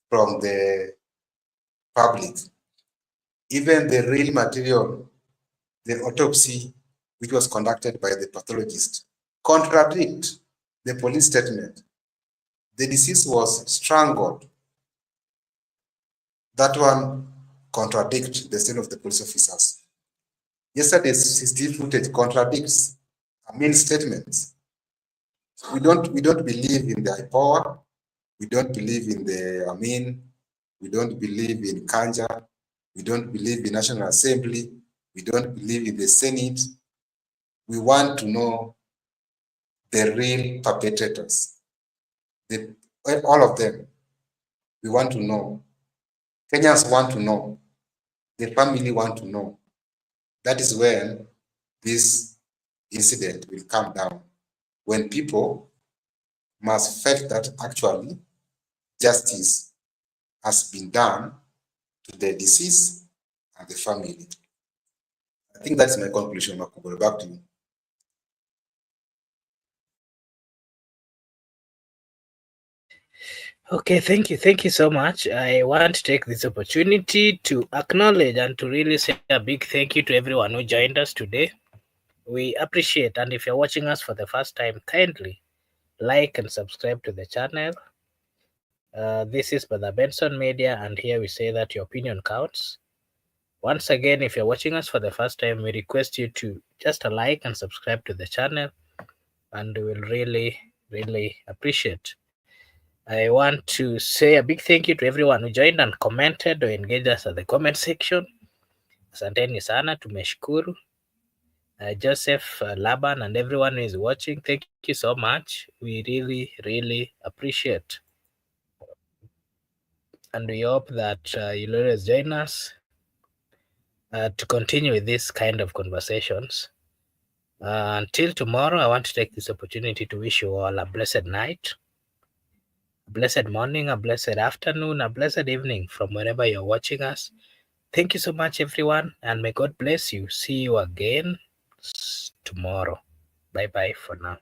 from the public. Even the real material, the autopsy, which was conducted by the pathologist, contradict the police statement. The deceased was strangled. That one contradicts the statement of the police officers. Yesterday's CCTV footage contradicts Amin's statements. We don't believe in the power. We don't believe in the Amin. We don't believe in Kanja. We don't believe in National Assembly. We don't believe in the Senate. We want to know the real perpetrators. All of them. We want to know. Kenyans want to know. The family want to know. That is when this incident will come down. When people must feel that actually justice has been done to the deceased and the family. I think that's my conclusion, Makubo. Back to you. Okay, thank you. Thank you so much. I want to take this opportunity to acknowledge and to really say a big thank you to everyone who joined us today. We appreciate, and if you're watching us for the first time, kindly like and subscribe to the channel. This is Brother Benson Media, and here we say that your opinion counts. Once again, if you're watching us for the first time, we request you to just like and subscribe to the channel, and we will really, really appreciate. I want to say a big thank you to everyone who joined and commented or engaged us at the comment section. Asanteni sana, tumeshukuru. Joseph, Laban, and everyone who is watching, thank you so much. We really, really appreciate. And we hope that you'll always join us to continue with this kind of conversations. Until tomorrow, I want to take this opportunity to wish you all a blessed night, a blessed morning, a blessed afternoon, a blessed evening from wherever you're watching us. Thank you so much, everyone, and may God bless you. See you again tomorrow. Bye-bye for now.